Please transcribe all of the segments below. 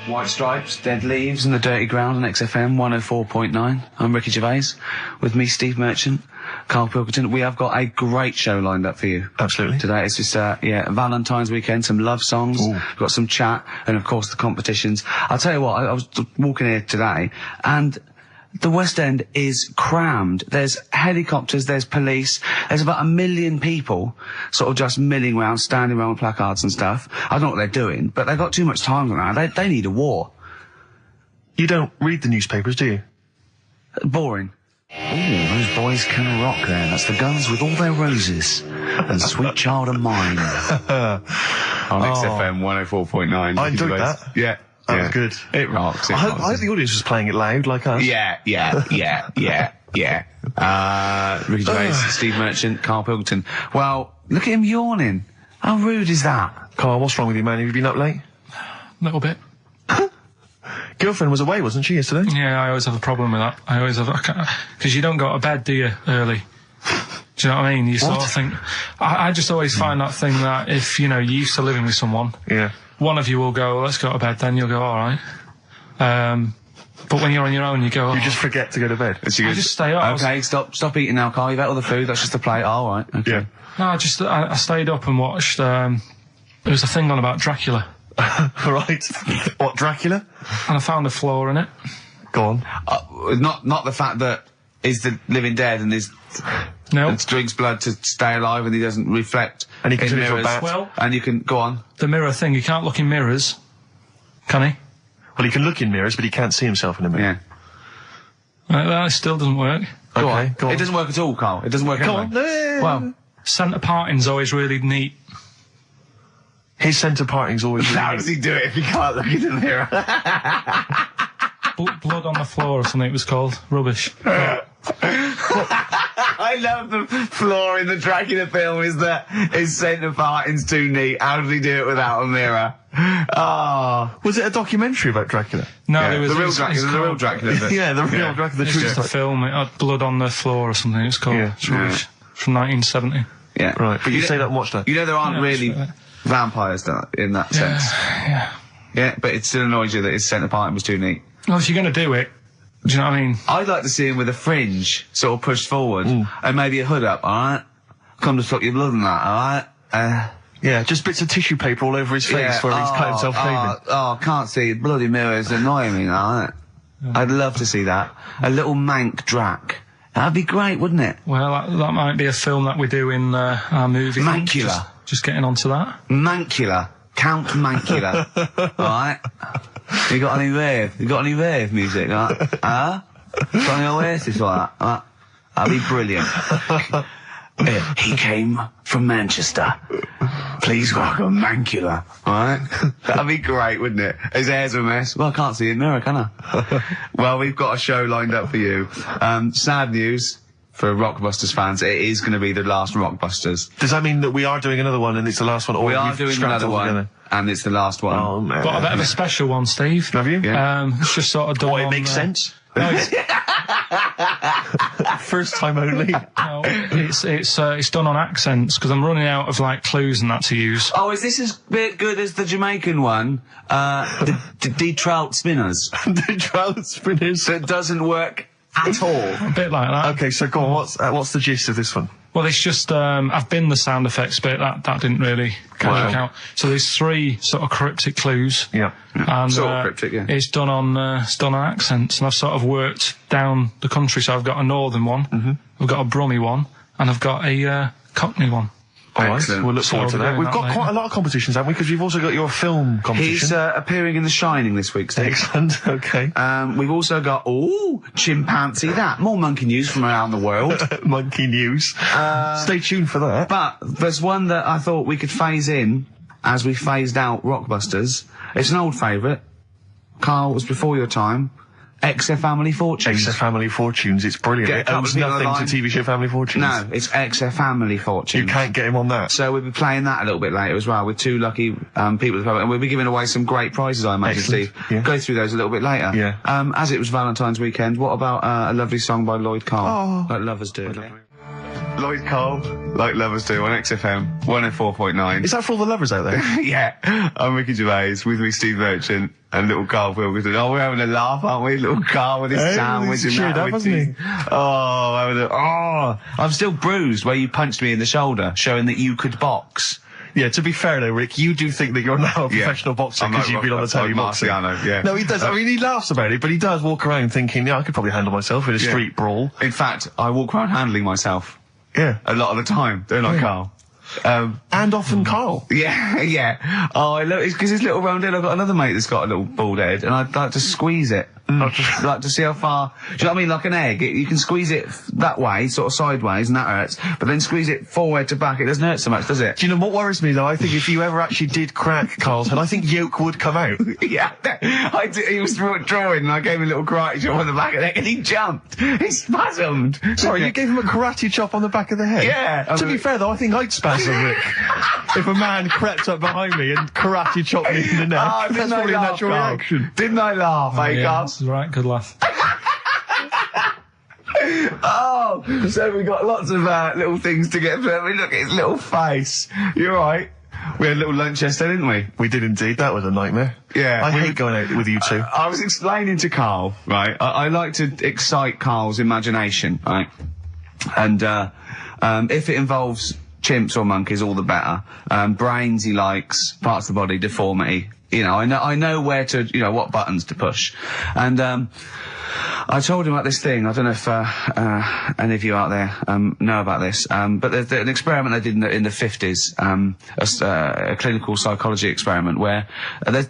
White Stripes, Dead Leaves and the Dirty Ground on XFM 104.9. I'm Ricky Gervais. With me, Steve Merchant, Karl Pilkington. We have got a great show lined up for you. Absolutely. Today it's just, Valentine's weekend, some love songs. Ooh. We've got some chat and, of course, the competitions. I'll tell you what, I was walking here today and the West End is crammed. There's helicopters, there's police, there's about 1 million people sort of just milling around, standing around with placards and stuff. I don't know what they're doing, but they've got too much time around. They need a war. You don't read the newspapers, do you? Boring. Ooh, those boys can rock there. That's the Guns with All Their Roses and Sweet Child of Mine. On XFM 104.9. I enjoyed that. Yeah. That was good. It rocks. I hope the audience was playing it loud like us. Yeah. Ricky Gervais, Steve Merchant, Karl Pilkington. Well, look at him yawning. How rude is that? Karl, what's wrong with you, man? Have you been up late? A little bit. Girlfriend was away, wasn't she, yesterday? Yeah, I always have a problem with that. I always have, because you don't go to bed, do you, early? Do you know what I mean? You sort of think, I just always find that thing that if, you know, you're used to living with someone. Yeah. One of you will go, let's go to bed, then you'll go, alright. But when you're on your own, you go, You just forget to go to bed. I just stay up. Okay, stop eating now, Karl. You've ate all the food, that's just a plate. All right. Okay. Yeah. No, I stayed up and watched, there was a thing on about Dracula. Right. What, Dracula? And I found a flaw in it. Go on. Not the fact that he's the living dead and he's... No. And drinks blood to stay alive and he doesn't reflect. And he can in turn into a mirrors. bat. Well, and you can go on. The mirror thing, he can't look in mirrors, can he? Well, he can look in mirrors, but he can't see himself in a mirror. Yeah. That still doesn't work. Go on. It doesn't work at all, Karl. It doesn't work Go anyway. on. Well, Centre parting's always really neat. His centre parting's always how really... does he do it if he can't look in the mirror? Blood on the floor or something it was called. Rubbish. I love the flaw in the Dracula film is that his centre parting's too neat. How did he do it without a mirror? Was it a documentary about Dracula? No, Yeah, there was the real Dracula. Yeah, the real Dracula, the It's true just a story. film. It had blood on the floor or something. It's called. Yeah. It's rubbish. From 1970. Yeah. Right, but you say that and watch that. You know there aren't Yeah, really that's right. vampires in that sense. Yeah. Yeah, but it still annoys you that his centre parting was too neat. Well, if you're going to do it, do you know what I mean? I'd like to see him with a fringe sort of pushed forward and maybe a hood up, alright? Come to stop your blood and that, alright? Yeah, just bits of tissue paper all over his face where he's cut himself shaving. I can't see bloody mirrors annoying me, alright? I'd love to see that. A little mank Drac. That'd be great, wouldn't it? Well, that might be a film that we do in our movie. Mancula. Just getting onto that. Mancula. Count Mancula. Alright? You got any rave music? Got any Oasis like that? That'd be brilliant. He came from Manchester. Please welcome Mancula. Alright? That'd be great, wouldn't it? His hair's a mess. Well, I can't see it in the mirror, can I? Well, we've got a show lined up for you. Sad news for Rockbusters fans. It is going to be the last Rockbusters. Does that mean that we are doing another one and it's the last one? Or We are you've doing strapped another it all one, together? and it's the last one. Oh, man. Got a bit of a special one, Steve. Have you? Yeah. It's just sort of done Boy, it on, makes sense. No, it's, First time only. no, it's done on accents because I'm running out of like clues and that to use. Oh, is this as good as the Jamaican one? The trout spinners. The trout spinners. That doesn't work at all. A bit like that. Okay, so go on, what's the gist of this one? Well, it's just I've been the sound effects bit that didn't really work out. So there's 3 sort of cryptic clues. Yeah. And, Sort of cryptic, yeah. It's done on accents, and I've sort of worked down the country. So I've got a northern one, I've got a Brummie one, and I've got a Cockney one. All right, Excellent. we'll look forward to So that. we're We've doing got that quite a later. lot of competitions, haven't we? Because we've also got your film competition. He's appearing in The Shining this week, Steve. Excellent, okay. We've also got, chimpanzee that. More monkey news from around the world. Monkey news. Stay tuned for that. But there's one that I thought we could phase in as we phased out Rockbusters. It's an old favourite. Karl, was before your time. XF Family Fortunes. XF Family Fortunes, it's brilliant. Get a It couple owes of people nothing online. to TV show Family Fortunes. No, it's XF Family Fortunes. You can't get him on that. So we'll be playing that a little bit later as well with 2 lucky people, and we'll be giving away some great prizes, I imagine, Excellent. Steve. Yeah. Go through those a little bit later. Yeah. As it was Valentine's weekend, what about a lovely song by Lloyd Carr, like lovers do? Lloyd Cole, like lovers do, on XFM 104.9. Is that for all the lovers out there? Yeah. I'm Ricky Gervais, with me Steve Merchant and little Karl Pilkington. Oh, we're having a laugh, aren't we? Little Karl with his sandwich and cheered up, hasn't he? I'm still bruised where you punched me in the shoulder, showing that you could box. Yeah, to be fair though, Rick, you do think that you're now a professional boxer because you've been on the telly boxing. Marciano, yeah. No, he does. I mean, he laughs about it, but he does walk around thinking, yeah, I could probably handle myself in a street brawl. In fact, I walk around handling myself. Yeah. A lot of the time, don't I, Karl? And often Karl. Yeah, yeah. Oh, I love it because his little round head. I've got another mate that's got a little bald head, and I'd like to squeeze it. I'd like to see how far. Do you know what I mean? Like an egg, you can squeeze it that way, sort of sideways, and that hurts. But then squeeze it forward to back, it doesn't hurt so much, does it? Do you know what worries me though? I think if you ever actually did crack Karl's head, I think yolk would come out. Yeah, he was drawing, and I gave him a little karate chop on the back of the neck, and he jumped. He spasmed. Sorry, you gave him a karate chop on the back of the head? Yeah. To be fair though, I think I'd spasm, Rick. If a man crept up behind me and karate chopped me in the neck, that's probably a natural reaction. Didn't I laugh, Karl? That's right, good laugh. Oh, so we got lots of little things to get through. I mean, look at his little face. You're right. We had a little lunch yesterday, didn't we? We did indeed. That was a nightmare. Yeah. I hate going out with you two. I was explaining to Karl, right? I like to excite Karl's imagination, right? And if it involves chimps or monkeys, all the better. Brains he likes, parts of the body, deformity. You know, I know where to, you know, what buttons to push. And I told him about this thing. I don't know if any of you out there know about this, but there's an experiment they did in the 50s, a clinical psychology experiment where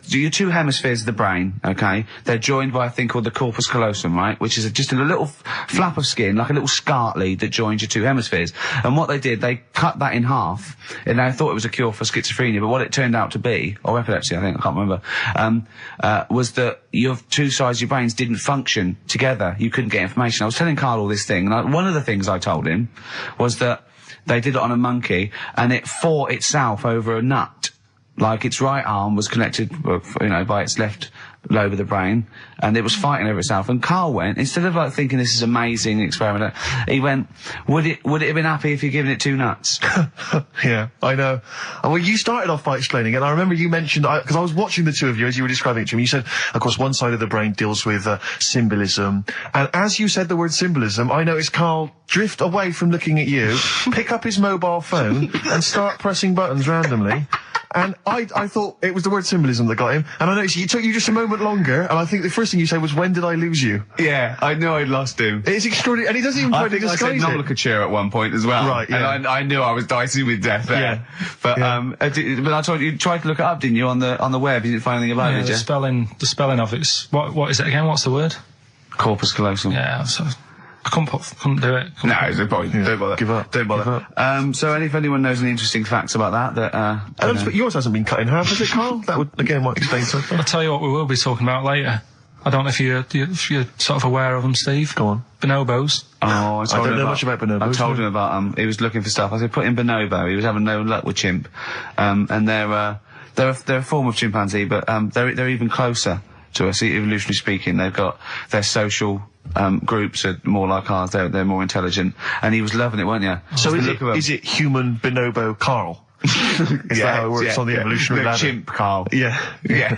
your two hemispheres of the brain, okay, they're joined by a thing called the corpus callosum, right, which is just a little flap of skin, like a little scarf lead that joins your two hemispheres. And what they did, they cut that in half, and they thought it was a cure for schizophrenia, but what it turned out to be, or epilepsy, I think, I can't remember, was that your two sides of your brains didn't function together. You couldn't get information. I was telling Karl all this thing, and one of the things I told him was that they did it on a monkey, and it fought itself over a nut. Like its right arm was connected, you know, by its left lobe of the brain, and it was fighting over itself. And Karl went, instead of like thinking this is amazing experiment, he went, would it have been happy if you'd given it two nuts? Yeah, I know. Well, you started off by explaining it, and I remember you mentioned, because I was watching the two of you as you were describing it to me, you said, of course, one side of the brain deals with symbolism, and as you said the word symbolism, I noticed Karl drift away from looking at you, pick up his mobile phone, and start pressing buttons randomly. And I thought it was the word symbolism that got him. And I noticed it took you just a moment longer. And I think the first thing you said was, when did I lose you? Yeah, I knew I'd lost him. It's extraordinary. And he doesn't even try to disguise it. I said nomenclature at one point as well. Right, yeah. And I knew I was dicey with death there. Yeah. But, but I told you tried to look it up, didn't you, on the web? You didn't find anything about it, did you? The spelling of it's, what is it again? What's the word? Corpus callosum. Yeah, so I couldn't do it. No, it's no point. Yeah. Don't bother. Give up. Don't bother. Give up. So if anyone knows any interesting facts about that, yours hasn't been cut in half, has it, Karl? That would, again, might explain something. I'll tell you what we will be talking about later. I don't know if you're sort of aware of them, Steve. Go on. Bonobos. Oh, I don't know much about bonobos. I told him about, he was looking for stuff. I said, put in bonobo. He was having no luck with chimp. And they're a form of chimpanzee, but, they're even closer to us, evolutionarily speaking. They've got their social groups are more like ours. They're more intelligent, and he was loving it, weren't you? So is it human bonobo Karl? Is that how it works on the evolutionary ladder? Chimp Karl. Yeah. Yeah.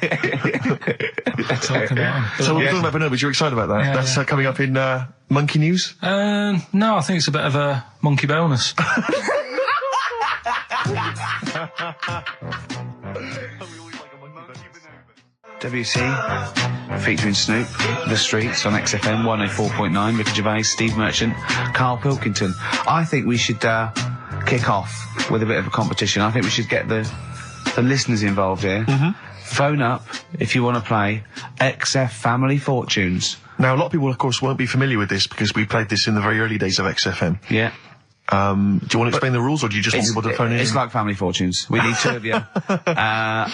Talking about So we're talking about bonobos. You're excited about that? Yeah, That's coming up in Monkey News. No, I think it's a bit of a monkey bonus. WC, featuring Snoop, The Streets on XFM 104.9, Ricky Gervais, Steve Merchant, Karl Pilkington. I think we should kick off with a bit of a competition. I think we should get the listeners involved here. Phone up if you want to play XF Family Fortunes. Now, a lot of people, of course, won't be familiar with this because we played this in the very early days of XFM. Yeah. Do you want to explain the rules, or do you just want people to phone in? It's like Family Fortunes. We need two of you. I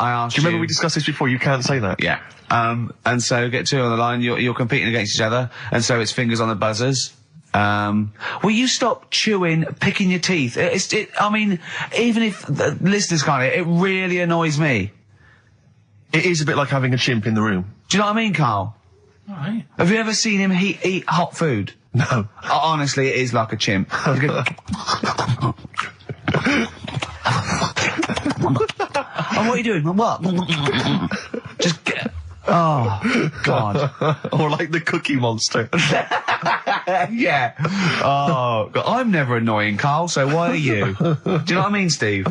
asked you. Do you remember we discussed this before? You can't say that. Yeah. And so get two on the line. You're competing against each other, and so it's fingers on the buzzers. Will you stop chewing, picking your teeth? I mean, even if the listeners can't hear, it really annoys me. It is a bit like having a chimp in the room. Do you know what I mean, Karl? All right. Have you ever seen him eat hot food? No. Honestly, it is like a chimp. Oh, what are you doing? What? Just get... Oh, God. Or like the Cookie Monster. Yeah. Oh, God. I'm never annoying, Carl, so why are you? Do you know what I mean, Steve?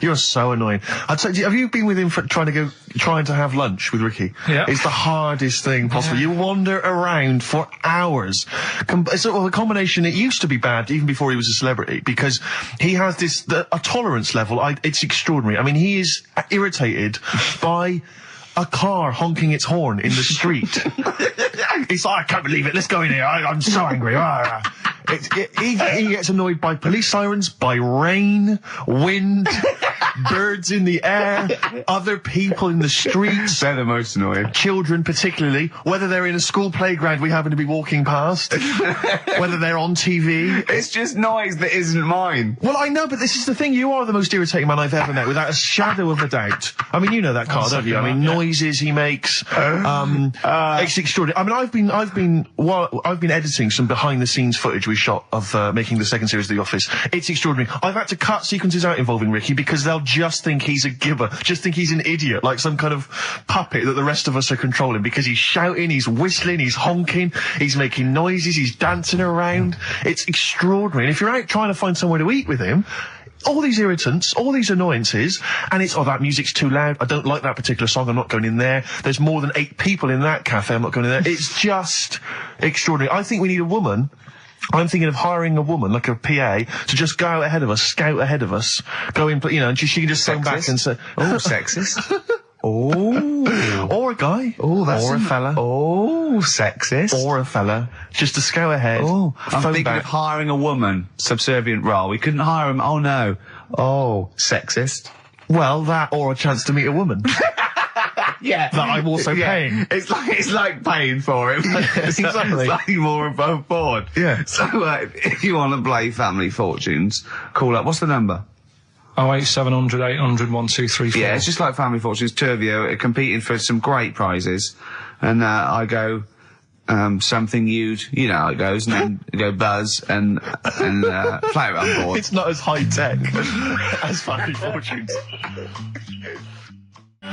You're so annoying. I'd say, have you been with him for trying to have lunch with Ricky? Yeah. It's the hardest thing possible. You wander around for hours. It's a combination. It used to be bad even before he was a celebrity because he has a tolerance level. It's extraordinary. I mean, he is irritated by a car honking its horn in the street. He's like, I can't believe it. Let's go in here. I'm so angry. He gets annoyed by police sirens, by rain, wind, birds in the air, other people in the streets. They're the most annoying. Children particularly, whether they're in a school playground we happen to be walking past, whether they're on TV. It's just noise that isn't mine. Well, I know, but this is the thing. You are the most irritating man I've ever met, without a shadow of a doubt. I mean, you know that, Carl, don't you? I mean, noises he makes. It's extraordinary. I mean, I've been editing some behind-the-scenes footage we shot of making the second series of The Office. It's extraordinary. I've had to cut sequences out involving Ricky because they'll just think he's a gibber, just think he's an idiot, like some kind of puppet that the rest of us are controlling, because he's shouting, he's whistling, he's honking, he's making noises, he's dancing around. It's extraordinary. And if you're out trying to find somewhere to eat with him, all these irritants, all these annoyances, and it's, that music's too loud, I don't like that particular song, I'm not going in there, there's more than 8 people in that cafe, I'm not going in there. It's just extraordinary. I think we need a woman. I'm thinking of hiring a woman, like a PA, to just go ahead of us, scout ahead of us, go in, and she can just stand back and say, oh, sexist. Oh. Or a guy. Oh, that's or a fella. Oh, sexist. Or a fella. Just to scout ahead. Oh, I'm thinking back. of hiring a woman, subservient role. We couldn't hire him. Oh, no. Oh, sexist. Well, that or a chance to meet a woman. Yeah. That I'm also paying. It's like paying for it. It's Exactly. slightly more above board. Yeah. So, if you want to play Family Fortunes, call up. What's the number? 08700 800 1234. Yeah, it's just like Family Fortunes. Two of you are competing for some great prizes. And, I go, something you know how it goes, and then go Buzz and play it on board. It's not as high tech as Family Fortunes.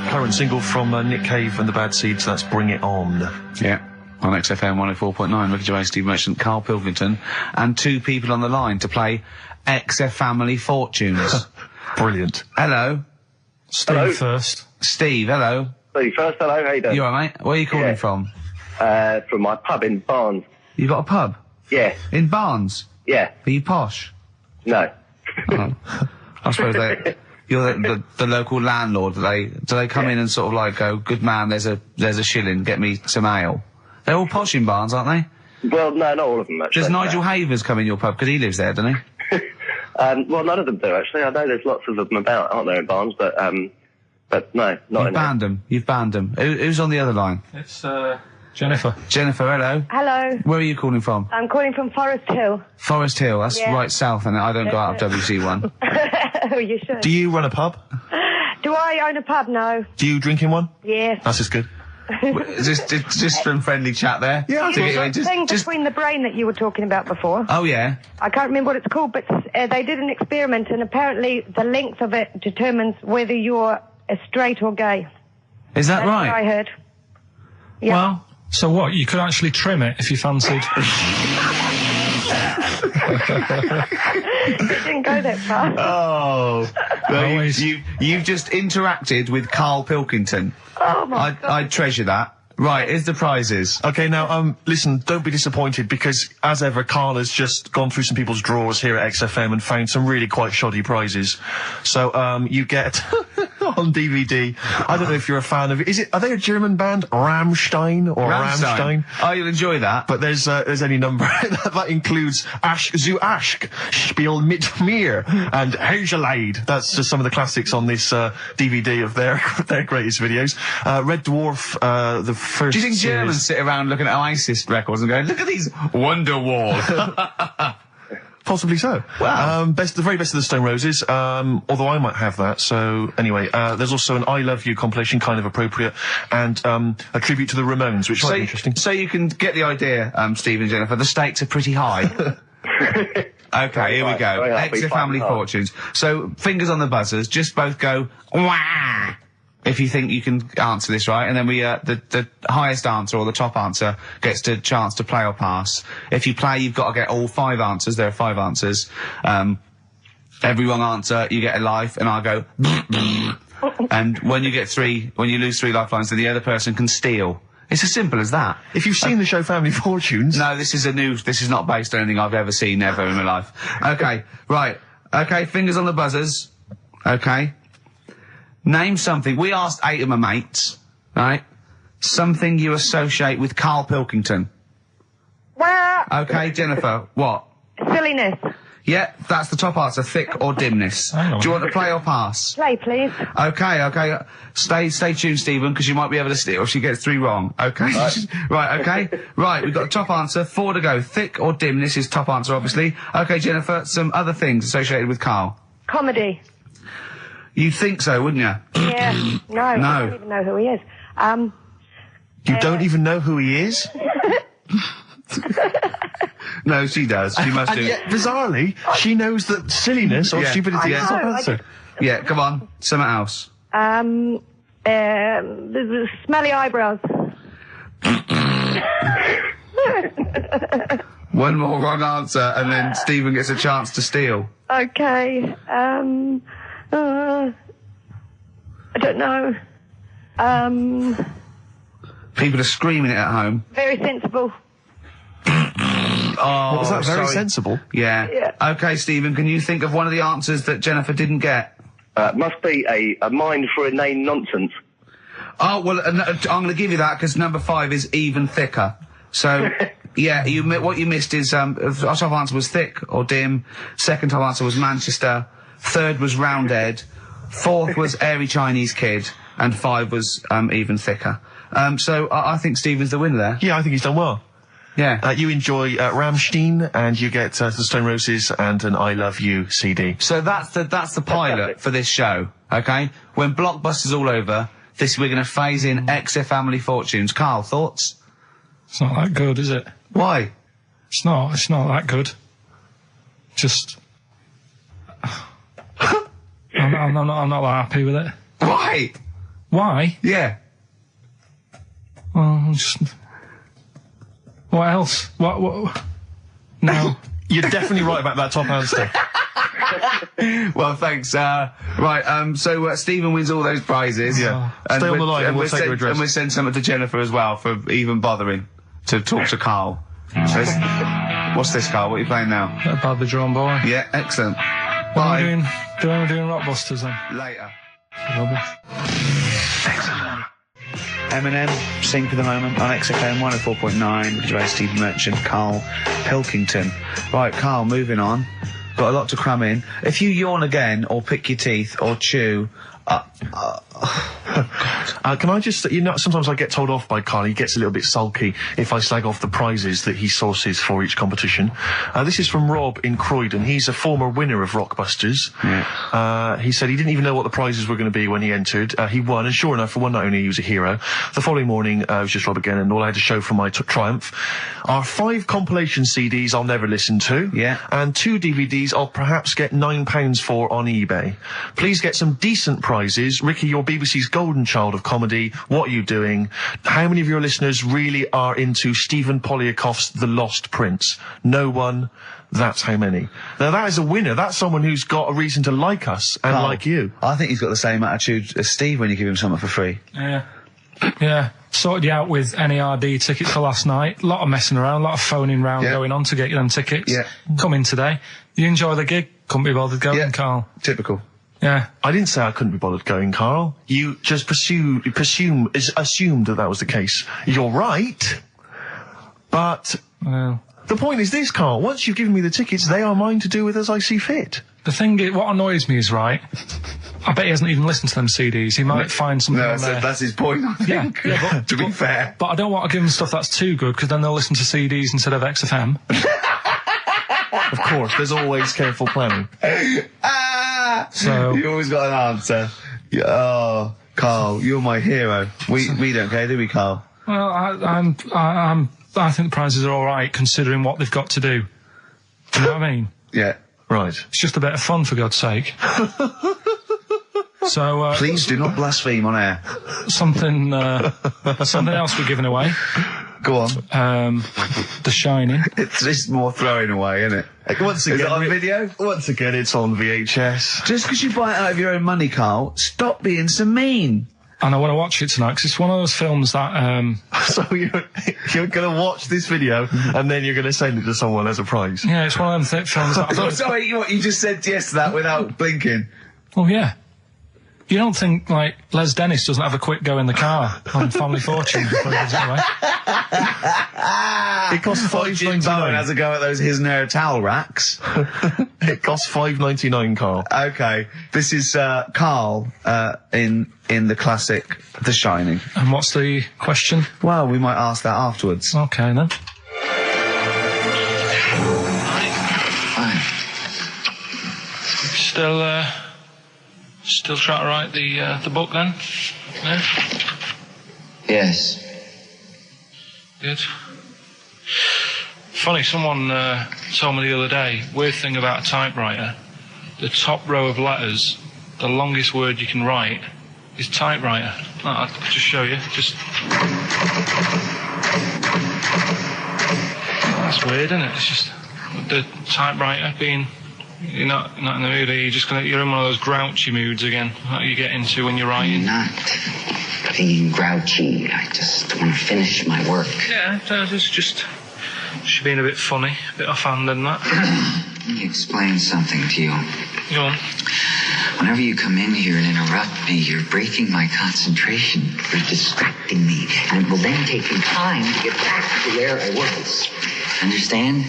Current single from Nick Cave and the Bad Seeds, that's Bring It On. Yeah. On XFM 104.9, Ricky Gervais, Steve Merchant, Karl Pilkington, and 2 people on the line to play XF Family Fortunes. Brilliant. Hello. Steve Hello. first. Steve, hello. Steve first, hello, how you doing? You alright, mate? Where are you calling Yeah. from? From my pub in Barnes. You got a pub? Yeah, In Barnes? yeah, Are you posh? no. Oh. I suppose you're the local landlord. Do they come in and sort of like go, good man, there's a shilling, get me some ale? They're all posh in Barnes, aren't they? Well, no, not all of them, actually. Does Nigel Havers come in your pub? Because he lives there, doesn't he? Well, none of them do, actually. I know there's lots of them about, aren't there, in Barnes, but no, not You've in banned them. You've banned them. Who's on the other line? It's, Jennifer. Jennifer, hello. Hello, Where are you calling from? I'm calling from Forest Hill. Forest Hill. That's Yeah. right south, and I don't go out of WC1. Oh, you should. Do you run a pub? Do I own a pub? No. Do you drink in one? Yes. That's just good. just some friendly chat there. Yeah, To get you in. The thing between the brain that you were talking about before. Oh yeah. I can't remember what it's called, but they did an experiment, and apparently the length of it determines whether you're straight or gay. Is that That's what I right? heard. Yeah. Well, so what? You could actually trim it if you fancied. It didn't go that far. Oh, well, Always. you've just interacted with Karl Pilkington. Oh my God. I treasure that. Right, here's the prizes. Okay, now, listen, don't be disappointed, because, as ever, Carl has just gone through some people's drawers here at XFM and found some really quite shoddy prizes. So, you get, on DVD, I don't know if you're a fan of it, are they a German band? Rammstein or Rammstein? Oh, you'll enjoy that. But there's any number, that includes Asch zu Asch, Spiel mit mir, and Hergelade. That's just some of the classics on this, DVD of their greatest videos. Red Dwarf, the first Do you think series. Germans sit around looking at ISIS records and going, look at these Wonderwall? Possibly so. Wow. The very best of the Stone Roses, although I might have that. So anyway, there's also an I Love You compilation, kind of appropriate, and a tribute to the Ramones, which might be interesting. So you can get the idea, Steve and Jennifer, the stakes are pretty high. Okay, here we go. Very happy, Exit fun family time. fortunes. So, fingers on the buzzers. Just both go, wah! If you think you can answer this right, and then we, the highest answer or the top answer gets the chance to play or pass. If you play, you've got to get all 5 answers. There are 5 answers. Every wrong answer, you get a life, and I'll go, and when you lose 3 lifelines, then the other person can steal. It's as simple as that. If you've seen the show Family Fortunes... No, this is not based on anything I've ever seen ever in my life. Okay, right. Okay, fingers on the buzzers. Okay. Name something. We asked 8 of my mates, right? Something you associate with Karl Pilkington. Okay, Jennifer, what? Silliness. Yeah, that's the top answer, thick or dimness. Hang on. Do you want to play or pass? Play, please. Okay. Stay tuned, Stephen, because you might be able to steal if she gets 3 wrong. Okay. Right, okay. Right, we've got the top answer, 4 to go. Thick or dimness is top answer, obviously. Okay, Jennifer, some other things associated with Karl. Comedy. You'd think so, wouldn't you? Yeah. No, I don't even know who he is. You don't even know who he is? No, she does. She must And do. yet, bizarrely, she knows that silliness or Yeah. stupidity is the top I know, answer. Yeah, come on. Something else. The smelly eyebrows. One more wrong answer, and then Stephen gets a chance to steal. Okay. I don't know. People are screaming it at home. Very sensible. Oh, What was that? Very sorry. sensible. Yeah. Yeah. Okay, Stephen, can you think of one of the answers that Jennifer didn't get? Must be a mind for inane nonsense. Oh, well, I'm going to give you that because number 5 is even thicker. So, yeah, what you missed is, our top answer was thick or dim. Second top answer was Manchester. Third was Roundhead. 4th was airy Chinese kid. And 5 was, even thicker. So I think Stephen's the winner there. Yeah, I think he's done well. Yeah. You enjoy Rammstein, and you get the Stone Roses and an I Love You CD. So that's the pilot for this show, okay? When Blockbuster's all over, we're going to phase in XF Family Fortunes. Karl, thoughts? It's not that good, is it? Why? It's not that good. Just... I'm not that happy with it. Why? Why? Yeah. Well, just... What else? What? No. You're definitely right about that top answer. Well, thanks. So Stephen wins all those prizes. Yeah. Stay on the line and we'll take your address. And we'll send some to Jennifer as well for even bothering to talk to Karl. So what's this, Karl? What are you playing now? About the Drone Boy. Yeah, excellent. What Bye. am I doing Rockbusters then? Later. Rubbish. Eminem, Sing for the Moment on XFM 104.9. Ricky Gervais, Stephen Merchant, Karl Pilkington. Right, Karl, moving on. Got a lot to cram in. If you yawn again, or pick your teeth, or chew... Can I just, sometimes I get told off by Karl. He gets a little bit sulky if I slag off the prizes that he sources for each competition. This is from Rob in Croydon. He's a former winner of Rockbusters. Yeah. He said he didn't even know what the prizes were going to be when he entered. He won, and sure enough, for one night only, he was a hero. The following morning, it was just Rob again, and all I had to show for my triumph are 5 compilation CDs I'll never listen to. Yeah. And 2 DVDs I'll perhaps get £9 for on eBay. Please get some decent prizes. Ricky, you're BBC's golden child of comedy. What are you doing? How many of your listeners really are into Stephen Polyakoff's The Lost Prince? No one. That's how many. Now that is a winner. That's someone who's got a reason to like us and Karl, like you. I think he's got the same attitude as Steve when you give him something for free. Yeah. Sorted you out with NERD tickets for last night. A lot of messing around, a lot of phoning round going on to get you them tickets. Yeah. Come in today. You enjoy the gig? Couldn't be bothered going, Karl. Typical. Yeah. I didn't say I couldn't be bothered going, Karl. You just assumed that was the case. You're right. But Well, the point is this, Karl. Once you've given me the tickets, they are mine to do with as I see fit. the thing is, what annoys me is, right, I bet he hasn't even listened to them CDs. He might find something No, on there. that's his point, I think. Yeah, to be fair. But I don't want to give them stuff that's too good, because then they'll listen to CDs instead of XFM. Of course, there's always careful planning. So You always got an answer. Oh, Karl, you're my hero. We don't care, do we, Karl? well, I think the prizes are all right considering what they've got to do. Do you know what I mean? Yeah. Right. It's just a bit of fun, for God's sake. So, Please do not blaspheme on air. something else we're giving away. Go on. The Shining. It's just more throwing away, isn't it? Once again, Is it on video? Once again, it's on VHS. Just because you buy it out of your own money, Carl, stop being so mean. And I want to watch it tonight, because it's one of those films that... So you're going to watch this video and then you're going to send it to someone as a prize. Yeah, it's one of them films that... Oh, sorry, you just said yes to that without blinking. Oh, yeah. You don't think, like, Les Dennis doesn't have a quick go in the car on Family Fortune before he gives it away? It costs Jim Bowen has $5.99. a go at those his and her towel racks. It costs $5.99, Carl. Okay, this is Carl in the classic The Shining. And what's the question? Well, we might ask that afterwards. Okay, then. Still trying to write the book, then? Yeah? Yes. Good. Funny, someone told me the other day, weird thing about a typewriter, the top row of letters, the longest word you can write is typewriter. I'll just show you. That's weird, isn't it? It's just the typewriter being... You're not in the mood, are you? You're in one of those grouchy moods again, that you get into when you're writing. I'm not being grouchy. I just want to finish my work. Yeah, it's just being a bit funny, a bit offhand and that. Let me explain something to you. Go on. Whenever you come in here and interrupt me, you're breaking my concentration. You're distracting me. And it will then take me time to get back to where I was. Understand?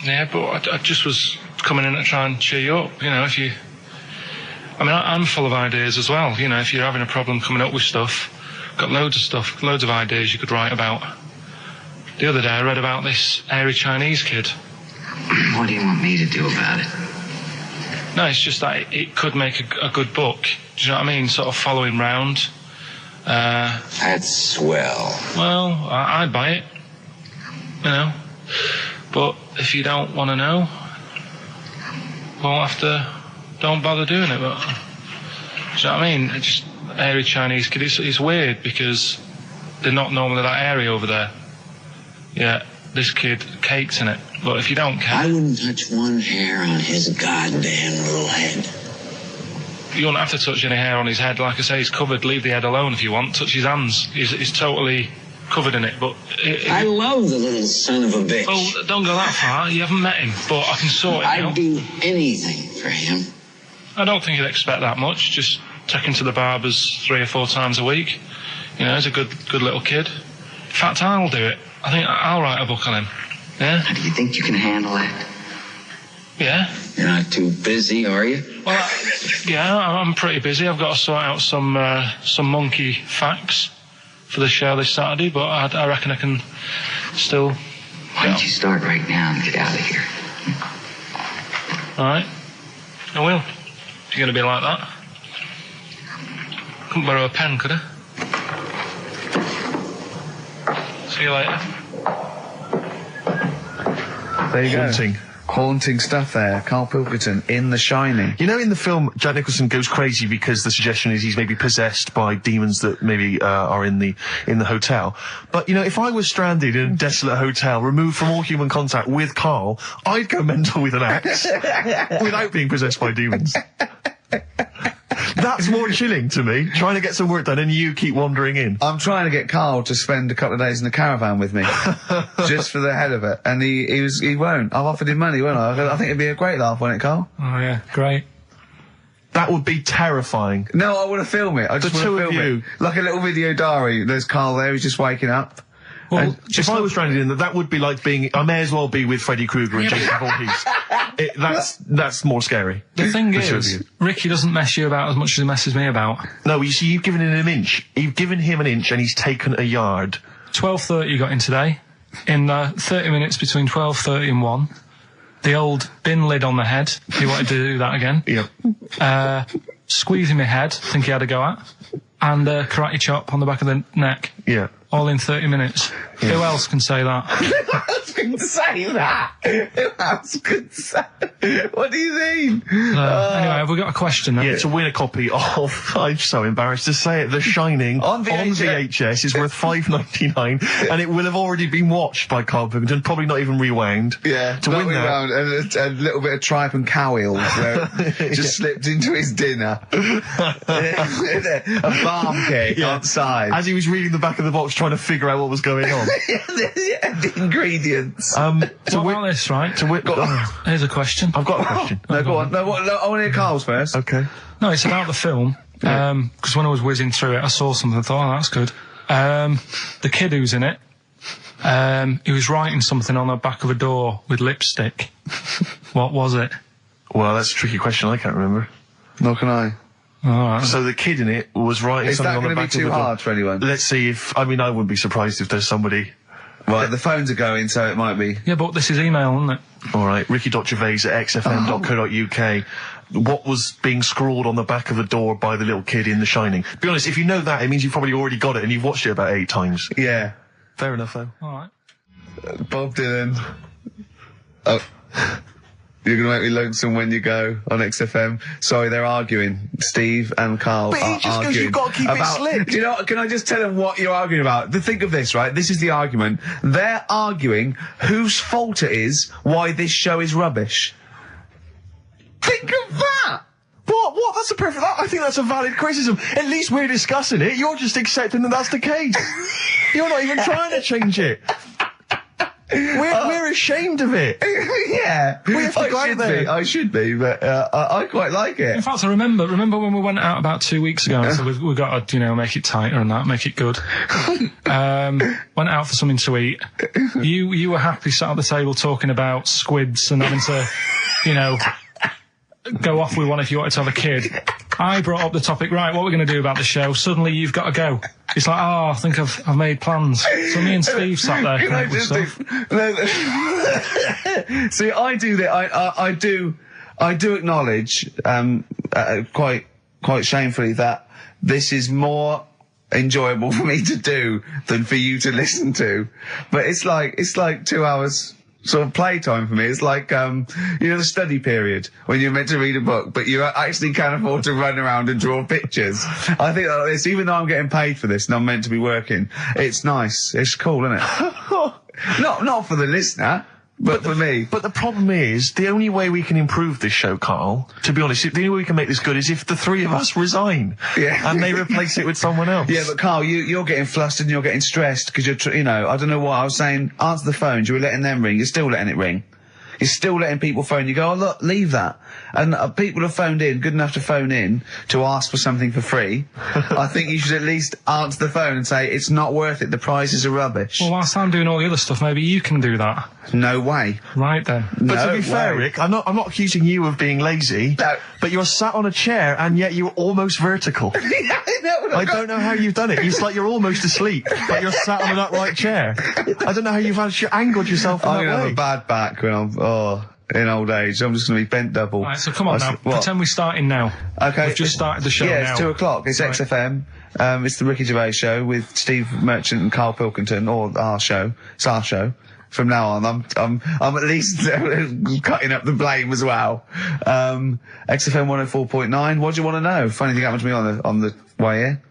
Yeah, but I just was coming in to try and cheer you up, if you... I'm full of ideas as well, if you're having a problem coming up with stuff, got loads of ideas you could write about. The other day I read about this airy Chinese kid. What do you want me to do about it? No, it's just that it could make a good book. Do you know what I mean? Sort of following round. That's swell. Well, I'd buy it, But if you don't want to know, don't bother doing it. But, do you know what I mean? It's just airy Chinese kid. It's weird because they're not normally that airy over there. Yeah, this kid cakes in it. But if you don't care... I wouldn't touch one hair on his goddamn little head. You won't have to touch any hair on his head. Like I say, he's covered. Leave the head alone if you want. Touch his hands. He's totally... covered in it, but... I love the little son of a bitch. Well, don't go that far. You haven't met him, but I can sort it out. I'd do anything for him. I don't think you'd expect that much. Just take him to the barbers 3 or 4 times a week. He's a good little kid. In fact, I'll do it. I think I'll write a book on him. Yeah? Now, do you think you can handle that? Yeah. You're not too busy, are you? Well, I'm pretty busy. I've got to sort out some monkey facts for the show this Saturday, but I reckon I can still... Why don't you start right now and get out of here? All right. I will. If you're going to be like that. Couldn't borrow a pen, could I? See you later. There you go. Haunting. Haunting stuff there. Karl Pilkington in The Shining. In the film, Jack Nicholson goes crazy because the suggestion is he's maybe possessed by demons that maybe are in the hotel. But, if I was stranded in a desolate hotel, removed from all human contact with Carl, I'd go mental with an axe without being possessed by demons. That's more chilling to me, trying to get some work done and you keep wandering in. I'm trying to get Carl to spend a couple of days in the caravan with me, just for the head of it, and he won't. I've offered him money, won't I? I think it'd be a great laugh, wouldn't it, Carl? Oh, yeah. Great. That would be terrifying. No, I want to film it. I just want to film it. Like a little video diary. There's Carl there, he's just waking up. Well, if I was stranded in that would be like being... I may as well be with Freddy Krueger and Jason Voorhees. That's more scary. The thing is, Ricky doesn't mess you about as much as he messes me about. No, you see, you've given him an inch. You've given him an inch and he's taken a yard. 12:30 you got in today. In 30 minutes between 12:30 and 1. The old bin lid on the head. He wanted to do that again. Yep. Squeezing my head, think he had a go at. And karate chop on the back of the neck. Yeah. all in 30 minutes. Who else can say that? Can say that. Who else could say? What do you mean? Anyway, have we got a question then? Yeah, to win a copy of, I'm so embarrassed to say it, The Shining On VHS. is worth $5.99, and it will have already been watched by Karl Pilkington, probably not even rewound. Yeah, to win that. and a little bit of tripe and cow eels where it just slipped into his dinner. A barm cake outside. As he was reading the back of the box trying to figure out what was going on. The ingredients. What about this, right? Here's a question. I've got a question. No, go on. No, I want to hear Carl's first. Okay. No, it's about the film. Because when I was whizzing through it, I saw something and thought, oh, that's good. The kid who's in it, he was writing something on the back of a door with lipstick. What was it? Well, that's a tricky question. I can't remember. Nor can I. All right. So the kid in it was writing Is something that on the going to be back of the too door. hard for anyone? Let's see if... I mean, I wouldn't be surprised if there's somebody... Right, the phones are going, so it might be. Yeah, but this is email, isn't it? All right, Ricky.Gervais at xfm.co.uk. What was being scrawled on the back of a door by the little kid in The Shining? To be honest, if you know that, it means you've probably already got it and you've watched it about 8 times. Yeah. Fair enough, though. All right. Bob Dylan. Oh. You're going to make me lonesome when you go on XFM. Sorry, they're arguing. Steve and Karl But are he just goes, arguing you've got to keep it slick. Do you know what? Can I just tell them what you're arguing about? Think of this, right? This is the argument. They're arguing whose fault it is why this show is rubbish. Think of that! What? That's a perfect... I think that's a valid criticism. At least we're discussing it. You're just accepting that that's the case. You're not even trying to change it. We're ashamed of it. Yeah. We have to go out there. I should be, but I quite like it. In fact, I remember when we went out about 2 weeks ago and said we've got to, make it tighter and that, make it good. Went out for something to eat. You were happy sat at the table talking about squids and having to, go off with one if you wanted to have a kid. I brought up the topic, right, what are we going to do about the show? Suddenly you've got to go. It's like, I think I've made plans. So me and Steve sat there. Can I just see, I do that. I do acknowledge, quite shamefully, that this is more enjoyable for me to do than for you to listen to. But it's like 2 hours sort of playtime for me. It's like, the study period when you're meant to read a book, but you actually can't afford to run around and draw pictures. I think that this, even though I'm getting paid for this and I'm meant to be working, it's nice. It's cool, isn't it? Not for the listener, but for me. But the problem is, the only way we can improve this show, Karl, to be honest, the only way we can make this good is if the three of us resign. Yeah. And they replace it with someone else. Yeah, but Karl, you're getting flustered and you're getting stressed because I don't know what, I was saying, answer the phones, you were letting them ring, you're still letting it ring. You're still letting people phone. You go, oh, look, leave that. And people have phoned in, good enough to phone in, to ask for something for free. I think you should at least answer the phone and say, it's not worth it, the prizes are rubbish. Well, whilst I'm doing all the other stuff, maybe you can do that. No way. Right then. But to be fair, Rick, I'm not accusing you of being lazy. No. But you're sat on a chair and yet you're almost vertical. I don't know how you've done it. It's like you're almost asleep, but you're sat on an upright chair. I don't know how you've angled yourself in that way. I'm going to have a bad back when in old age. I'm just going to be bent double. Right, so come on now. Pretend we're starting now. Okay. We've just started the show now. Yeah, it's 2 o'clock. It's XFM. It's the Ricky Gervais show with Steve Merchant and Karl Pilkington, or our show. It's our show. From now on, I'm at least cutting up the blame as well. XFM 104.9. What do you want to know? Funny thing happened to me on the way here.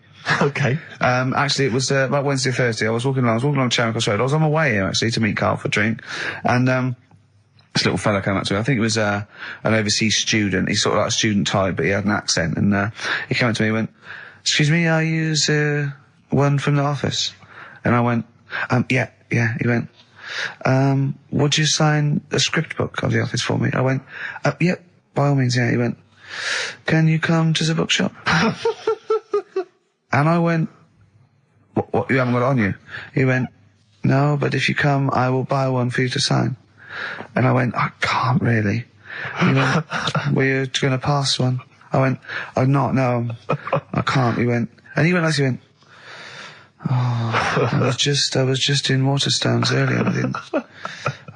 Okay. Actually, it was about Wednesday or Thursday. I was walking along Charing Cross Road. I was on my way here actually to meet Karl for a drink, and this little fella came up to me. I think it was an overseas student. He's sort of like a student type, but he had an accent, and he came up to me and went, "Excuse me, are you one from the office?" And I went, yeah. He went, would you sign a script book of the office for me? I went, yeah, by all means, yeah. He went, can you come to the bookshop? And I went, what, you haven't got it on you? He went, no, but if you come, I will buy one for you to sign. And I went, I can't really. He went, were you going to pass one? I went, I'm not, no, I can't. He went, oh, I was just in Waterstones earlier.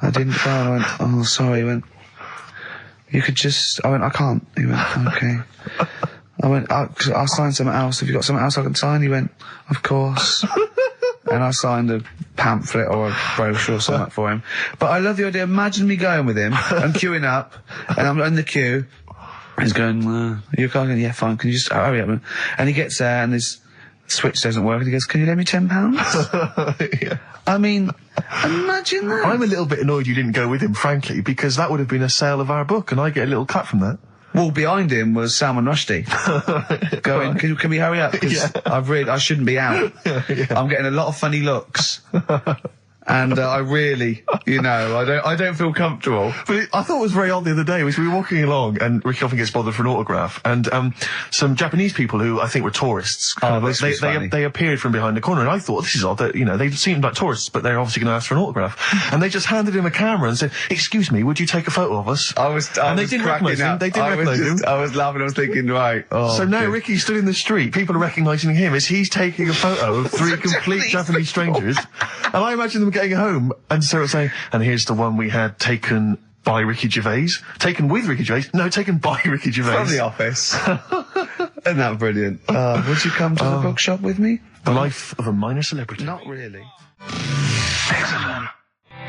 I didn't go. And I went, oh, sorry. He went, you could just, I went, I can't. He went, okay. I went, I'll sign something else. Have you got something else I can sign? He went, of course. and I signed a pamphlet or a brochure or something for him. But I love the idea. Imagine me going with him and queuing up, and I'm in the queue. He's going, you're going, yeah, fine, can you just hurry up? And he gets there, and his switch doesn't work, and he goes, can you lend me £10? Yeah. I mean, imagine that. I'm a little bit annoyed you didn't go with him, frankly, because that would have been a sale of our book, and I get a little cut from that. Well, behind him was Salman Rushdie going, can we hurry up? Because I shouldn't be out. I'm getting a lot of funny looks. And I really, I don't feel comfortable. But I thought it was very odd the other day, was we were walking along, and Ricky often gets bothered for an autograph, and some Japanese people who I think were tourists, they appeared from behind the corner, and I thought, this is odd, that, they seemed like tourists, but they're obviously going to ask for an autograph. And they just handed him a camera and said, excuse me, would you take a photo of us? And they didn't recognise him. They didn't recognise him. I was laughing, I was thinking, right. So now Ricky stood in the street, people are recognising him as he's taking a photo of three complete Japanese strangers, and I imagine them getting home and sort of saying, and here's the one we had taken by Ricky Gervais. Taken with Ricky Gervais? No, taken by Ricky Gervais. From the office. Isn't that brilliant? Would you come to the bookshop with me? The life of a minor celebrity. Not really. XFM.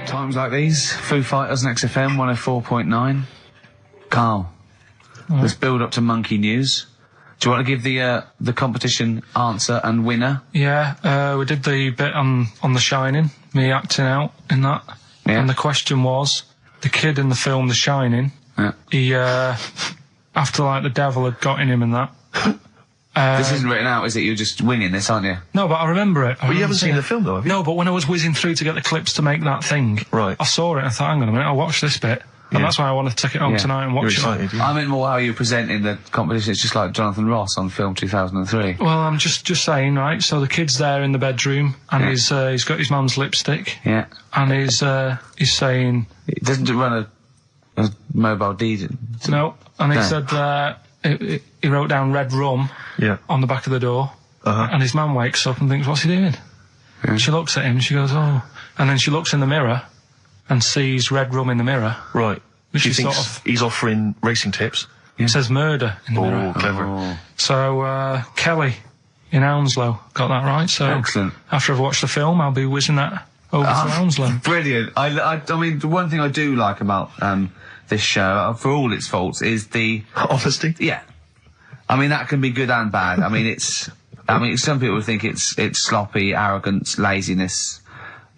Times like these, Foo Fighters and XFM 104.9. Carl, let's build up to Monkey News. Do you want to give the competition answer and winner? Yeah, we did the bit on The Shining, me acting out in that. Yeah. And the question was, the kid in the film The Shining, he, after like the devil had got in him and that. This isn't written out, is it? You're just winging this, aren't you? No, but I remember it. But you haven't seen the film though, have you? No, but when I was whizzing through to get the clips to make that thing, right, I saw it and I thought, hang on a minute, I'll watch this bit. And that's why I want to take it home tonight and watch it. I meant more how you presenting the competition. It's just like Jonathan Ross on film 2003. Well, I'm just saying, right, so the kid's there in the bedroom, and he's got his mum's lipstick. Yeah. And he's saying... It doesn't run a mobile deed. No. And he said, he wrote down red rum on the back of the door. And his mum wakes up and thinks, what's he doing? She looks at him, she goes, oh. And then she looks in the mirror and sees red rum in the mirror. Right. Which she is thinks sort of... he's offering racing tips. It says murder in the mirror. Oh, clever. So, Kelly in Hounslow got that right. So, excellent. After I've watched the film, I'll be whizzing that over to Hounslow. Brilliant. I mean, the one thing I do like about this show, for all its faults, is the... honesty? Yeah. I mean, that can be good and bad. I mean, some people think it's sloppy, arrogance, laziness,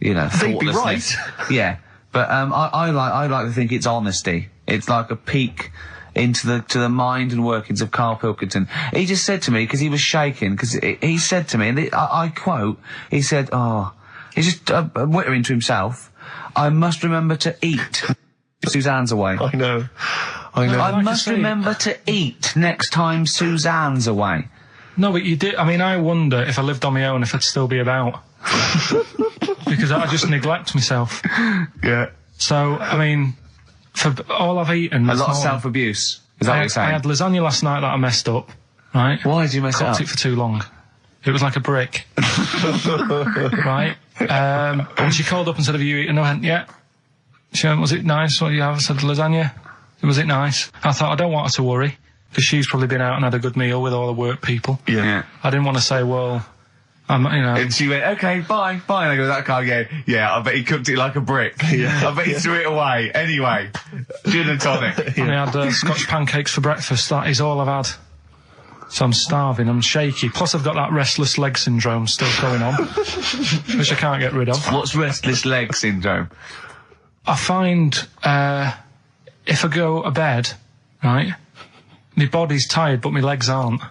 thoughtlessness. They'd be right. Yeah. But I like to think it's honesty. It's like a peek into the mind and workings of Karl Pilkington. He just said to me, because he was shaking, because he said to me, and I quote, he said, he's just wittering to himself, I must remember to eat. Suzanne's away. I know. I must remember to eat next time Suzanne's away. No, but you did. I mean, I wonder if I lived on my own if I'd still be about. Because I just neglect myself. Yeah. So, I mean, for all I've eaten... A lot of self-abuse. Is that what you're saying? I had lasagna last night that I messed up, right? Why did you mess it up? Cooked it for too long. It was like a brick. Right? And she called up and said, have you eaten? I went, yeah. She went, was it nice? What do you have? I said, lasagna. Was it nice? I thought, I don't want her to worry, because she's probably been out and had a good meal with all the work people. Yeah. I didn't want to say, well... And she went, okay, bye. And I go, that guy again. Yeah, I bet he cooked it like a brick. Yeah. I bet he threw it away. Anyway, gin and tonic. And I had Scotch pancakes for breakfast. That is all I've had. So I'm starving, I'm shaky. Plus I've got that restless leg syndrome still going on, which I can't get rid of. What's restless leg syndrome? I find, if I go to bed, right, my body's tired, but my legs aren't.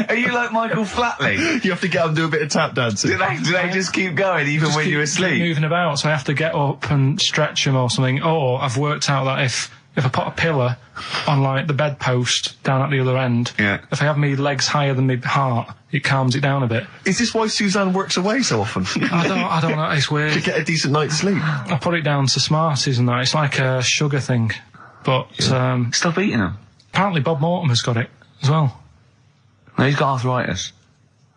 Are you like Michael Flatley? You have to get up and do a bit of tap dancing. Do they just keep going even when you're asleep? Moving about, so I have to get up and stretch them or something. Or I've worked out that if I put a pillar on like the bedpost down at the other end, if I have my legs higher than my heart, it calms it down a bit. Is this why Suzanne works away so often? I don't know, it's weird. To get a decent night's sleep. I put it down to Smarties and that. It's like a sugar thing. But stop eating them. Apparently Bob Mortimer's got it as well. No, he's got arthritis.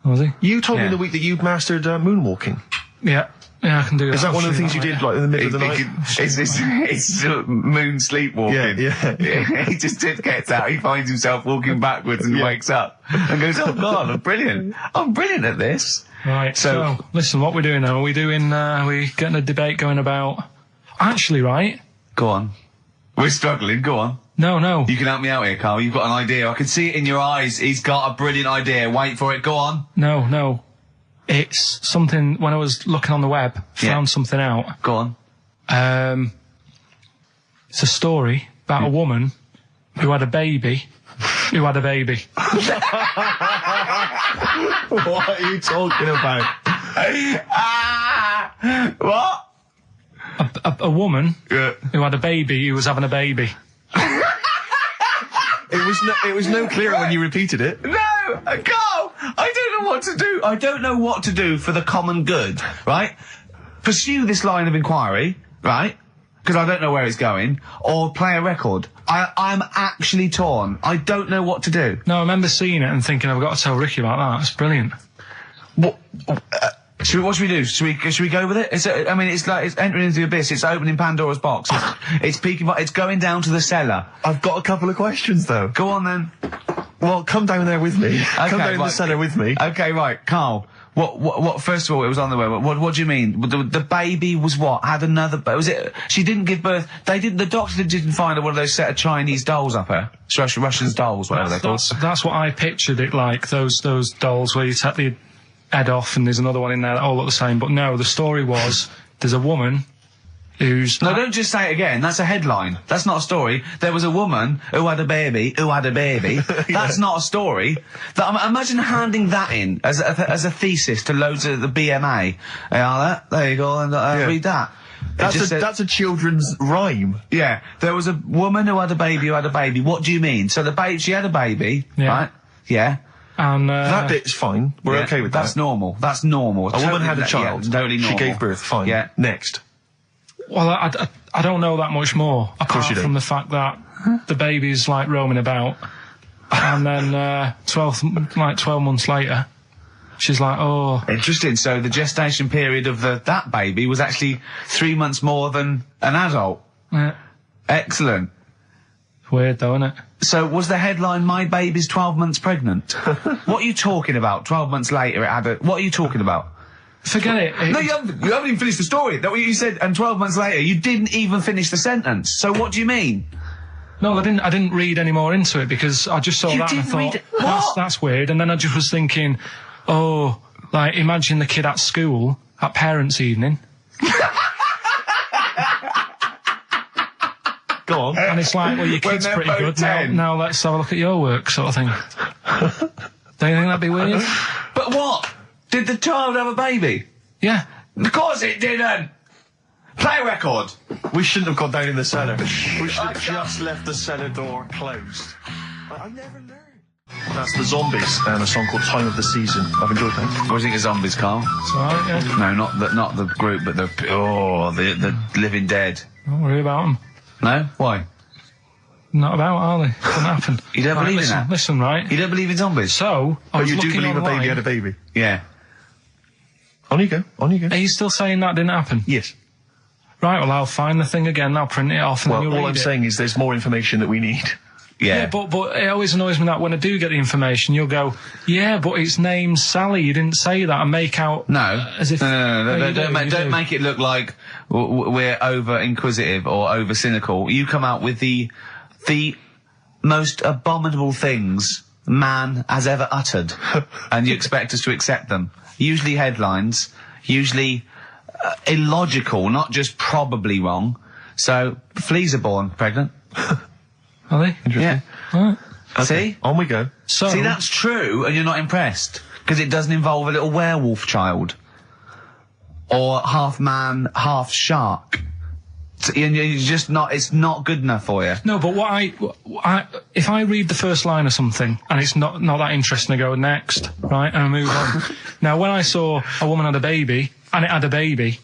Was he? You told me in the week that you'd mastered moonwalking. Yeah, I can do that. Is that one of the things you did, like, in the middle of the night? It's moon sleepwalking. Yeah. He just gets out, he finds himself walking backwards and wakes up and goes, oh God, I'm brilliant at this. Right. So, listen, what we're doing now? Are we getting a debate going about? Actually, right? Go on. We're struggling. Go on. No. You can help me out here, Carl. You've got an idea. I can see it in your eyes. He's got a brilliant idea. Wait for it. Go on. No. It's something, when I was looking on the web, found something out. Go on. It's a story about a woman who had a baby. What are you talking about? What? A woman who had a baby who was having a baby. It was no clearer when you repeated it. No, Carl, I don't know what to do. I don't know what to do for the common good, right? Pursue this line of inquiry, right? Because I don't know where it's going, or play a record. I'm actually torn. I don't know what to do. No, I remember seeing it and thinking, I've got to tell Ricky about that. It's brilliant. What should we do? Should we go with it? It's entering into the abyss. It's opening Pandora's box. It's peeking. It's going down to the cellar. I've got a couple of questions though. Go on then. Well, come down there with me. Okay, come down the cellar with me. Okay, right, Carl. What? First of all, it was on the way. What do you mean? The baby was what? Had another? Was it? She didn't give birth. They didn't. The doctor didn't find one of those set of Chinese dolls up her. Russian dolls, whatever they're called. That's what I pictured it like. Those dolls where you take the head off and there's another one in there that all look the same. But no, the story was there's a woman who's... No, don't just say it again. That's a headline. That's not a story. There was a woman who had a baby. That's not a story. Imagine handing that in as a thesis to loads of the BMA. There you go, and read that. That's a children's rhyme. Yeah. There was a woman who had a baby What do you mean? So she had a baby, right? Yeah. And that bit's fine. We're okay with that. That's normal. A woman had a child. Yeah, totally normal. She gave birth. Fine. Yeah. Next. Well, I don't know that much more, apart from the fact that the baby's like roaming about, and then 12 months later, she's like, oh. Interesting. So the gestation period of that baby was actually 3 months more than an adult. Yeah. Excellent. Weird though, isn't it? So was the headline, "My baby's 12 months pregnant"? What are you talking about? 12 months later, it had what are you talking about? Forget it. No, you haven't even finished the story. That what you said, and 12 months later, you didn't even finish the sentence. So what do you mean? No, I didn't read any more into it because I just saw that and I thought, that's weird. And then I just was thinking, oh, like, imagine the kid at school, at parents' evening. Go on. And it's like, well, your kid's pretty good. Now let's have a look at your work, sort of thing. Don't you think that'd be weird? But what? Did the child have a baby? Yeah. Of course it didn't! Play a record! We shouldn't have gone down in the cellar. We should have just left the cellar door closed. I never learned. That's the Zombies and a song called Time of the Season. I've enjoyed that. What do you think of Zombies, Carl? It's alright, yeah. No, not the group, but the Living Dead. Don't worry about them. No? Why? Not about, are they? Couldn't happen. You don't believe in that? Listen, right? You don't believe in zombies? So, but you do believe online, a baby had a baby? Yeah. On you go. Are you still saying that didn't happen? Yes. Right, well, I'll find the thing again, I'll print it off, and then you'll read it. All I'm saying is there's more information that we need. Yeah, but it always annoys me that when I do get the information, you'll go, yeah, but its name's Sally, you didn't say that, and make out... Don't make it look like we're over-inquisitive or over-cynical. You come out with the most abominable things man has ever uttered, and you expect us to accept them. Usually headlines, usually illogical, not just probably wrong. So, fleas are born pregnant. Are they? Interesting. Yeah. Right. Okay. See? On we go. So, see, that's true, and you're not impressed, because it doesn't involve a little werewolf child. Or half man, half shark. And you're just not, it's not good enough for you. No, but if I read the first line of something, and it's not that interesting, I go next, right, and I move on. Now, when I saw a woman had a baby, and it had a baby,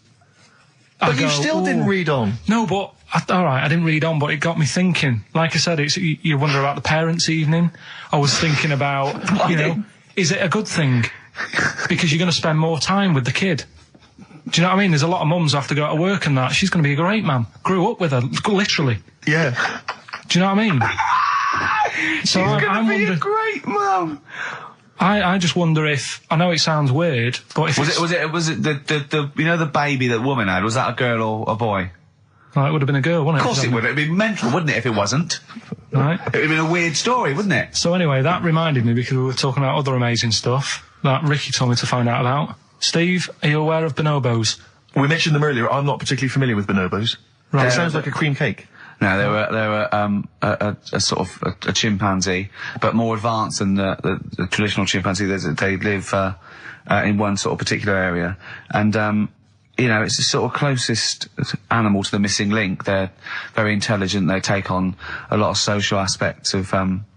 but you still didn't read on. No, but, alright, I didn't read on, but it got me thinking. Like I said, you wonder about the parents' evening. I was thinking about, is it a good thing? Because you're going to spend more time with the kid. Do you know what I mean? There's a lot of mums who have to go to work and that. She's going to be a great mum. Grew up with her, literally. Yeah. Do you know what I mean? So She's going to be a great mum. I just wonder if, I know it sounds weird, but if Was it the you know, the baby that woman had, was that a girl or a boy? Well, it would have been a girl, wouldn't it? Of course it would. It'd be mental, wouldn't it, if it wasn't? Right. It would have been a weird story, wouldn't it? So anyway, that reminded me, because we were talking about other amazing stuff that Ricky told me to find out about. Steve, are you aware of bonobos? We mentioned them earlier. I'm not particularly familiar with bonobos. Right. It sounds like a cream cake. No, they were a sort of a chimpanzee, but more advanced than the traditional chimpanzee. They live in one sort of particular area, and you know, it's the sort of closest animal to the missing link. They're very intelligent. They take on a lot of social aspects of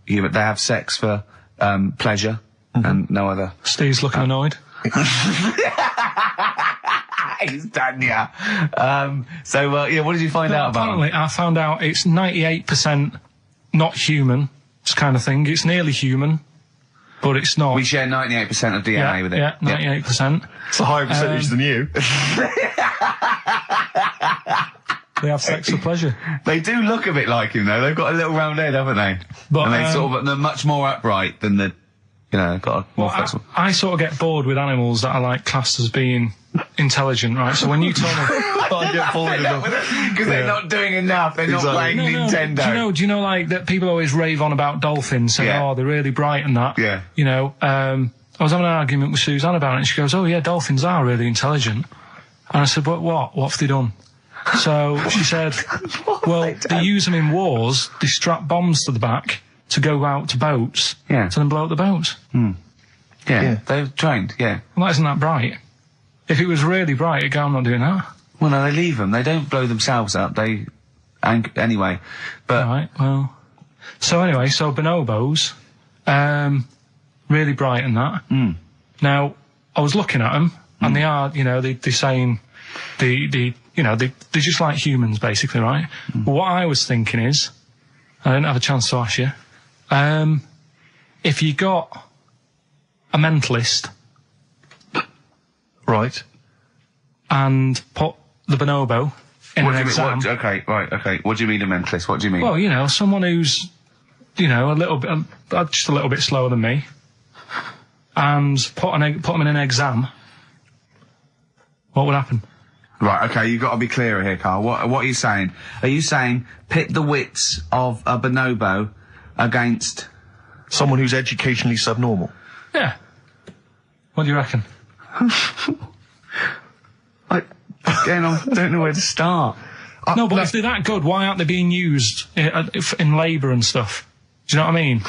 human. They have sex for pleasure and no other. Steve's looking annoyed. He's done, yeah. Yeah, what did you find out about Apparently, I found out it's 98% not human, this kind of thing. It's nearly human, but it's not. We share 98% of DNA with it. Yeah, 98%. It's a higher percentage than you. They have sex for pleasure. They do look a bit like him, though. They've got a little round head, haven't they? But, And they're much more upright than the, you know, got a more flexible. I sort of get bored with animals that are like classed as being intelligent, right? So when you told me, I get bored with them. Because they're not doing enough. They're not playing Nintendo. Do you know, like, that people always rave on about dolphins, saying, oh, they're really bright and that. Yeah. You know, I was having an argument with Suzanne about it, and she goes, oh, yeah, dolphins are really intelligent. And I said, but what? What have they done? So she said, well, they use them in wars. They strap bombs to the back to go out to boats to then blow up the boats. Yeah, they're trained, Well, that isn't that bright. If it was really bright, it'd go, I'm not doing that. Well, no, they leave them. They don't blow themselves up. Anyway, but... Right, well... So anyway, so bonobos, really bright and that. Now, I was looking at them, and they are, you know, they're saying, they're just like humans, basically, right? But what I was thinking is, I didn't have a chance to ask you, if you got a mentalist... Right. And put the bonobo in an exam. Okay. What do you mean a mentalist? What do you mean? Well, you know, someone who's, you know, a little bit, just a little bit slower than me, and put them in an exam. What would happen? Right, okay, you've got to be clearer here, Carl. What are you saying? Are you saying pit the wits of a bonobo against... someone who's educationally subnormal? Yeah. What do you reckon? I don't know where to start. No, but if they're that good, why aren't they being used in labour and stuff? Do you know what I mean?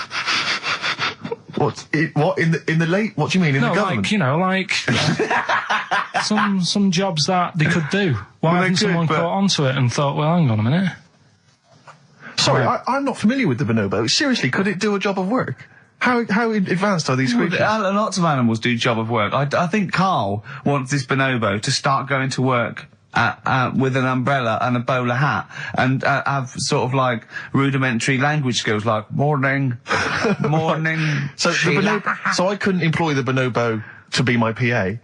What in the late? What do you mean in the government? Like, you know, like some jobs that they could do. Why hasn't someone caught onto it and thought, well, hang on a minute? Sorry, I'm not familiar with the bonobo. Seriously, could it do a job of work? How advanced are these creatures? Lots of animals do job of work. I think Carl wants this bonobo to start going to work with an umbrella and a bowler hat and have sort of like rudimentary language skills like morning. So I couldn't employ the bonobo to be my PA.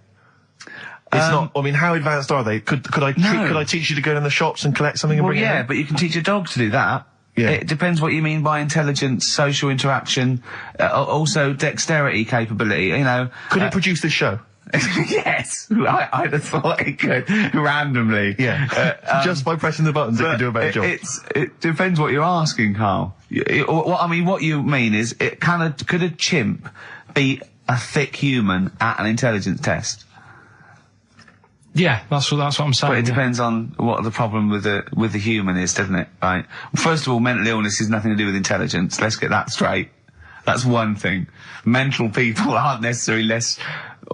It's not. I mean, how advanced are they? Could I teach you to go in the shops and collect something and bring it in? But you can teach a dog to do that. Yeah. It depends what you mean by intelligence, social interaction, also dexterity capability, you know. Could it produce this show? Yes, I'd have thought it could, randomly. Yeah, just by pressing the buttons it can do a better job. It depends what you're asking, Carl. What you mean is, could a chimp beat a thick human at an intelligence test? Yeah, that's what I'm saying. But it depends on what the problem with the human is, doesn't it? Right. First of all, mental illness has nothing to do with intelligence. Let's get that straight. That's one thing. Mental people aren't necessarily less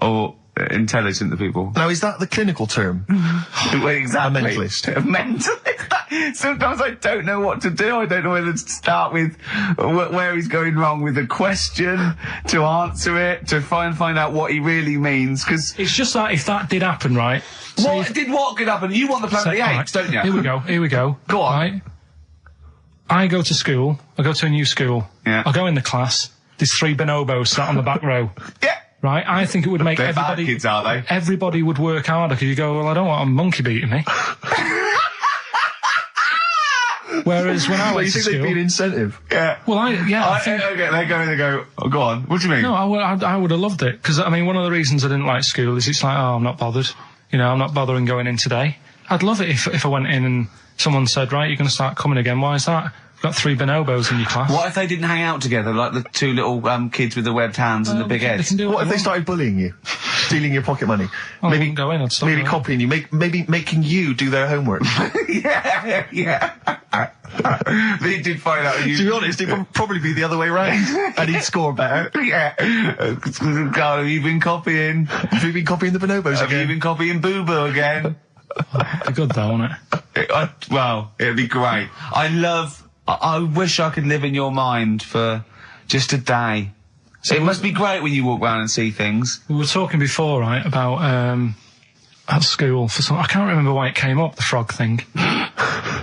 or intelligent than people. Now, is that the clinical term? Well, exactly. A mentalist. A mentalist. Sometimes I don't know what to do. I don't know whether to start with where he's going wrong with the question, to answer it, to find out what he really means, because... It's just that if that did happen, right? What could happen? You want the Planet of the Apes, don't you? Here we go. Go on. Right? I go to school. I go to a new school. Yeah. I go in the class. There's 3 bonobos sat on the back row. Yeah. Right? I think it would make They're everybody... bad kids, are they? Everybody would work harder, because you go, well, I don't want a monkey beating me. Whereas when I Well, went you to think there'd school, be an incentive? Yeah. well, I think. Okay, they go, oh, go on. What do you mean? No, I would have loved it, because, I mean, one of the reasons I didn't like school is it's like, oh, I'm not bothered. You know, I'm not bothering going in today. I'd love it if I went in and someone said, right, you're going to start coming again. Why is that? You've got 3 bonobos in your class. What if they didn't hang out together, like the 2 little kids with the webbed hands and the big They heads? can do What if they want. started bullying you? Stealing your pocket money? I wouldn't go in, I'd stop maybe going. copying you, maybe making you do their homework. Yeah. They did find out you... To be honest, it would probably be the other way round. And he'd score better. Yeah. Carl, have you been copying? Have you been copying the bonobos Have you again? been copying Boo Boo again? It'd be good though, wouldn't it? Well, it'd be great. I wish I could live in your mind for just a day. It must be great when you walk around and see things. We were talking before, right, about at school for some. I can't remember why it came up, the frog thing.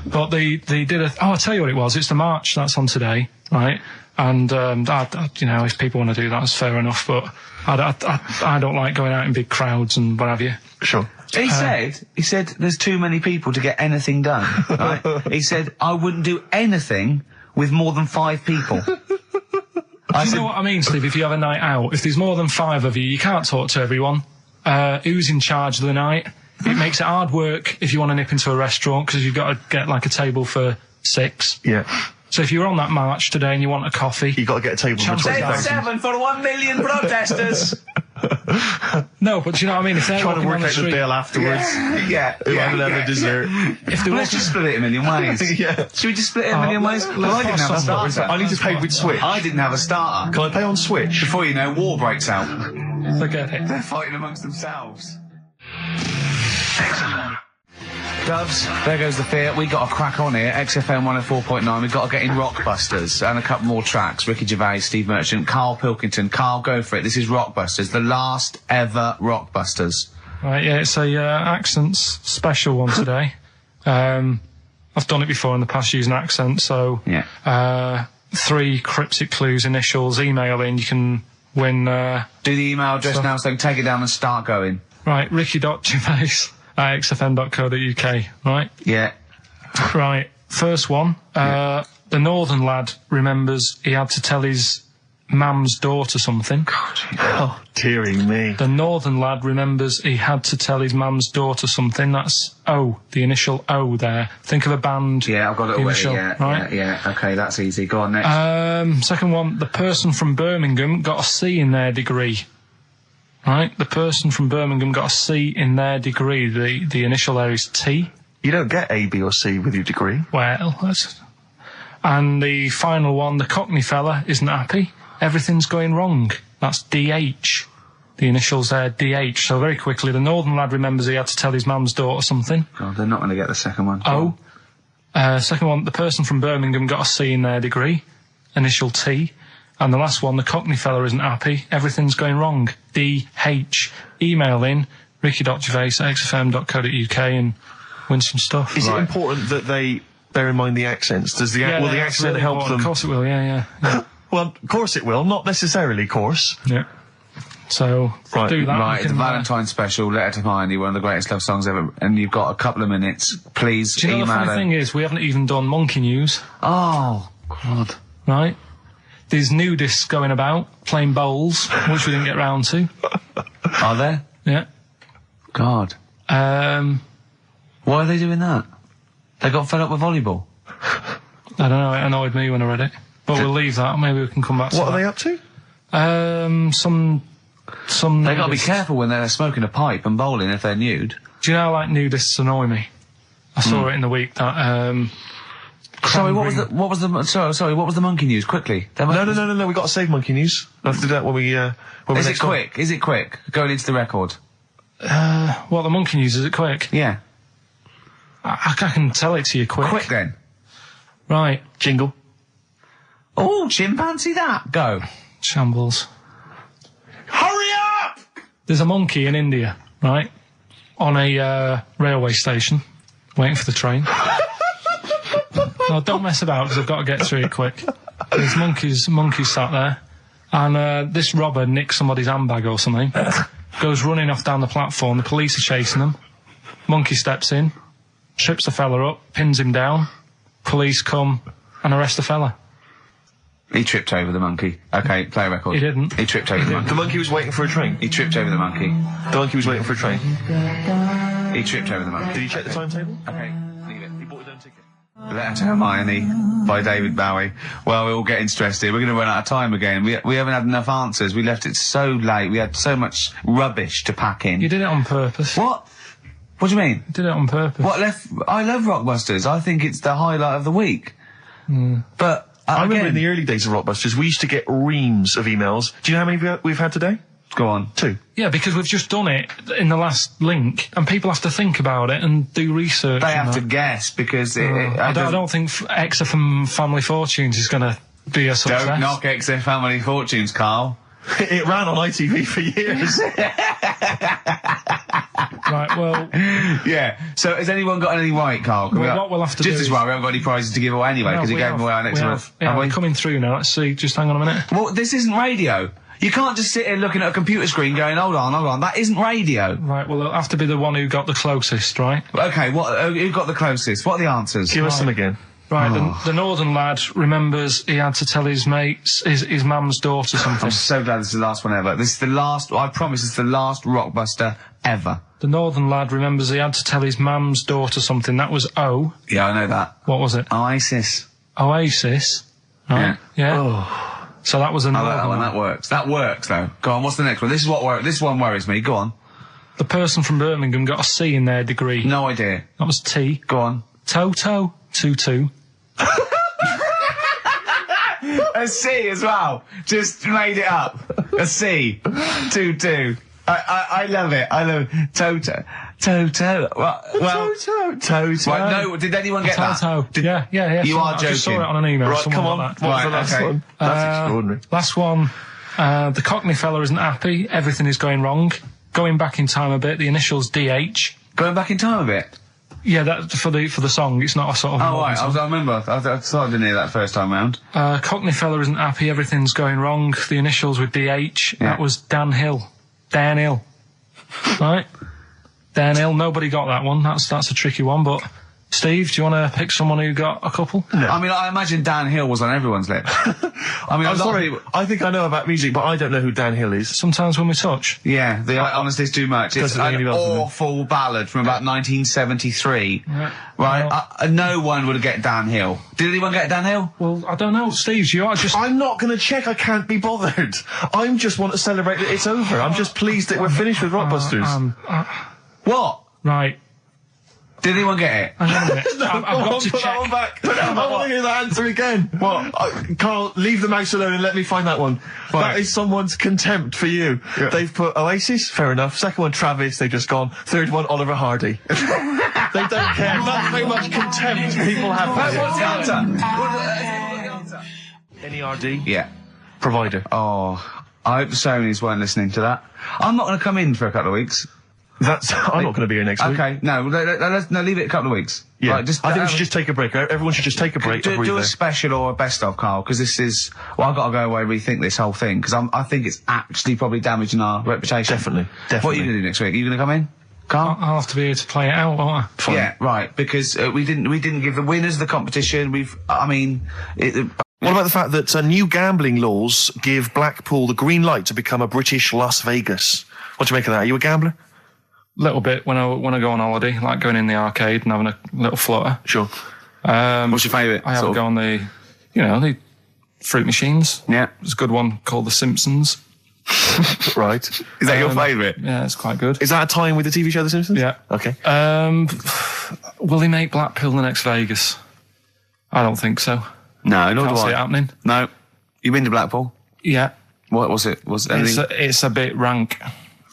But they did a. Oh, I'll tell you what it was. It's the march that's on today, right? And you know, if people want to do that, it's fair enough. But I don't like going out in big crowds and what have you. Sure. He said there's too many people to get anything done. Right? He said I wouldn't do anything with more than 5 people. You know what I mean, Steve? If you have a night out, if there's more than 5 of you, you can't talk to everyone. Who's in charge of the night? It makes it hard work if you want to nip into a restaurant, because you've got to get like a table for 6. Yeah. So if you're on that march today and you want a coffee, You got to get a table for Chance 20,000. 7 for 1 million protesters. no, but do you know what I mean? If they're Trying to walking work on the out the street, bill afterwards. Yeah. Who haven't had a dessert. if they're Let's walking, just split it a million ways. Yeah. Should we just split it a million ways? Well, I didn't have a starter. I need to pay with Switch. I didn't have a starter. Can I pay on Switch? Before you know, war breaks out. forget it. They're fighting amongst themselves. Doves, there goes the fear. We got a crack on here. XFM 104.9. We've got to get in Rockbusters and a couple more tracks. Ricky Gervais, Steve Merchant, Karl Pilkington. Karl, go for it. This is Rockbusters, the last ever Rockbusters. Right, yeah, it's a accents special one today. I've done it before in the past using accents, so Yeah. 3 cryptic clues, initials, email in, you can win. Do the email address now, so take it down and start going. Right, ricky.gervais@xfm.co.uk, right? Yeah. Right, first one. The northern lad remembers he had to tell his mum's daughter something. Oh, dearie me. The northern lad remembers he had to tell his mum's daughter something. That's O, the initial O there. Think of a band. Yeah, I've got it already. initial, Yeah, right? yeah. Okay, that's easy. Go on, next. Second one, the person from Birmingham got a C in their degree. Right? The person from Birmingham got a C in their degree. The initial there is T. You don't get A, B or C with your degree. Well, that's... And the final one, the Cockney fella isn't happy. Everything's going wrong. That's DH. The initials there, DH. So very quickly, the northern lad remembers he had to tell his mum's daughter something. God, they're not going to get the second one. O. Second one, the person from Birmingham got a C in their degree. Initial T. And the last one, the Cockney fella isn't happy. Everything's going wrong. DH. Email in, ricky.gervais@xfm.co.uk and win some stuff. Is Right. it important that they bear in mind the accents? Will the that's accent really help important. them? Of course it will, yeah. Well, of course it will. Not necessarily, of course. Yeah. So, Right, do that. Right, You the can, Valentine special, Letter to Hermione, one of the greatest love songs ever, and you've got a couple of minutes. Please do you know the email funny thing is, we haven't even done monkey news, Oh, God. right? There's nudists going about, playing bowls, which we didn't get round to. Are there? Yeah. God. I Why are they doing that? They got fed up with volleyball. don't know, it annoyed me when I read it. But we'll leave that, maybe we can come back to What that. are they up to? Some They got to be nudists. careful when they're smoking a pipe and bowling if they're nude. Do you know how, like, nudists annoy me? I saw it in the week that, Sorry, what was the monkey news? Quickly. No. We got to save monkey news. I'll have to do that when we. When Is we're it quick? Is it quick? Going into the record. what, the monkey news, is it quick? Yeah. I can tell it to you quick. Quick then. Right, Jingle. Oh, chimpanzee that. Go. shambles. Hurry up! There's a monkey in India, right, on a railway station, waiting for the train. No, don't mess about, because I've got to get through it quick. There's monkeys sat there, and this robber nicks somebody's handbag or something, goes running off down the platform, the police are chasing him, monkey steps in, trips the fella up, pins him down, police come and arrest the fella. He tripped over the monkey. Okay, play a record. He didn't. He tripped over the monkey. The monkey was waiting for a train. He tripped over the monkey. The monkey was waiting for a train. He tripped over the monkey. Did he check the timetable? Okay, leave it. He bought his own ticket. Letter to Hermione by David Bowie. Well, we're all getting stressed here. We're going to run out of time again. We haven't had enough answers. We left it so late. We had so much rubbish to pack in. You did it on purpose. What? What do you mean? You did it on purpose. I love Rockbusters. I think it's the highlight of the week. But I remember again, in the early days of Rockbusters, we used to get reams of emails. Do you know how many we've had today? go on. 2. Yeah, because we've just done it in the last link, and people have to think about it and do research. They have to guess because I don't think XFM Family Fortunes is going to be a success. Don't knock XFM Family Fortunes, Carl. It ran on ITV for years. Right, well... Yeah, so has anyone got anything right, Carl? What we'll have to just do as well, we haven't got any prizes to give away anyway, because he gave them away our next month. Yeah, we're coming through now. Let's see, just hang on a minute. Well, this isn't radio. You can't just sit here looking at a computer screen going, hold on, that isn't radio. Right, well, it'll have to be the one who got the closest, right? Okay, who got the closest? What are the answers? Give us them again. Right, the northern lad remembers he had to tell his mates, his mum's daughter something. I'm so glad this is the last one ever. This is the last, I promise it's the last Rockbuster ever. The northern lad remembers he had to tell his mum's daughter something. That was O. Yeah, I know that. What was it? Oasis. Oasis. Right? Yeah. Oh. So that was a northern that one, lad. that works. That works, though. Go on, what's the next one? This one worries me. Go on. The person from Birmingham got a C in their degree. No idea. That was T. Go on. Toto. 2-2. A C as well. Just made it up. A C. 2-2. I love it. I love it. Toto. Well, Toto. Right, no, did anyone get Toto. that? Yeah. You are I just saw joking. it on an email. Right, Someone come on. got that. What's the last okay. one? That's extraordinary. Last one. The Cockney fella isn't happy. Everything is going wrong. Going back in time a bit. The initials DH. Going back in time a bit? Yeah, that for the song. It's not a sort of. Oh, right. I remember. I thought I didn't hear that first time round. Cockney fella isn't happy. Everything's going wrong. The initials with DH. Yeah. That was Dan Hill. Dan Hill. Right. Dan Hill. Nobody got that one. That's a tricky one. But Steve, do you want to pick someone who got a couple? No. I mean, I imagine Dan Hill was on everyone's lips. I mean, I'm sorry. I think I know about music, but I don't know who Dan Hill is. Sometimes when we touch. Yeah, honestly, it's too much. It's Doesn't ring any an bells to me. awful ballad from about 1973. Yeah. Right? Well- No one would get Dan Hill. Did anyone get Dan Hill? Well, I don't know, Steve. You are just. I'm not going to check. I can't be bothered. I just want to celebrate that it's over. I'm just pleased that we're finished with Rockbusters. What? Right. Did anyone get it? Hang on a minute. I've got to Put check. that one back. I want to hear that answer again. What? Carl, leave the mouse alone and let me find that one. Right. That is someone's contempt for you. Yeah. They've put Oasis, fair enough. Second one, Travis, they've just gone. Third one, Oliver Hardy. They don't care. That's how much contempt people have for What's the you. answer? NERD? Yeah. Provider. Oh, I hope the Sonys weren't listening to that. I'm not going to come in for a couple of weeks. I'm not going to be here next week. Okay, no, leave it a couple of weeks. Yeah. Right, I think we should just take a break. Everyone should just take a break. do a special or a best of, Carl, because this is. Well, I've got to go away and rethink this whole thing because I think it's actually probably damaging our reputation. Definitely. What are you going to do next week? Are you going to come in, Carl? I'll have to be here to play it out, won't I? Fine. Yeah, right. Because we didn't give the winners of the competition. What about the fact that new gambling laws give Blackpool the green light to become a British Las Vegas? What do you make of that? Are you a gambler? Little bit when I go on holiday, like going in the arcade and having a little flutter. Sure. What's your favourite? I have a go on the fruit machines. Yeah. There's a good one called The Simpsons. Right. Is that your favourite? Yeah, it's quite good. Is that a tie-in with the TV show The Simpsons? Yeah. Okay. Will he make Blackpool the next Vegas? I don't think so. No, nor Can't do see it I. happening. No. You been to Blackpool? Yeah. What was it? Was it anything? It's a bit rank.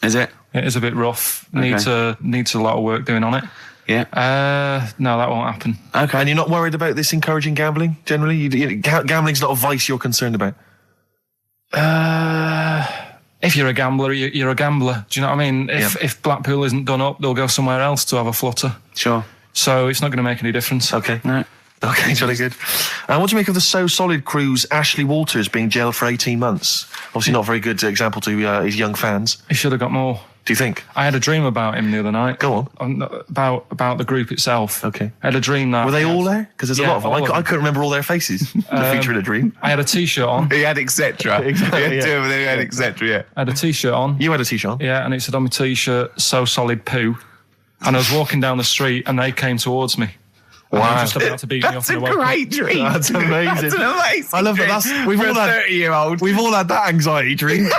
Is it? It is a bit rough. Okay. Needs a lot of work doing on it. Yeah. No, that won't happen. Okay. And you're not worried about this encouraging gambling, generally? Gambling's not a vice you're concerned about? If you're a gambler, you're a gambler. Do you know what I mean? If Blackpool isn't done up, they'll go somewhere else to have a flutter. Sure. So it's not going to make any difference. Okay. No. Okay, jolly good. What do you make of the So Solid crew's Ashley Walters being jailed for 18 months? Obviously not a very good example to his young fans. He should have got more. Do you think? I had a dream about him the other night. Go on. About the group itself. Okay. I had a dream that... Were they all there? Because there's a lot of them. I couldn't remember all their faces. The feature in a dream. I had a T-shirt on. He had etc. Exactly, yeah. Two of them, he had etc. Yeah. I had a T-shirt on. You had a T-shirt on? Yeah, and it said on my T-shirt, "So solid poo." And I was walking down the street and they came towards me. And they were just about to beat me up. That's a great dream. That's amazing. That's an amazing I love dream that. We've for all a had 30-year-old. We've all had that anxiety dream.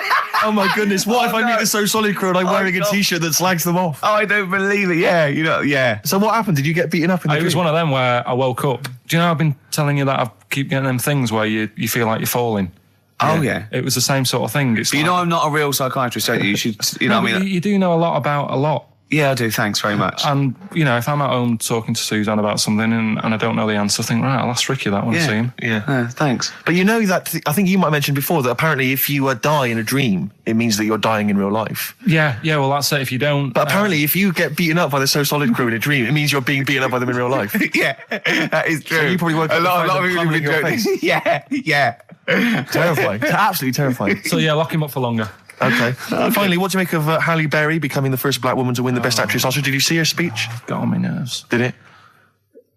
Oh my goodness! What if I meet no. the So Solid crew and I'm wearing a God. T-shirt that slags them off? Oh, I don't believe it. Yeah, yeah. So what happened? Did you get beaten up in the It was dream? one of them where I woke up. Do you know I've been telling you that I keep getting them things where you feel like you're falling? Oh, yeah. It was the same sort of thing. It's But you know I'm not a real psychiatrist, don't you? You should, you know No, what I but mean? you do know a lot about a lot. Yeah, I do. Thanks very much. And, if I'm at home talking to Suzanne about something and I don't know the answer, I think, right, I'll ask Ricky that one, Yeah. see him. Yeah. Thanks. But you know that, I think you might have mentioned before that apparently if you die in a dream, it means that you're dying in real life. Yeah, well, that's it. If you don't... But apparently if you get beaten up by the So Solid crew in a dream, it means you're being beaten up by them in real life. Yeah, that is true. So you probably woke up a lot and of people found have them been in your doing. Yeah. Terrifying. Absolutely terrifying. So, yeah, lock him up for longer. Okay. Finally, what do you make of Halle Berry becoming the first black woman to win the Best Actress Oscar? Did you see her speech? Got on my nerves. Did it?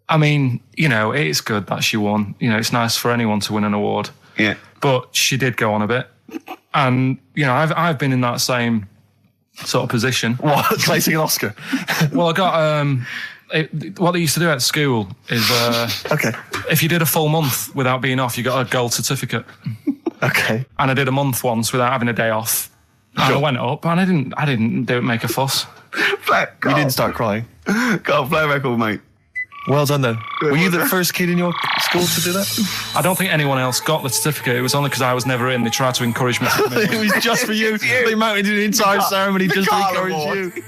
I mean, it's good that she won. It's nice for anyone to win an award. Yeah. But she did go on a bit. And, I've been in that same sort of position. What? Placing an Oscar? Well, I got... what they used to do at school is Okay. if you did a full month without being off, you got a gold certificate. Okay. And I did a month once without having a day off. And I went up and I didn't make a fuss. You didn't start crying. Got a play record, mate. Well done, then. Were you the first kid in your school to do that? I don't think anyone else got the certificate. It was only because I was never in. They tried to encourage me to come in. It was just for you. They mounted an entire ceremony just to Karl encourage Award. you.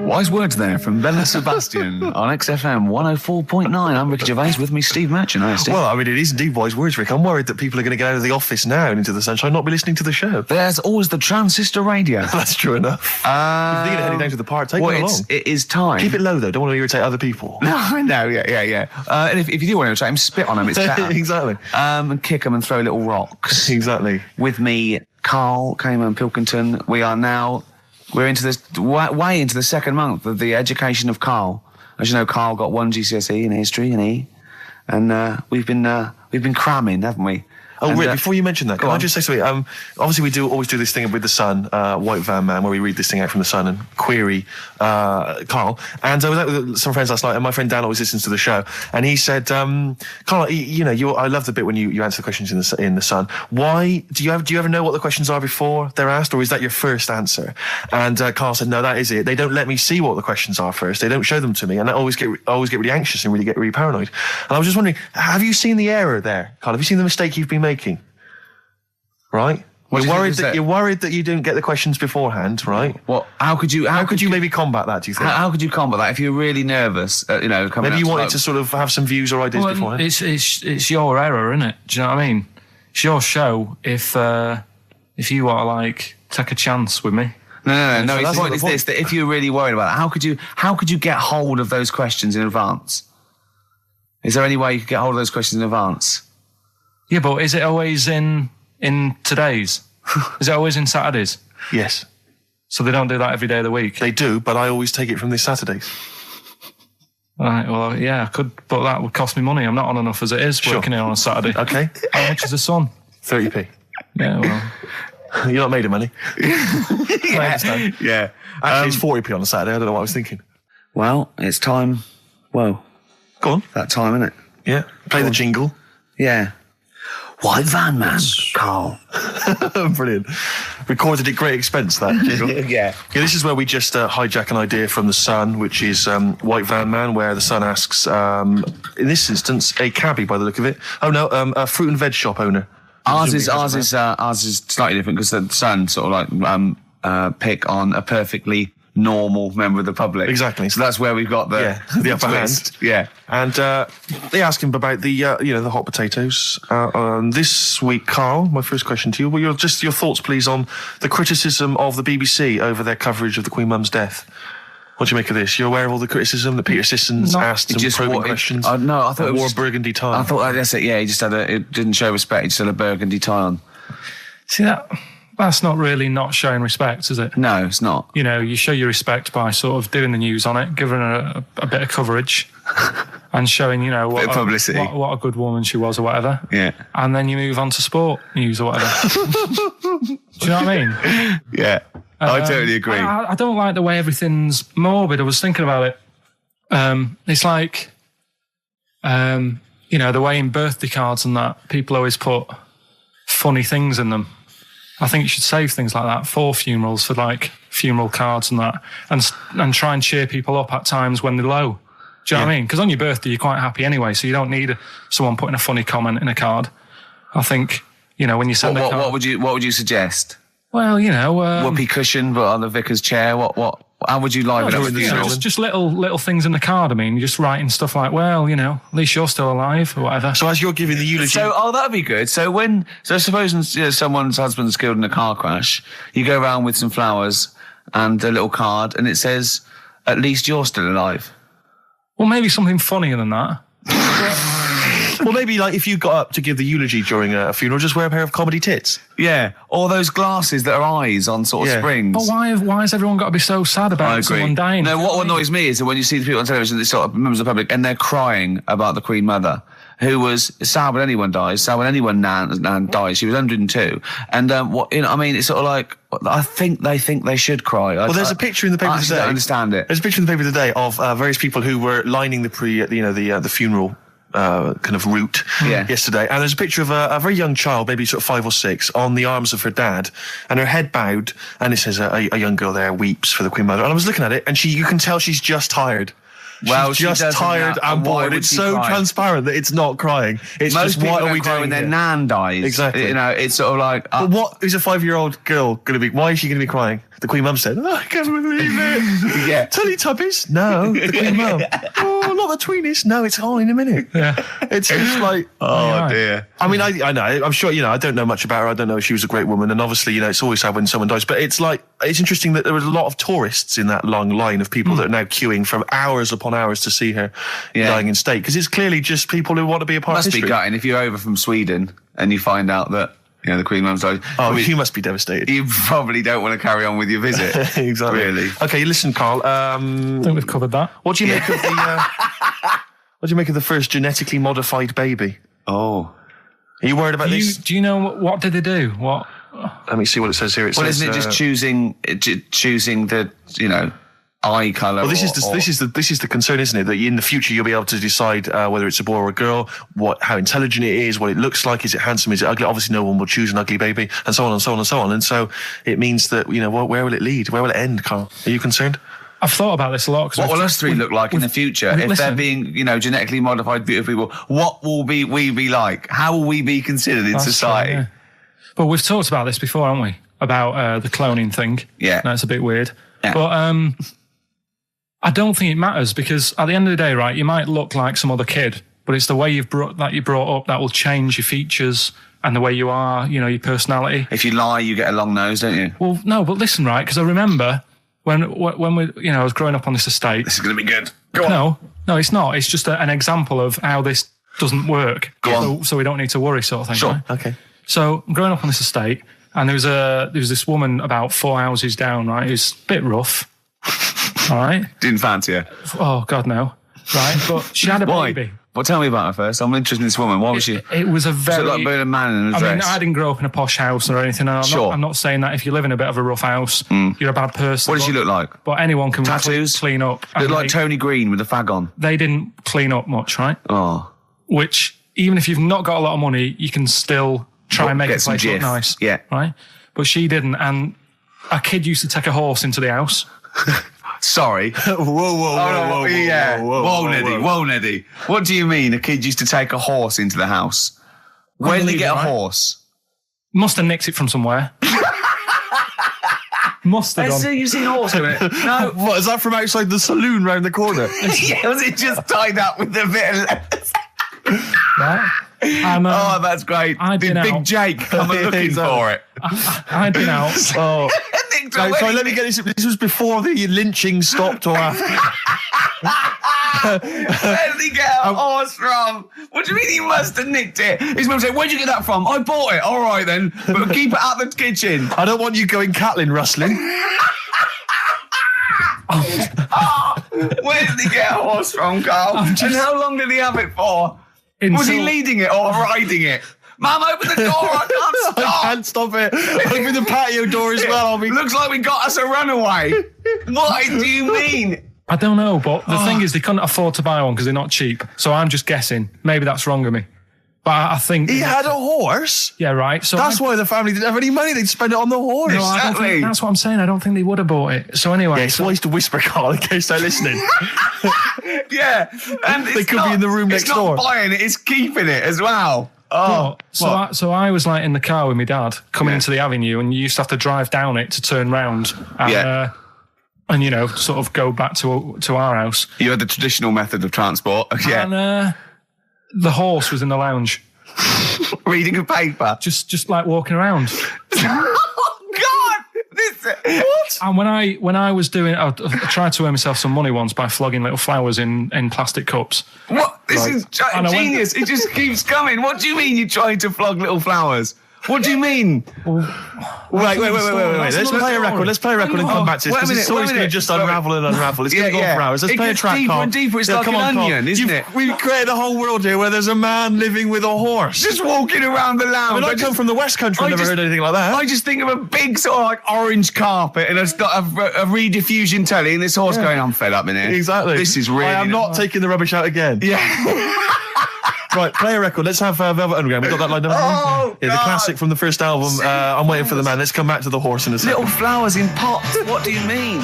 Wise words there from Bella Sebastian on XFM 104.9. I'm Ricky Gervais, with me Steve Merchant. Hi, Steve. Well, I mean, it is indeed wise words, Rick. I'm worried that people are going to get out of the office now and into the sunshine and not be listening to the show. There's always the transistor radio. That's true enough. If you're thinking of heading down to the park, take it along. It is time. Keep it low, though. Don't want to irritate other people. No, I know, yeah. And if you do want to irritate him, spit on him, it's better. Exactly. And kick them and throw little rocks. Exactly. With me, Karl Pilkington. We're into this way into the second month of the education of Karl. As you know, Karl got 1 GCSE in history and E, and we've been cramming, haven't we? Oh, and, Rick, before you mention that, can I on. just say something? Obviously, we always do this thing with The Sun, White Van Man, where we read this thing out from The Sun and query Karl. And I was out with some friends last night, and my friend Dan always listens to the show, and he said, Karl, I love the bit when you answer the questions in the Sun. Why do you ever know what the questions are before they're asked, or is that your first answer? And Karl said, no, that is it. They don't let me see what the questions are first. They don't show them to me, and I always get really anxious and get really paranoid. And I was just wondering, have you seen the error there, Karl? Have you seen the mistake you've been making? Right? You're worried that you didn't get the questions beforehand, right? What? How could you maybe combat that, do you think? How could you combat that if you're really nervous? Coming Maybe you wanted out to sort of have some views or ideas beforehand. It's your error, isn't it? Do you know what I mean? It's your show. If you want to take a chance with me. No. So His point is this: that if you're really worried about it, how could you get hold of those questions in advance? Is there any way you could get hold of those questions in advance? Yeah, but is it always in today's? Is it always in Saturdays? Yes. So they don't do that every day of the week? They do, but I always take it from this Saturdays. Right, well, yeah, I could, but that would cost me money. I'm not on enough as it is working here on a Saturday. Okay. How much is the Sun? 30p. Yeah, well... You're not made of money. I understand. Yeah. Actually, it's 40p on a Saturday. I don't know what I was thinking. Well, it's time. Well, go on. That time, isn't it? Yeah. Play the jingle. Yeah. White Van Man, Karl. Brilliant. Recorded at great expense, that jingle. Yeah. This is where we just hijack an idea from The Sun, which is White Van Man, where The Sun asks, in this instance, a cabbie by the look of it. Oh no, a fruit and veg shop owner. Ours is slightly different because the Sun sort of like pick on a perfectly normal member of the public. Exactly. So that's where we've got the upper hand. Yeah. And they ask him about the the hot potatoes. This week, Karl, my first question to you, well, your thoughts, please, on the criticism of the BBC over their coverage of the Queen Mum's death. What do you make of this? You're aware of all the criticism that Peter Sissons asked some probing questions? No, I thought it wore was a burgundy tie. I thought that's it. Yeah, he just had it didn't show respect. He just had a burgundy tie on. See that? that's not really not showing respect, is it? No, it's not. You know, you show your respect by sort of doing the news on it, giving her a bit of coverage and showing, you know, Bit of publicity. what a good woman she was or whatever. Yeah. And then you move on to sport news or whatever. Do you know what I mean? Yeah. I totally agree. I don't like the way everything's morbid. I was thinking about it. It's like, you know, the way in birthday cards and that, people always put funny things in them. I think you should save things like that for funerals, for like funeral cards and that, and try and cheer people up at times when they're low. Do you know what I mean? Because on your birthday, you're quite happy anyway, so you don't need someone putting a funny comment in a card. I think, you know, when you send a card... What would you suggest? Well, you know... whoopee cushion, but on the vicar's chair. How would you liven up a funeral? Just little things in the card. I mean, you're just writing stuff like, well, you know, at least you're still alive or whatever. So as you're giving the eulogy... So that'd be good. So supposing someone's husband's killed in a car crash, you go around with some flowers and a little card, and it says, at least you're still alive. Well, maybe something funnier than that. Well, maybe like if you got up to give the eulogy during a funeral, just wear a pair of comedy tits. Yeah, or those glasses that are eyes on sort of springs. But why has everyone got to be so sad about someone dying? No, what annoys me is that when you see the people on television, they sort of members of the public, and they're crying about the Queen Mother, who was sad when anyone dies, sad when anyone nan dies. She was 102, and it's sort of like I think they should cry. Well, there's a picture in the paper today. I don't understand it. There's a picture in the paper today of various people who were lining the funeral. Kind of route yesterday, and there's a picture of a very young child, maybe sort of 5 or 6, on the arms of her dad, and her head bowed, and it says a young girl there weeps for the Queen Mother. And I was looking at it, and you can tell she's just tired. Well, she's just tired and bored. It's so transparent that it's not crying. It's most just people what are we cry doing when their here? nan dies. Exactly. You know, it's sort of like. But what is a 5-year-old girl going to be? Why is she going to be crying? The Queen Mum said, I can't believe it. Yeah. Teletubbies? No. The Queen Mum. Oh, not the tweenies. No, it's all in a minute. Yeah. It's like, oh dear. I mean, I know. I'm sure, I don't know much about her. I don't know if she was a great woman. And obviously, it's always sad when someone dies. But it's interesting that there was a lot of tourists in that long line of people that are now queuing for hours upon hours to see her dying in state. Because it's clearly just people who want to be a part of history. Must be gutting if you're over from Sweden and you find out that the Queen Mum's died. Oh, you must be devastated. You probably don't want to carry on with your visit. Exactly. Really. Okay, listen, Carl. I think we've covered that. What do you make of the? What do you make of the first genetically modified baby? Oh, are you worried about this? Do you know what did they do? What? Let me see what it says here. Isn't it just choosing the eye colour? Well, this is the concern, isn't it? That in the future you'll be able to decide whether it's a boy or a girl, how intelligent it is, what it looks like, is it handsome, is it ugly? Obviously, no one will choose an ugly baby, and so on and so on and so on. And so it means that where will it lead? Where will it end, Carl? Are you concerned? I've thought about this a lot. What will us three look like in the future if they're being, genetically modified, beautiful people? What will we be like? How will we be considered in society? True, yeah. But we've talked about this before, haven't we? About the cloning thing. Yeah, that's a bit weird. Yeah. But I don't think it matters because at the end of the day, right, you might look like some other kid, but it's the way you're brought up that will change your features and the way you are, your personality. If you lie, you get a long nose, don't you? Well, no, but listen, right, because I remember when we, I was growing up on this estate. This is going to be good. Go on. No, it's not. It's just an example of how this doesn't work. Go on. So we don't need to worry, sort of thing. Sure. Right? Okay. So I'm growing up on this estate, and there was this woman about 4 houses down, right, who's a bit rough. All right. Didn't fancy her. Oh God, no. Right, but she had a baby. Well, tell me about her first. I'm interested in this woman. Why was she? It was a very... like being a man in a dress. I mean, I didn't grow up in a posh house or anything. And I'm not saying that if you live in a bit of a rough house, you're a bad person. What does she look like? But anyone can tattoos, clean up. Look like Tony Green with a fag on. They didn't clean up much, right? Oh. Which, even if you've not got a lot of money, you can still try and make the place look nice. Yeah. Right? But she didn't. And a kid used to take a horse into the house. Sorry. Whoa, Neddy. What do you mean a kid used to take a horse into the house? Where did he get a horse? Must have nicked it from somewhere. Must have done. You've seen a horse doing it? No. What, is that from outside the saloon round the corner? Yeah, was it just tied up with a bit of lettuce? Right. Oh, that's great. Did Big Jake come looking for it? I'd been out. Oh. Sorry, let me get this. This was before the lynching stopped or after? Where did he get a horse from? What do you mean he must have nicked it? His mum said, where'd you get that from? I bought it. All right, then. But keep it out of the kitchen. I don't want you going Catlin rustling. Where did he get a horse from, Carl? And how long did he have it for? Was he leading it or riding it? Mum, open the door, I can't stop. I can't stop it. Open the patio door as well. Looks like we got us a runaway. What do you mean? I don't know, but the thing is they couldn't afford to buy one because they're not cheap. So I'm just guessing. Maybe that's wrong of me. But I think... He had a horse? Yeah, right. So that's why the family didn't have any money. They'd spend it on the horse. No, I don't think, that's what I'm saying. I don't think they would have bought it. So anyway... Yeah, it's wise to whisper, Carl, in case they're listening. Yeah. And they could be in the room next door. It's not buying it, it's keeping it as well. Oh, so I was like in the car with my dad coming into the avenue, and you used to have to drive down it to turn round and you know, sort of go back to our house. You had the traditional method of transport. Yeah. And the horse was in the lounge. Reading a paper. Just like walking around. Oh, God! What? And when I was doing, I tried to earn myself some money once by flogging little flowers in plastic cups. What? This is genius. It just keeps coming. What do you mean you're trying to flog little flowers? What do you mean? Wait. Let's play a record. Let's play a record and come back to this, because it's always going to just unravel and unravel. It's going to go on for hours. Let's play a track, deeper Carl. and deeper. It's like an onion, isn't it? We've created a whole world here where there's a man living with a horse. Just walking around the lounge. I come from the West Country. I've never heard anything like that. I just think of a big sort of like orange carpet, and it's got a rediffusion telly, and this horse going, I'm fed up in here. Exactly. This is really... I am not taking the rubbish out again. Yeah. Right, play a record. Let's have Velvet Underground. We've got that lined up. Oh, yeah, the classic from the first album. I'm Waiting for the Man. Let's come back to the horse in a second. Little flowers in pots. What do you mean?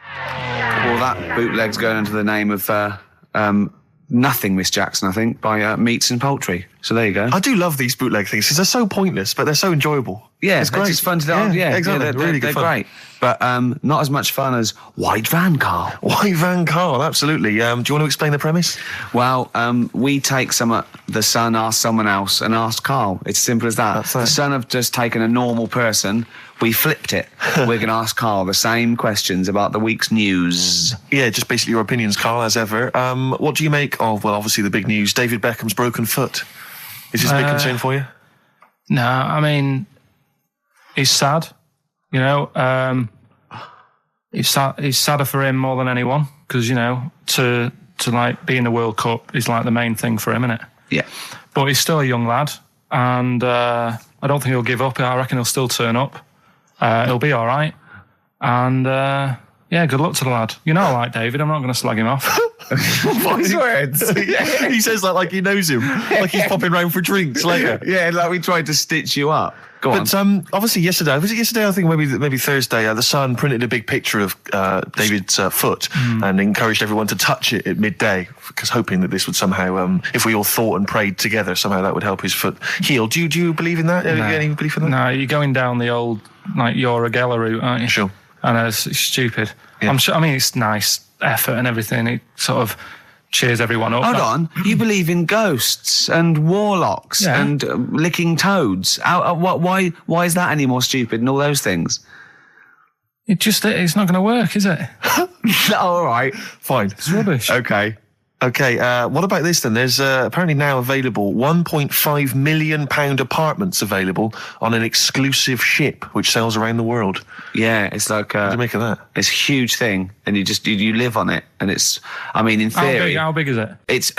Well, that bootleg's going under the name of Nothing, Miss Jackson, I think, by Meats and Poultry. So there you go. I do love these bootleg things because they're so pointless, but they're so enjoyable. Yeah, it's great. It's just fun to do. Yeah, exactly. They're really good fun. Great. But not as much fun as White Van Carl. White Van Carl, absolutely. Do you want to explain the premise? Well, we take the Sun asks someone else and asks Carl. It's as simple as that. The Sun have just taken a normal person. We flipped it. We're going to ask Carl the same questions about the week's news. Yeah, just basically your opinions, Carl, as ever. What do you make of, well, obviously the big news, David Beckham's broken foot? Is this a big concern for you? No, I mean, he's sad. You know, it's sadder for him more than anyone because, you know, to like be in the World Cup is like the main thing for him, isn't it? Yeah. But he's still a young lad, and I don't think he'll give up. I reckon he'll still turn up. He'll be all right. And, yeah, good luck to the lad. You know I like David. I'm not going to slag him off. Voice words. Yeah. He says that like he knows him. Like he's popping round for drinks later. Yeah, like we tried to stitch you up. Go on. But obviously yesterday, was it yesterday? I think maybe Thursday, the Sun printed a big picture of David's foot and encouraged everyone to touch it at midday, because hoping that this would somehow, if we all thought and prayed together, somehow that would help his foot heal. Do you believe in that? No. Any belief in that? No, you're going down the old like Yoragella route, aren't you? Sure. I know, it's stupid. Yeah. I'm sure. I mean, it's nice effort and everything. It sort of cheers everyone up. Hold on. You believe in ghosts and warlocks and licking toads. Why is that any more stupid than all those things? It's not going to work, is it? All right. Fine. It's rubbish. Okay. Okay, what about this then? There's apparently now available £1.5 million apartments available on an exclusive ship which sails around the world. Yeah, it's like... what do you make of that? It's a huge thing, and you live on it, and it's... I mean, in theory... How big is it? It's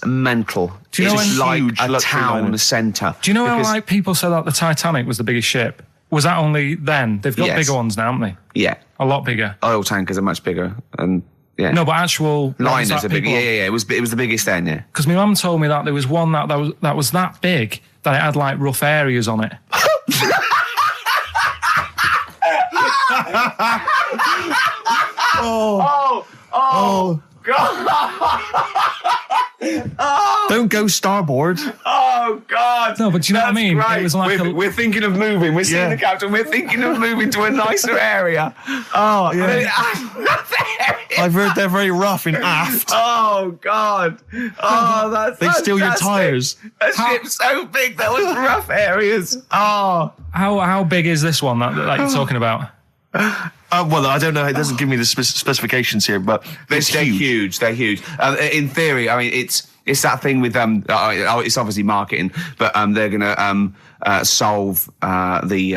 mental. Do you know it's like huge a town centre. Do you know how like people said that the Titanic was the biggest ship? Was that only then? They've got bigger ones now, haven't they? Yeah. A lot bigger. Oil tankers are much bigger, and... Yeah. No, but actual liners are big. Yeah. It was the biggest then. Yeah. Because my mum told me that there was one that was that big that it had like rough areas on it. Oh God! Don't go starboard. Oh God! No, but do you know what I mean? Great. It was like we're thinking of moving. We're seeing the captain. We're thinking of moving to a nicer area. Oh yeah. I've heard they're very rough in aft. Oh God! Oh, that's they steal your tyres. A ship's so big there was rough areas. Oh, how big is this one that you're talking about? Well, I don't know. It doesn't give me the specifications here, but They're huge. They're huge. In theory, I mean, it's that thing with it's obviously marketing, but they're going to solve the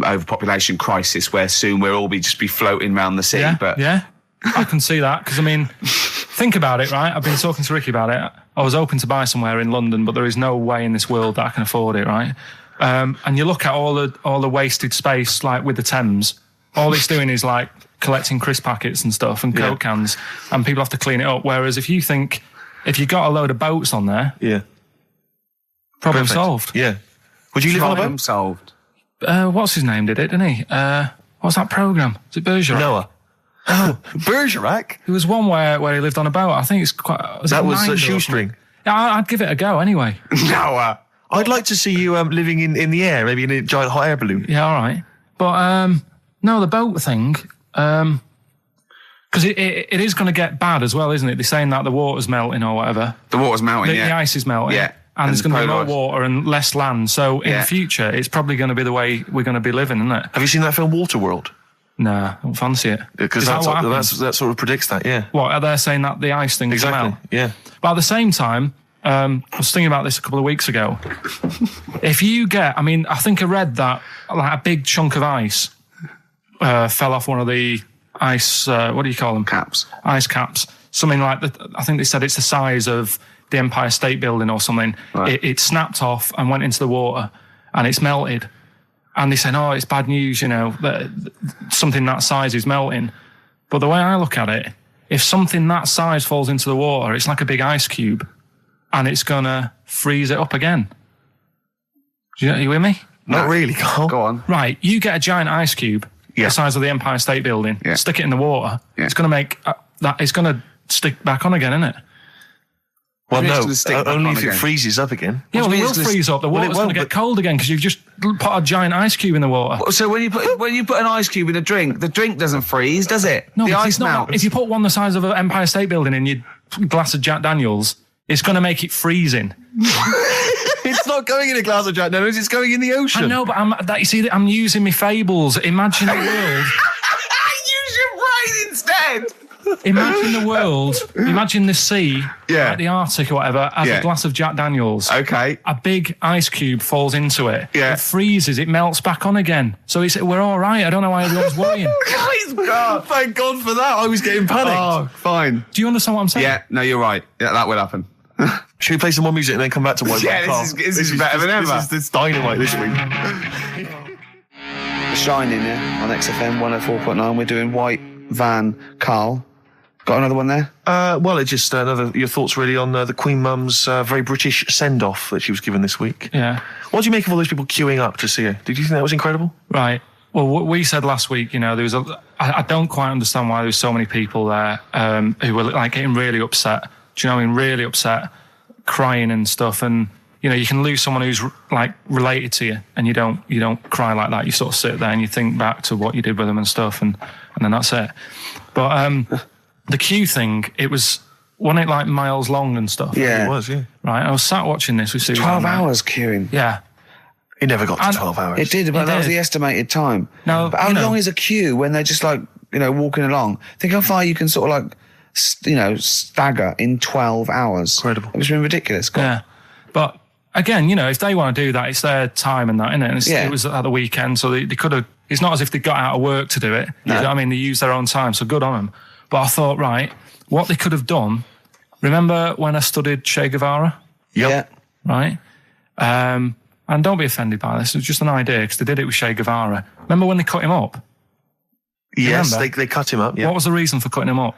overpopulation crisis, where soon we'll all just be floating around the sea. Yeah, I can see that, because I mean, think about it, right? I've been talking to Ricky about it. I was hoping to buy somewhere in London, but there is no way in this world that I can afford it, right? And you look at all the wasted space, like with the Thames. All it's doing is like collecting crisp packets and stuff and Coke cans, and people have to clean it up. Whereas if you got a load of boats on there, problem solved. Yeah. Would you live on a boat? Problem solved. What's his name did it, didn't he? What's that programme? Is it Bergerac? Noah. Oh, Bergerac? There was one where he lived on a boat. I think it's quite... That was a shoestring. Yeah, I'd give it a go anyway. Noah. I'd like to see you living in the air, maybe in a giant hot air balloon. Yeah, all right. But, no, the boat thing... Because it is going to get bad as well, isn't it? They're saying that the water's melting or whatever. The water's melting, The ice is melting. Yeah. And there's going to be more ice. water and less land. So in the future, it's probably going to be the way we're going to be living, isn't it? Have you seen that film Waterworld? Nah, I don't fancy it. Because that sort of predicts that, yeah. What, are they saying that the ice thing is going to melt? Yeah. But at the same time, I was thinking about this a couple of weeks ago. If you get, I think I read that like a big chunk of ice fell off one of the ice, what do you call them? Caps. Ice caps. Something like that. I think they said it's the size of the Empire State Building or something. Right. It snapped off and went into the water, and it's melted. And they said, oh, it's bad news, that something that size is melting. But the way I look at it, if something that size falls into the water, it's like a big ice cube, and it's going to freeze it up again. Are you with me? Not really, Carl. Go on. Right, you get a giant ice cube, the size of the Empire State Building, stick it in the water, it's going to make it's going to stick back on again, isn't it? Well, no, only if again. It freezes up again. Yeah, well, it will freeze up. The water's going to get cold again because you've just put a giant ice cube in the water. So when you put an ice cube in a drink, the drink doesn't freeze, does it? No, the because ice melts. If you put one the size of an Empire State Building in your glass of Jack Daniels, it's going to make it freezing. It's not going in a glass of Jack Daniels, it's going in the ocean. I know, but I'm using my fables. Imagine a world. Use your brain instead. Imagine the world, imagine the sea, like the Arctic or whatever, as a glass of Jack Daniels. Okay. A big ice cube falls into it. Yeah. It freezes, it melts back on again. So we're all right. I don't know why everyone's worrying. Thank God for that. I was getting panicked. Oh, fine. Do you understand what I'm saying? Yeah, no, you're right. Yeah, that will happen. Should we play some more music and then come back to what? This is better than ever. This is dynamite this week. Shining, on XFM 104.9. We're doing White Van Karl. Got another one there? Well, it's just your thoughts really on the Queen Mum's very British send-off that she was given this week. Yeah. What do you make of all those people queuing up to see her? Did you think that was incredible? Right. Well, what we said last week, there was I don't quite understand why there was so many people there who were like getting really upset. Do you know what I mean? Really upset, crying and stuff. And, you can lose someone who's like related to you and you don't cry like that. You sort of sit there and you think back to what you did with them and stuff and then that's it. But, the queue thing, wasn't it like miles long and stuff? Yeah. It was, yeah. Right, I was sat watching this with Susan. 12 hours queuing. Yeah. It never got to 12 hours. It did, but that was the estimated time. No, but how long is a queue when they're just like, walking along? Think how far you can sort of like, stagger in 12 hours. Incredible. It's been ridiculous. Yeah. But again, if they want to do that, it's their time and that, isn't it? And it was at the weekend, so they could have, it's not as if they got out of work to do it. No. You know what I mean? They used their own time, so good on them. But I thought, right, what they could have done, remember when I studied Che Guevara? Yep. Yeah. Right? And don't be offended by this, it was just an idea, because they did it with Che Guevara. Remember when they cut him up? Yes, they cut him up, yeah. What was the reason for cutting him up?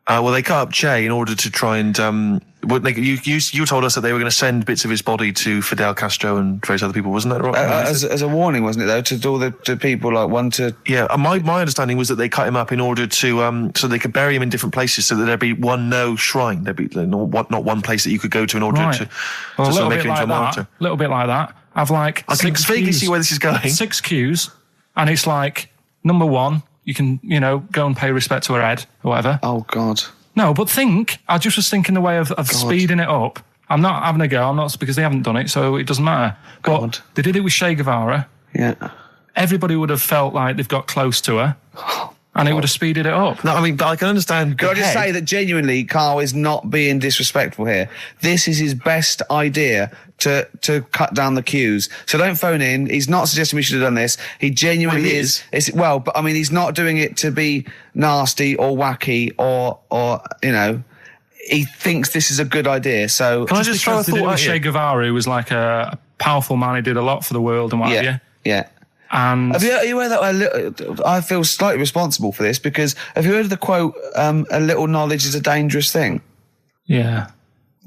Well, they cut up Che in order to try and... you told us that they were going to send bits of his body to Fidel Castro and various other people, wasn't that right? As a warning, wasn't it, though, to all the people, like, one to... Yeah, my understanding was that they cut him up in order to... so they could bury him in different places so that there'd be one shrine. There'd be not one place that you could go to in order to sort of make it into a martyr. A little bit like that. I've like... I can vaguely see where this is going. 6 queues, and it's like, number 1... You can, go and pay respect to her head or whatever. Oh, God. No, but I just was thinking the way of speeding it up. I'm not having a go. I'm not, because they haven't done it, so it doesn't matter. God. But they did it with Che Guevara. Yeah. everybody would have felt like they've got close to her. And it would have speeded it up. No, I mean, I can understand. Can I just say that genuinely, Carl is not being disrespectful here. This is his best idea to cut down the queues. So don't phone in. He's not suggesting we should have done this. He genuinely is. But I mean, he's not doing it to be nasty or wacky or you know. He thinks this is a good idea. So can I just throw a thought at Che Guevara, who was like a powerful man who did a lot for the world and what have you. Yeah. And have you heard that? I feel slightly responsible for this because have you heard of the quote, a little knowledge is a dangerous thing? Yeah.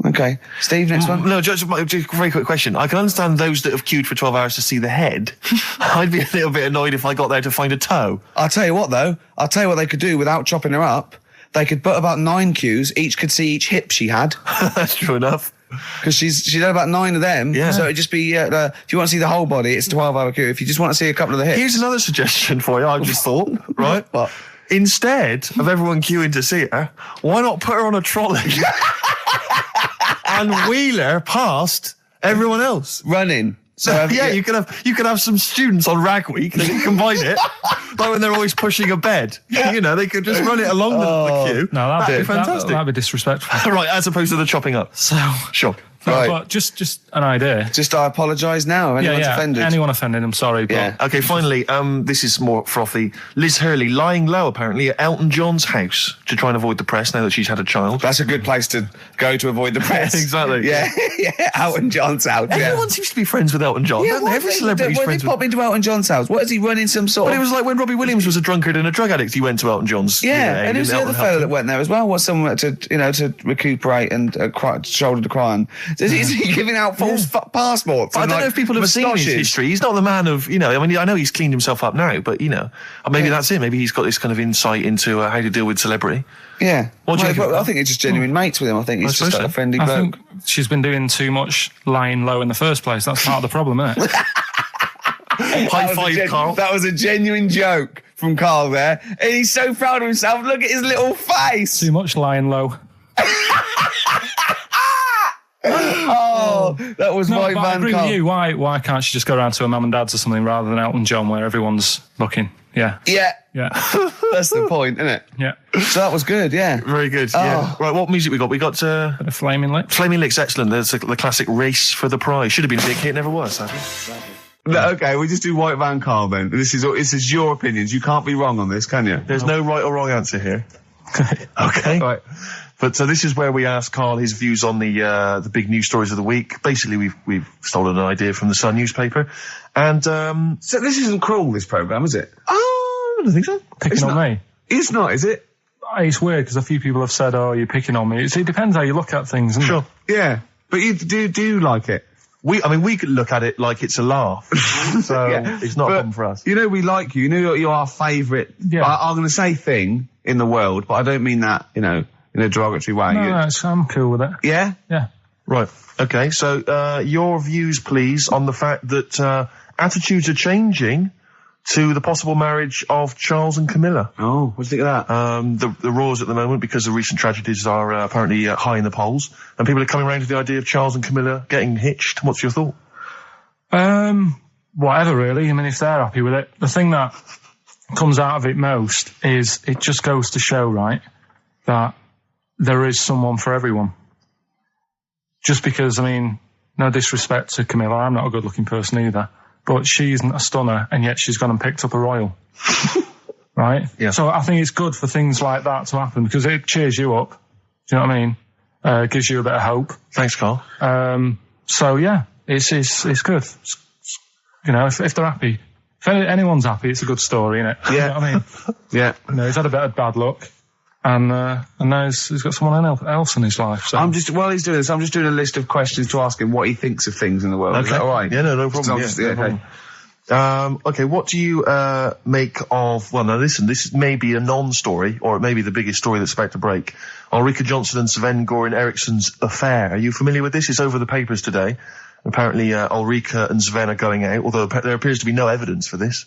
Okay. Steve, next one? No, just a very quick question. I can understand those that have queued for 12 hours to see the head. I'd be a little bit annoyed if I got there to find a toe. I'll tell you what, though. I'll tell you what they could do without chopping her up. They could put about 9 queues. Each could see each hip she had. That's true enough. Because she's had about 9 of them. Yeah. So it'd just be, if you want to see the whole body, it's a 12-hour queue. If you just want to see a couple of the hips. Here's another suggestion for you, I've just thought, right? What? Instead of everyone queuing to see her, why not put her on a trolley and wheel her past everyone else? Running. So you can have some students on Rag Week. They can combine it, like when they're always pushing a bed. You know, they could just run it along the queue. No, that'd be fantastic. That'd be disrespectful. Right, as opposed to the chopping up. So sure. Right. But just an idea. Just I apologise now if anyone's offended. Anyone offended, I'm sorry. But Yeah. Okay, finally, this is more frothy. Liz Hurley lying low, apparently, at Elton John's house to try and avoid the press now that she's had a child. That's a good place to go to avoid the press. Exactly. Yeah, Elton John's house. Everyone seems to be friends with Elton John. Yeah, Every celebrity's when friends they with... pop into Elton John's house, what is he running some sort But of... it was like when Robbie Williams was a drunkard and a drug addict, he went to Elton John's. and who's the other fellow that went there as well? Was someone to recuperate and shoulder to cry on? Is he giving out false passports? I don't know if people have seen his history. He's not the man of, I mean, I know he's cleaned himself up now, but, maybe that's it. Maybe he's got this kind of insight into how to deal with celebrity. Yeah. What do you think? I think it's just genuine mates with him. I think he's just like a friendly bloke. I think she's been doing too much lying low in the first place. That's part of the problem, isn't it? High five, Carl. That was a genuine joke from Carl there. And he's so proud of himself. Look at his little face. Too much lying low. Oh, that was my man. I agree Carl. with you. Why can't she just go around to her mum and dad's or something rather than Elton John where everyone's looking? Yeah. That's the point, isn't it? Yeah. So that was good, yeah. Very good, yeah. Right, what music we got? We got... Bit of Flaming Lips. Flaming Lips, excellent. There's the classic Race for the Prize. Should have been a big hit, never was, sadly. No, okay, we just do White Van Carl then. This is your opinions. You can't be wrong on this, can you? There's no right or wrong answer here. Okay. Right. But so this is where we ask Carl his views on the big news stories of the week. Basically, we've stolen an idea from the Sun newspaper, and so this isn't cruel, this programme, is it? Oh, I don't think so. Picking on me. It's not, is it? It's weird because a few people have said, "Oh, you're picking on me." It depends how you look at things, doesn't it? Sure. Yeah, but you do like it. We could look at it like it's a laugh, so it's not a problem for us. We like you. You're our favourite. Yeah. I'm going to say thing in the world, but I don't mean that, in a derogatory way. No, I'm cool with it. Yeah? Yeah. Right. Okay. So your views, please, on the fact that attitudes are changing to the possible marriage of Charles and Camilla. Oh, what do you think of that? The roars at the moment, because the recent tragedies are apparently high in the polls, and people are coming around to the idea of Charles and Camilla getting hitched. What's your thought? Whatever, really. I mean, if they're happy with it. The thing that comes out of it most is it just goes to show, right, that there is someone for everyone. Just because, I mean, no disrespect to Camilla, I'm not a good-looking person either, but she isn't a stunner, and yet she's gone and picked up a royal. Right? Yeah. So I think it's good for things like that to happen, because it cheers you up. Do you know what I mean? Gives you a bit of hope. Thanks, Carl. So yeah, it's good. If they're happy, if anyone's happy, it's a good story, isn't it? Yeah. You know what I mean? Yeah. He's had a bit of bad luck, and now he's got someone else in his life. So while he's doing this, I'm just doing a list of questions to ask him what he thinks of things in the world. Okay. Is that all right? Yeah, no problem. No problem. Okay, what do you make of... Well, now listen, this may be a non-story, or it may be the biggest story that's about to break. Ulrika Jonsson and Sven-Goran Eriksson's affair. Are you familiar with this? It's over the papers today. Apparently, Ulrika and Sven are going out, although there appears to be no evidence for this.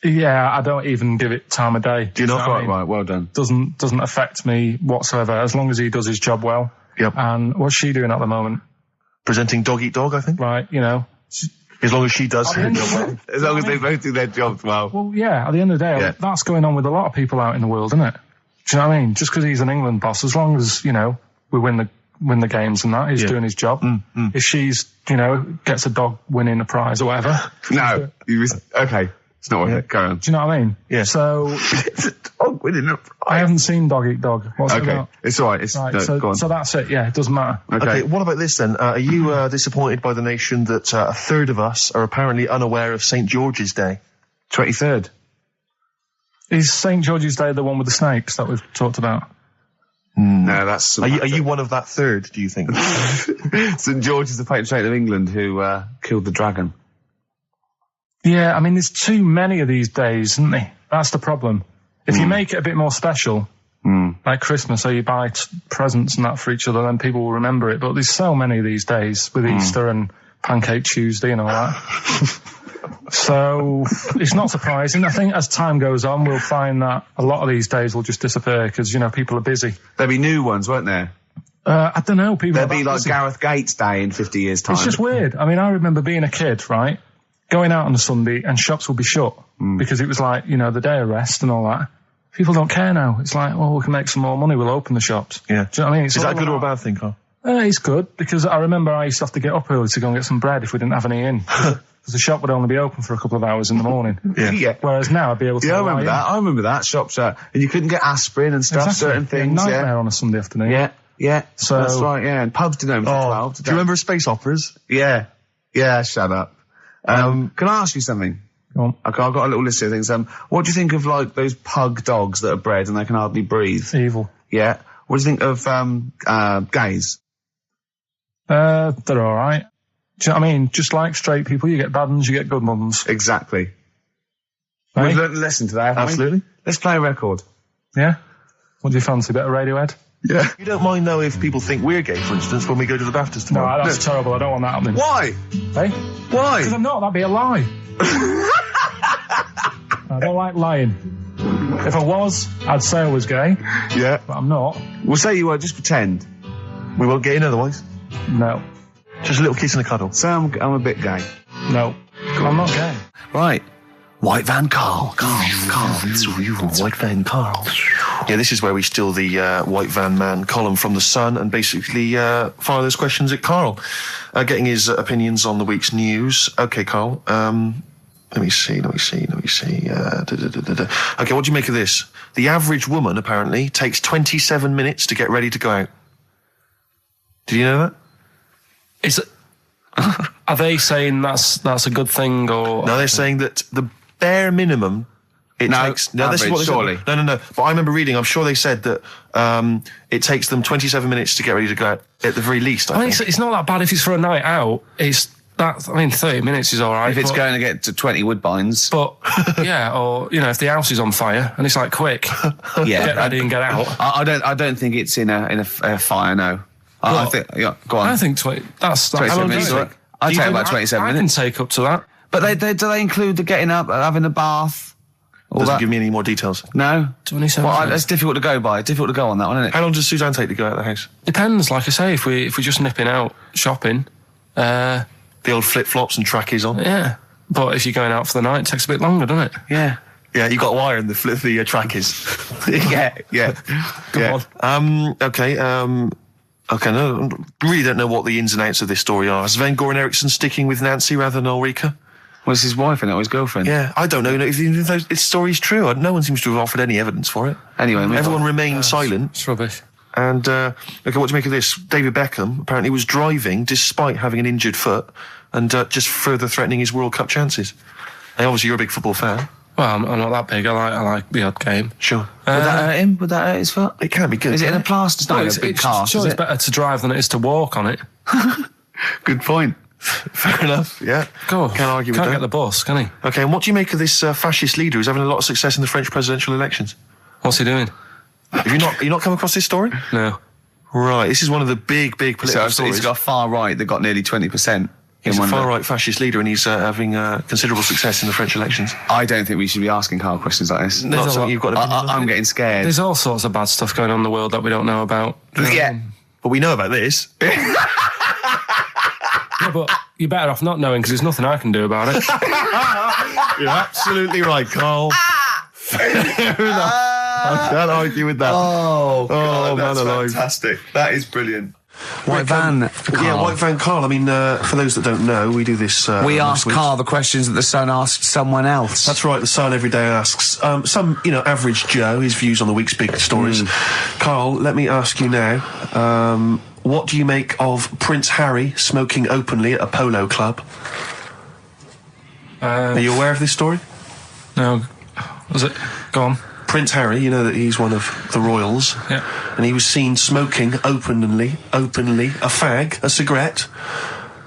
Yeah, I don't even give it time of day. Do you not? Right, well done. Doesn't affect me whatsoever, as long as he does his job well. Yep. And what's she doing at the moment? Presenting Dog Eat Dog, I think. Right, As long as she does her job well. As long as they both do their jobs well. Well, yeah, at the end of the day, Yeah. that's going on with a lot of people out in the world, isn't it? Do you know what I mean? Just because he's an England boss, as long as, you know, we win the games and that, he's doing his job. If she's, you know, gets a dog winning a prize or whatever. No. Okay. It's not worth it. Go on. Do you know what I mean? Yeah. So, Dog winning a prize. I haven't seen Dog Eat Dog. What's it Okay. about? It's all right. Right, No, go on. so that's it. Yeah, it doesn't matter. Okay, what about this then? Are you disappointed by the nation that a third of us are apparently unaware of St. George's Day? 23rd. Is St. George's Day the one with the snakes that we've talked about? No, that's... Are you one of that third, do you think? St. George is the patron saint of England who killed the dragon. Yeah, I mean, there's too many of these days, isn't there? That's the problem. If you make it a bit more special, like Christmas, so you buy presents and that for each other, then people will remember it. But there's so many of these days with Easter and Pancake Tuesday and all that. So it's not surprising. I think as time goes on, we'll find that a lot of these days will just disappear because, you know, people are busy. There'll be new ones, won't there? I don't know. People There'll are be that like busy. Gareth Gates Day in 50 years' time. It's just weird. I mean, I remember being a kid, right? Going out on a Sunday and shops would be shut because it was like, you know, the day of rest and all that. People don't care now. It's like, well, we can make some more money. We'll open the shops. Yeah. Do you know what I mean? It's Is that all a good or a about- bad thing, Carl? It's good because I remember I used to have to get up early to go and get some bread if we didn't have any in. Because the shop would only be open for a couple of hours in the morning. Yeah. Whereas now I'd be able to... Yeah, I lie remember in. that. I remember that. Shops out. And you couldn't get aspirin and stuff, Exactly. certain things. A nightmare Yeah. on a Sunday afternoon. Yeah. So- that's right, yeah. And pubs didn't open till 12. Do you remember space operas? Yeah. Yeah, shut up. Can I ask you something? Go on. Okay, I've got a little list of things. What do you think of, like, those pug dogs that are bred and they can hardly breathe? Evil. Yeah. What do you think of, gays? They're alright. Do you know what I mean? Just like straight people, you get bad ones, you get good ones. Exactly. Right? We've learned a lesson today, haven't we? Absolutely. Let's play a record. Yeah? What do you fancy? A bit of Radiohead? Yeah. You don't mind, though, if people think we're gay, for instance, when we go to the BAFTAs No, tomorrow? that's terrible. I don't want that happening. Why? Hey? Why? Because I'm not. That'd be a lie. I don't like lying. If I was, I'd say I was gay, Yeah. but I'm not. We'll say you were, just pretend. We won't get in otherwise. No. Just a little kiss and a cuddle. Say I'm a bit gay. No. I'm not gay. Right. White Van Carl. White Van Carl. Yeah, this is where we steal the White Van Man column from The Sun and basically fire those questions at Carl, getting his opinions on the week's news. Okay, Carl, let me see. Okay, what do you make of this? The average woman, apparently, takes 27 minutes to get ready to go out. Did you know that? Is it? Are they saying that's a good thing or? No, they're saying that the bare minimum it takes. No, this is average, what they surely. said. No. But I remember reading. I'm sure they said that it takes them 27 minutes to get ready to go out at the very least. I mean, it's not that bad if it's for a night out. It's that. I mean, 30 minutes is all right. If it's but, going to get to 20 woodbines. But yeah, or you know, if the house is on fire and it's like quick, Yeah. get ready and get out. I don't think it's in a fire, no. I think, yeah, go on. I think 20. That's 27 how long minutes. do you think? I'd Do you take think about 27 I minutes. can take up to that. But do they include the getting up, having a bath? All Doesn't that? give me any more details. No? 27 Well, minutes. that's difficult to go by. Difficult to go on that one, isn't it? How long does Suzanne take to go out of the house? Depends, like I say, if we're just nipping out shopping, The old flip-flops and trackies on? yeah. But if you're going out for the night, it takes a bit longer, doesn't it? Yeah. Yeah, you got wire in the trackies. yeah. Come on. Okay, no, really don't know what the ins and outs of this story are. Is Sven-Goran Eriksson sticking with Nancy rather than Ulrika? Well, it's his wife and not his girlfriend. Yeah, I don't know if this story's true. No one seems to have offered any evidence for it. Anyway, move Everyone on. remained silent. It's rubbish. And, okay, what do you make of this? David Beckham apparently was driving despite having an injured foot and just further threatening his World Cup chances. And obviously you're a big football fan. Well, I'm not that big. I like the odd game. Sure. Would that hurt him? Would that hurt his foot? It can be good. Is it in can't a plaster? It's not Well, in a big cast, sure is it's it? better to drive than it is to walk on it. Good point. Fair enough, yeah. Go on. Can't argue with Can't that. get the bus, can he? Okay, and what do you make of this fascist leader who's having a lot of success in the French presidential elections? What's he doing? Have you not come across this story? No. Right, this is one of the big political So stories. he's got a far right that got nearly 20%. He's a in one far-right fascist leader and he's having considerable success in the French elections. I don't think we should be asking Carl questions like this. Not a something lot- you've got to I'm getting scared. There's all sorts of bad stuff going on in the world that we don't know about. Yeah. But we know about this. Yeah, but you're better off not knowing because there's nothing I can do about it. You're absolutely right, Carl. Fair enough. I can't argue with that. Oh, God, man that's alive. fantastic. That is brilliant. White van, Carl. Yeah, White Van Carl. I mean, for those that don't know, we do this. We once ask a week. Carl the questions that the Sun asked someone else. That's right. The Sun every day asks some, average Joe his views on the week's big stories. Carl, let me ask you now. What do you make of Prince Harry smoking openly at a polo club? Are you aware of this story? No. Was it? Go on. Prince Harry, you know that he's one of the royals. Yeah. And he was seen smoking openly, a fag, a cigarette,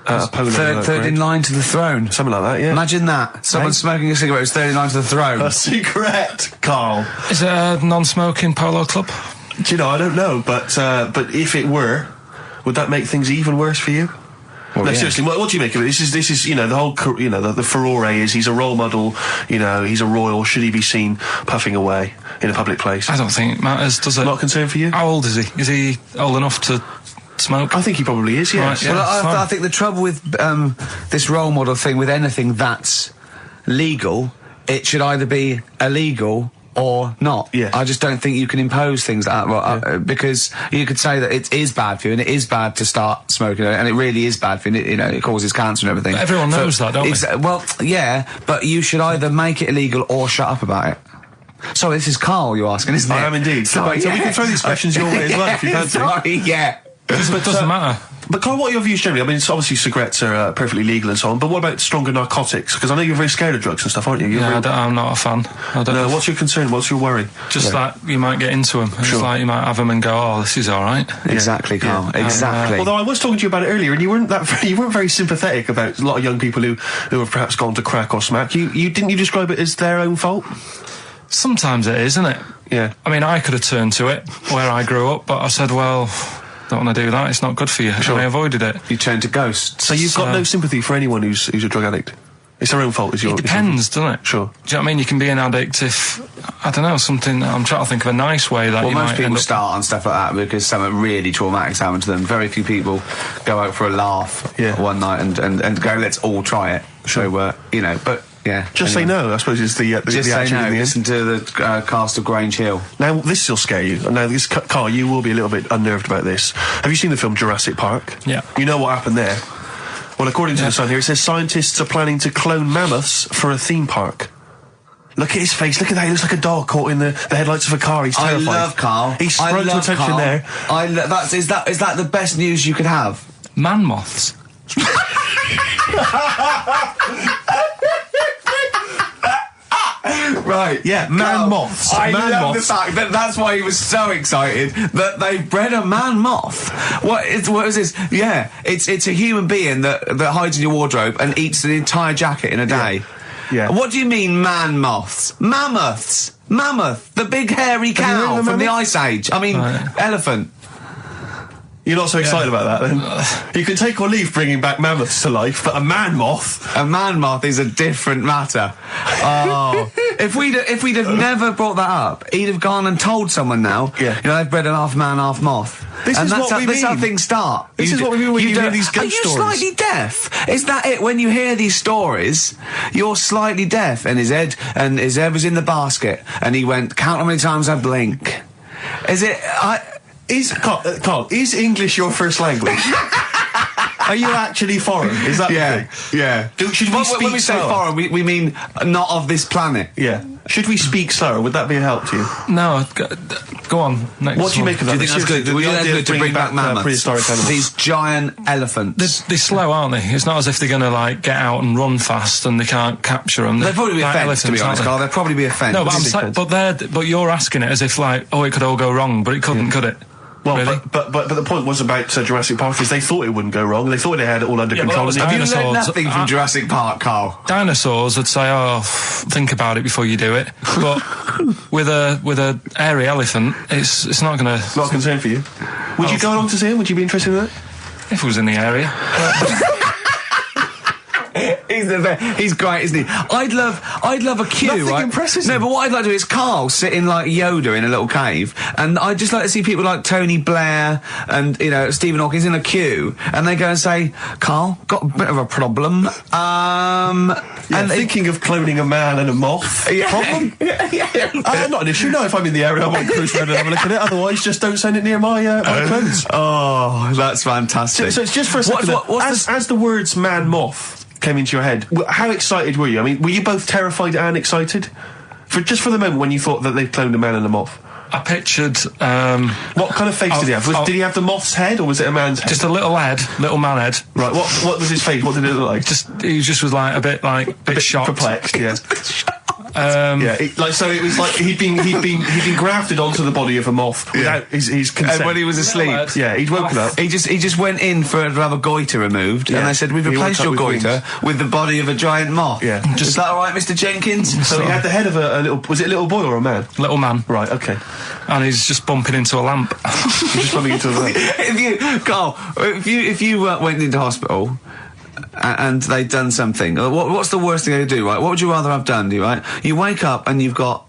a polo. Third in line to the throne. Something like that, yeah. Imagine that. Someone smoking a cigarette was third in line to the throne. A cigarette, Carl. Is it a non-smoking polo club? Do you know, I don't know, but if it were, would that make things even worse for you? Well, No, yeah. seriously, what do you make of it? This is, the whole, the furore is he's a role model, he's a royal. Should he be seen puffing away in a public place? I don't think it matters, does it? Not a concern for you? How old is he? Is he old enough to smoke? I think he probably is, yes. Right, yeah. Well, I think the trouble with this role model thing, with anything that's legal, it should either be illegal or not. Yeah. I just don't think you can impose things like that, because you could say that it is bad for you, and it is bad to start smoking, and it really is bad for you, it causes cancer and everything. But everyone knows that, don't they? Well, yeah, but you should either make it illegal or shut up about it. Sorry, this is Carl you're asking, isn't it? I am indeed. Sorry, So we can throw these questions your way as well if you fancy. Sorry, yeah. It doesn't matter. But Carl, what are your views generally? I mean, it's obviously cigarettes are perfectly legal and so on, but what about stronger narcotics? Because I know you're very scared of drugs and stuff, aren't you? I'm not a fan. No, what's your concern? What's your worry? Just that you might get into them. It's like you might have them and go, oh, this is all right. Exactly, Carl. Exactly. Although I was talking to you about it earlier, and you weren't very sympathetic about a lot of young people who have perhaps gone to crack or smack. Didn't you describe it as their own fault? Sometimes it is, isn't it? Yeah. I mean, I could have turned to it where I grew up, but I said, well, don't want to do that. It's not good for you. Sure. And I avoided it. You turn to ghosts. So you've got no sympathy for anyone who's a drug addict? It's their own fault, is your... It depends, doesn't it? Sure. Do you know what I mean? You can be an addict if, I don't know, something... I'm trying to think of a nice way that Well, you most might people end up... start on stuff like that because something really traumatic's happened to them. Very few people go out for a laugh one night and go, let's all try it. Sure. So, but... Yeah. Just say no, I suppose, is the Just say attitude no. in the end. Listen to the cast of Grange Hill. Now, this will scare you. Now, Carl, you will be a little bit unnerved about this. Have you seen the film Jurassic Park? Yeah. You know what happened there? Well, according to the Sun here, it says scientists are planning to clone mammoths for a theme park. Look at his face. Look at that. He looks like a dog caught in the headlights of a car. He's terrified. I love Carl. He sprung to attention Carl. there. Is that the best news you could have? Man moths. Right, Yeah, man moths. I Man love moths. the fact that that's why he was so excited that they bred a man moth. What is this? Yeah, it's a human being that hides in your wardrobe and eats an entire jacket in a day. Yeah. What do you mean, man moths? Mammoths. Mammoth, the big hairy Have you heard cow of a from the mammoth? Ice Age. I mean, elephant. You're not so excited about that, then? You can take or leave bringing back mammoths to life, but a man moth... A man moth is a different matter. Oh, if we'd have never brought that up, he'd have gone and told someone now. Yeah. They've bred an half man, half moth. This is what we That's how mean. things start. This is what we mean when you hear these ghost Are you stories. slightly deaf? Is that it? When you hear these stories, you're slightly deaf. And his head was in the basket, and he went, count how many times I blink. Is it? Carl, is English your first language? Are you actually foreign? Is that the thing? Yeah. Should we speak when we say slower? foreign, we mean not of this planet. Yeah. Should we speak slower? Would that be a help to you? No, go on. Next What do you one. make of Do that? you think that's good? Seriously, Do you the think that's idea good of to bring bringing back mammoths? prehistoric animals. These giant elephants. They're slow, aren't they? It's not as if they're going to get out and run fast and they can't capture them. They'd probably be a fence, to be honest, Carl. They'd probably be a fence. No, but you're asking it as if it could all go wrong, but it couldn't, could it? Well, Really? but the point was about Jurassic Park is they thought it wouldn't go wrong. They thought they had it all under Yeah, but control. that was and Have you learned dinosaurs. nothing from Jurassic Park, Carl? Dinosaurs would say, think about it before you do it. But with a hairy elephant, it's not going to... Not a concern for you. Would you go along to see him? Would you be interested in that? If it was in the area. He's the best. He's great, isn't he? I'd love a queue, Nothing right? impresses No, him. but what I'd like to do is Carl sitting like Yoda in a little cave, and I'd just like to see people like Tony Blair and, you know, Stephen Hawking in a queue, and they go and say, Carl, got a bit of a problem. And thinking of cloning a man and a moth. Problem? Not an issue. No, if I'm in the area, I might cruise around and have a look at it. Otherwise, just don't send it near my clothes. Oh, that's fantastic. So it's just for a second. As the words man moth came into your head, how excited were you? I mean, were you both terrified and excited? Just for the moment when you thought that they'd cloned a man and a moth? I pictured... what kind of face did he have? Did he have the moth's head, or was it a man's head? Just a little head, little man head. Right, what was his face? What did it look like? He just was like a bit shocked. Perplexed, yeah. So it was like he'd been grafted onto the body of a moth without his consent. And when he was asleep, he'd woken up. He just went in to have a goiter removed, and they said, "We've replaced your goiter with the body of a giant moth." Yeah, is that all right, Mr. Jenkins? So he had the head of a little. Was it a little boy or a man? Little man. Right. Okay. And he's just bumping into a lamp. He's just bumping into a lamp. Carl, if you went into hospital and they'd done something, what's the worst thing they could do, right? What would you rather have done, right? You wake up and you've got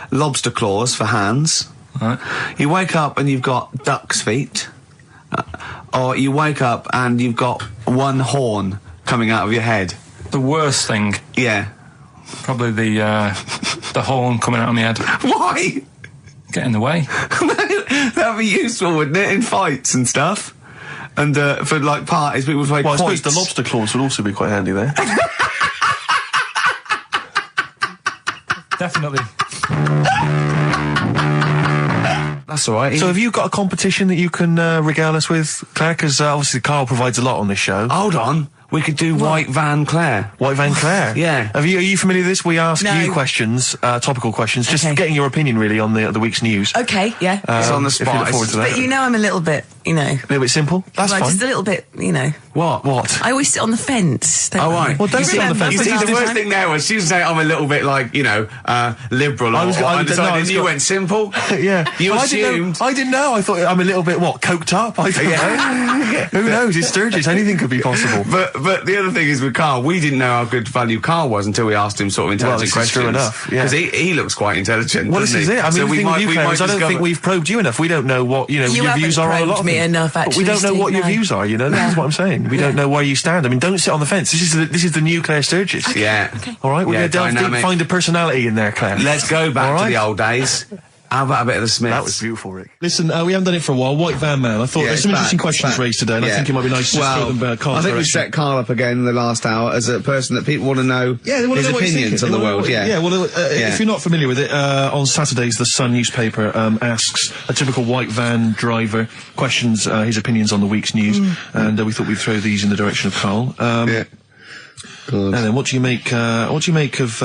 lobster claws for hands. Right. You wake up and you've got duck's feet. Or you wake up and you've got one horn coming out of your head. The worst thing? Yeah. Probably the horn coming out of my head. Why? Get in the way. That'd be useful, wouldn't it, in fights and stuff? And for like parties, people would play Well, I quoits. suppose the lobster claws would also be quite handy there. Definitely. That's all right. So have you got a competition that you can regale us with, Claire? Because obviously Carl provides a lot on this show. Hold on. We could do White Van Claire. White Van Claire? Yeah. Are you familiar with this? We ask you questions, topical questions, just getting your opinion really on the week's news. Okay, yeah. It's on the spot. If you look forward to that. But you know I'm a little bit, A little bit simple? That's fine. Just a little bit, What? I always sit on the fence. Oh, right. Well, don't sit on the fence. You see, the worst thing there was she was saying I'm a little bit like, liberal or undecided. You went simple. Yeah. You assumed. I didn't know. I thought I'm a little bit, coked up? I don't know. Who knows? It's Sturgis. Anything could be possible. But the other thing is with Carl, we didn't know how good value Carl was until we asked him sort of intelligent questions. True enough, yeah. Because he looks quite intelligent, Well, this is it. I mean, so the thing with you, Claire, is I don't think we've probed you enough. We don't know what, your views are on a lot of things. You haven't probed me enough, actually, But we don't know what your Steve, views are, This is what I'm saying. We don't know where you stand. I mean, don't sit on the fence. This is the new Claire Sturgis. Okay. Yeah. Okay. All right, we're going to delve dynamic. deep, find a personality in there, Claire. Let's go back to the old days. How about a bit of the Smiths? That was beautiful, Rick. Listen, we haven't done it for a while. White Van Man. I thought there's some interesting questions raised today, and I think it might be nice to throw them Carl's I think we direction. set Carl up again in the last hour as a person that people want to know his opinions on the world. If you're not familiar with it, on Saturdays the Sun newspaper asks a typical white van driver questions his opinions on the week's news, and we thought we'd throw these in the direction of Carl. And then what do you make of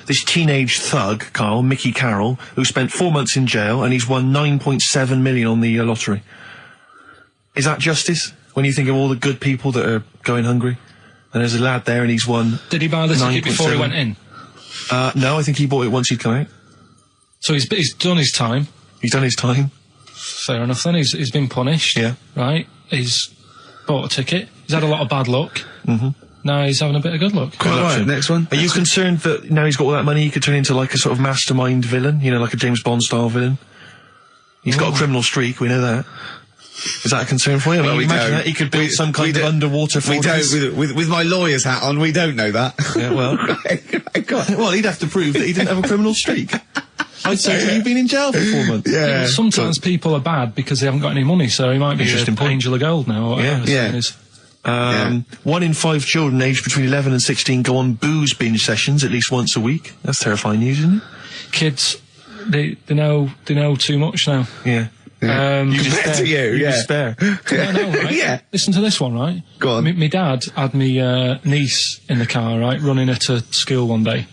this teenage thug, Carl, Mickey Carroll, who spent 4 months in jail and he's won 9.7 million on the lottery? Is that justice? When you think of all the good people that are going hungry? And there's a lad there and he's won. Did he buy the ticket before he went in? No, I think he bought it once he'd come out. So he's done his time. He's done his time. Fair enough then. He's been punished. Yeah. Right? He's bought a ticket. He's had a lot of bad luck. Mm-hmm. Now he's having a bit of good luck. Right, next one. Are you concerned that now he's got all that money he could turn into like a sort of mastermind villain? Like a James Bond style villain? He's got a criminal streak, we know that. Is that a concern for you? I mean, imagine that he could build some kind of underwater fortress. We don't, with my lawyer's hat on, we don't know that. Yeah, well. Well, he'd have to prove that he didn't have a criminal streak. I'd say you've been in jail for 4 months. Yeah. Sometimes people are bad because they haven't got any money, so he might be an angel of gold now. Or whatever it is. 1 in 5 children aged between 11 and 16 go on booze binge sessions at least once a week. That's terrifying news, isn't it? Kids, they know too much now. Yeah. You despair. I know, right? Yeah. Listen to this one, right? Go on. My dad had me niece in the car, right, running her to school one day,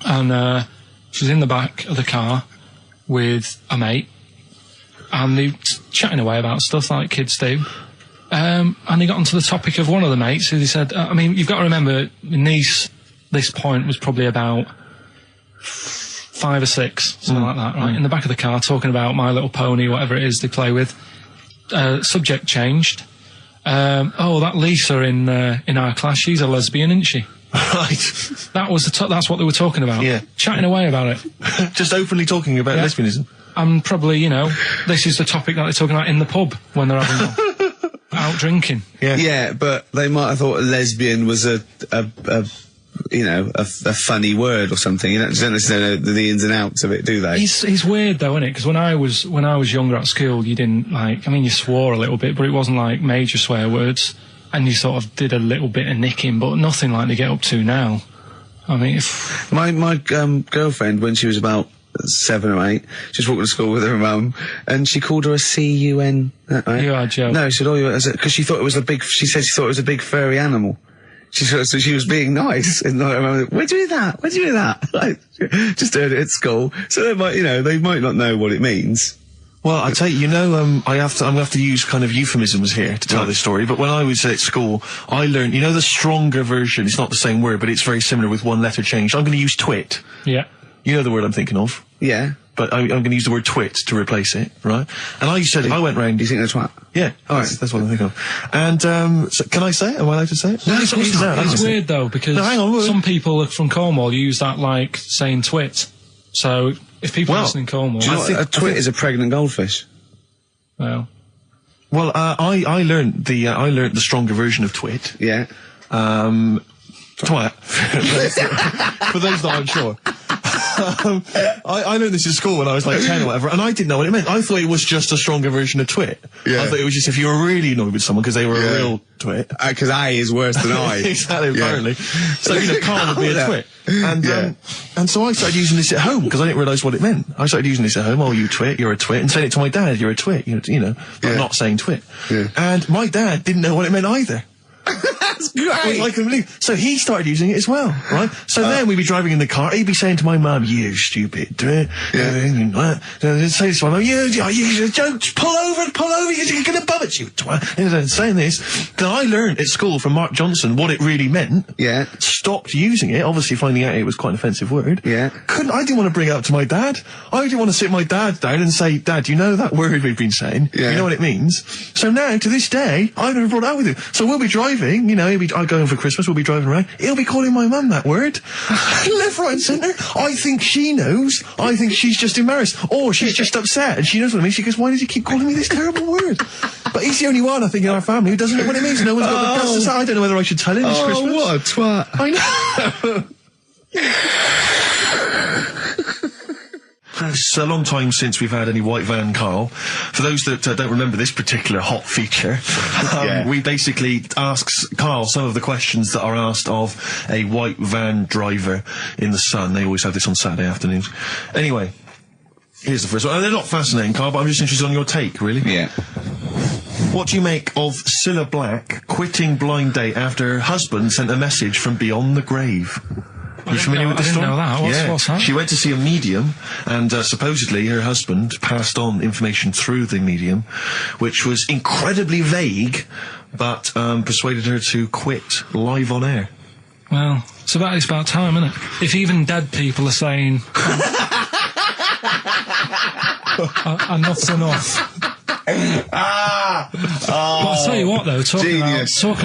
and she was in the back of the car with a mate, and they were chatting away about stuff like kids do. And he got onto the topic of one of the mates who he said, you've got to remember, my niece, this point, was probably about 5 or 6, something like that, right? In the back of the car, talking about My Little Pony, whatever it is they play with. Subject changed, that Lisa in our class, she's a lesbian, isn't she? Right. That's what they were talking about. Yeah. Chatting away about it. Just openly talking about lesbianism. And probably, this is the topic that they're talking about in the pub when they're having out drinking. Yeah. Yeah, but they might have thought a lesbian was a funny word or something. You don't necessarily know the ins and outs of it, do they? It's weird though, isn't it? Because when I was younger at school, you didn't you swore a little bit, but it wasn't like major swear words. And you sort of did a little bit of nicking, but nothing like they get up to now. I mean, my girlfriend, when she was about 7 or 8, she was walking to school with her mum, and she called her a C-U-N. Right? You are joking. No, she said, because she thought it was she said she thought it was a big furry animal. So she was being nice, and like, where'd you hear that? Where'd you hear that? Like, just heard it at school. So they might not know what it means. Well, I tell you, I'm gonna have to use kind of euphemisms here to tell this story, but when I was at school, I learned, the stronger version, it's not the same word, but it's very similar with one letter changed. I'm gonna use twit. Yeah. You know the word I'm thinking of? Yeah. But I'm gonna use the word twit to replace it, right? And I went round... You think that's twat? Yeah. Alright. That's what I'm thinking of. And, so can I say it? Am I allowed to say it? No, it's weird though, because hang on, some people from Cornwall use that like saying twit. So, if people listen in Cornwall... Do you know what a twit is? A pregnant goldfish. Well, I learned the stronger version of twit. Yeah. Twat. For those that aren't sure. I learned this in school when I was like 10 or whatever, and I didn't know what it meant. I thought it was just a stronger version of twit. Yeah. I thought it was just if you were really annoyed with someone because they were a real twit. Because I is worse than I. Exactly, apparently. So, Carl would be a twit. And so I started using this at home because I didn't realise what it meant. I started using this at home. Oh, you twit, you're a twit. And saying it to my dad, you're a twit, but not saying twit. Yeah. And my dad didn't know what it meant either. That's great. I couldn't believe. So he started using it as well, right? So then we'd be driving in the car. He'd be saying to my mum, "You stupid twit." Say this one, "You don't pull over. You're going to bum it, you twat." And saying this. Then I learned at school from Mark Johnson what it really meant. Yeah. Stopped using it, obviously finding out it was quite an offensive word. Yeah. I didn't want to bring it up to my dad. I didn't want to sit my dad down and say, "Dad, you know that word we've been saying? Yeah. You know what it means?" So now, to this day, I've never brought it up with him. So we'll be driving, I go home for Christmas, we'll be driving around, he'll be calling my mum that word. Left, right and centre. I think she knows. I think she's just embarrassed. Or she's just upset and she knows what it means. She goes, "Why does he keep calling me this terrible word?" But he's the only one, I think, in our family who doesn't know what it means. No one's got the guts to say. I don't know whether I should tell him this Christmas. Oh, what a twat. I know. It's a long time since we've had any White Van Carl. For those that don't remember this particular hot feature, we basically ask Carl some of the questions that are asked of a white van driver in the sun. They always have this on Saturday afternoons. Anyway, here's the first one. They're not fascinating, Carl, but I'm just interested on your take, really. Yeah. What do you make of Cilla Black quitting Blind Date after her husband sent a message from beyond the grave? Are you familiar with this story? I didn't know that. What's that? She went to see a medium, and supposedly her husband passed on information through the medium, which was incredibly vague, but persuaded her to quit live on air. Well, it's about time, isn't it? If even dead people are saying, enough's enough. But I'll tell you what, though, talking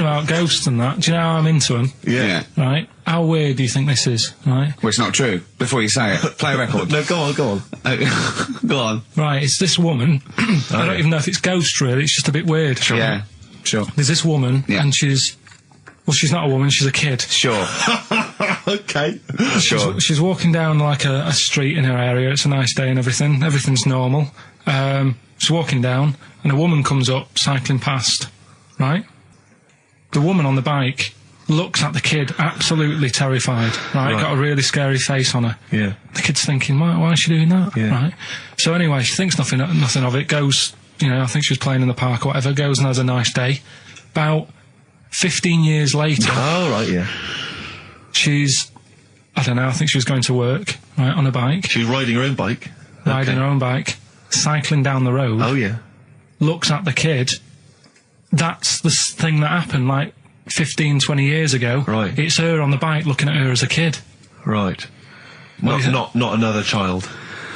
about ghosts and that, do you know how I'm into them? Yeah. Right? How weird do you think this is, right? Well, it's not true. Before you say it, play a record. No, go on. Go on. Right, it's this woman. I don't even know if it's ghost, really. It's just a bit weird. Sure. Yeah, sure. There's this woman, and she's not a woman, she's a kid. Sure. Okay. Sure. She's walking down, like, a street in her area. It's a nice day and everything. Everything's normal. She's walking down, and a woman comes up, cycling past, right? The woman on the bike looks at the kid, absolutely terrified, right? Got a really scary face on her. Yeah. The kid's thinking, why is she doing that? Yeah. Right? So anyway, she thinks nothing of it, goes, I think she was playing in the park or whatever, goes and has a nice day. About 15 years later... Oh, right, yeah. She's, I don't know, I think she was going to work, right, on a bike. She was riding her own bike? Riding her own bike, cycling down the road. Oh, yeah. Looks at the kid. That's the thing that happened, like, 15, 20 years ago. Right. It's her on the bike looking at her as a kid. Right. Not another child.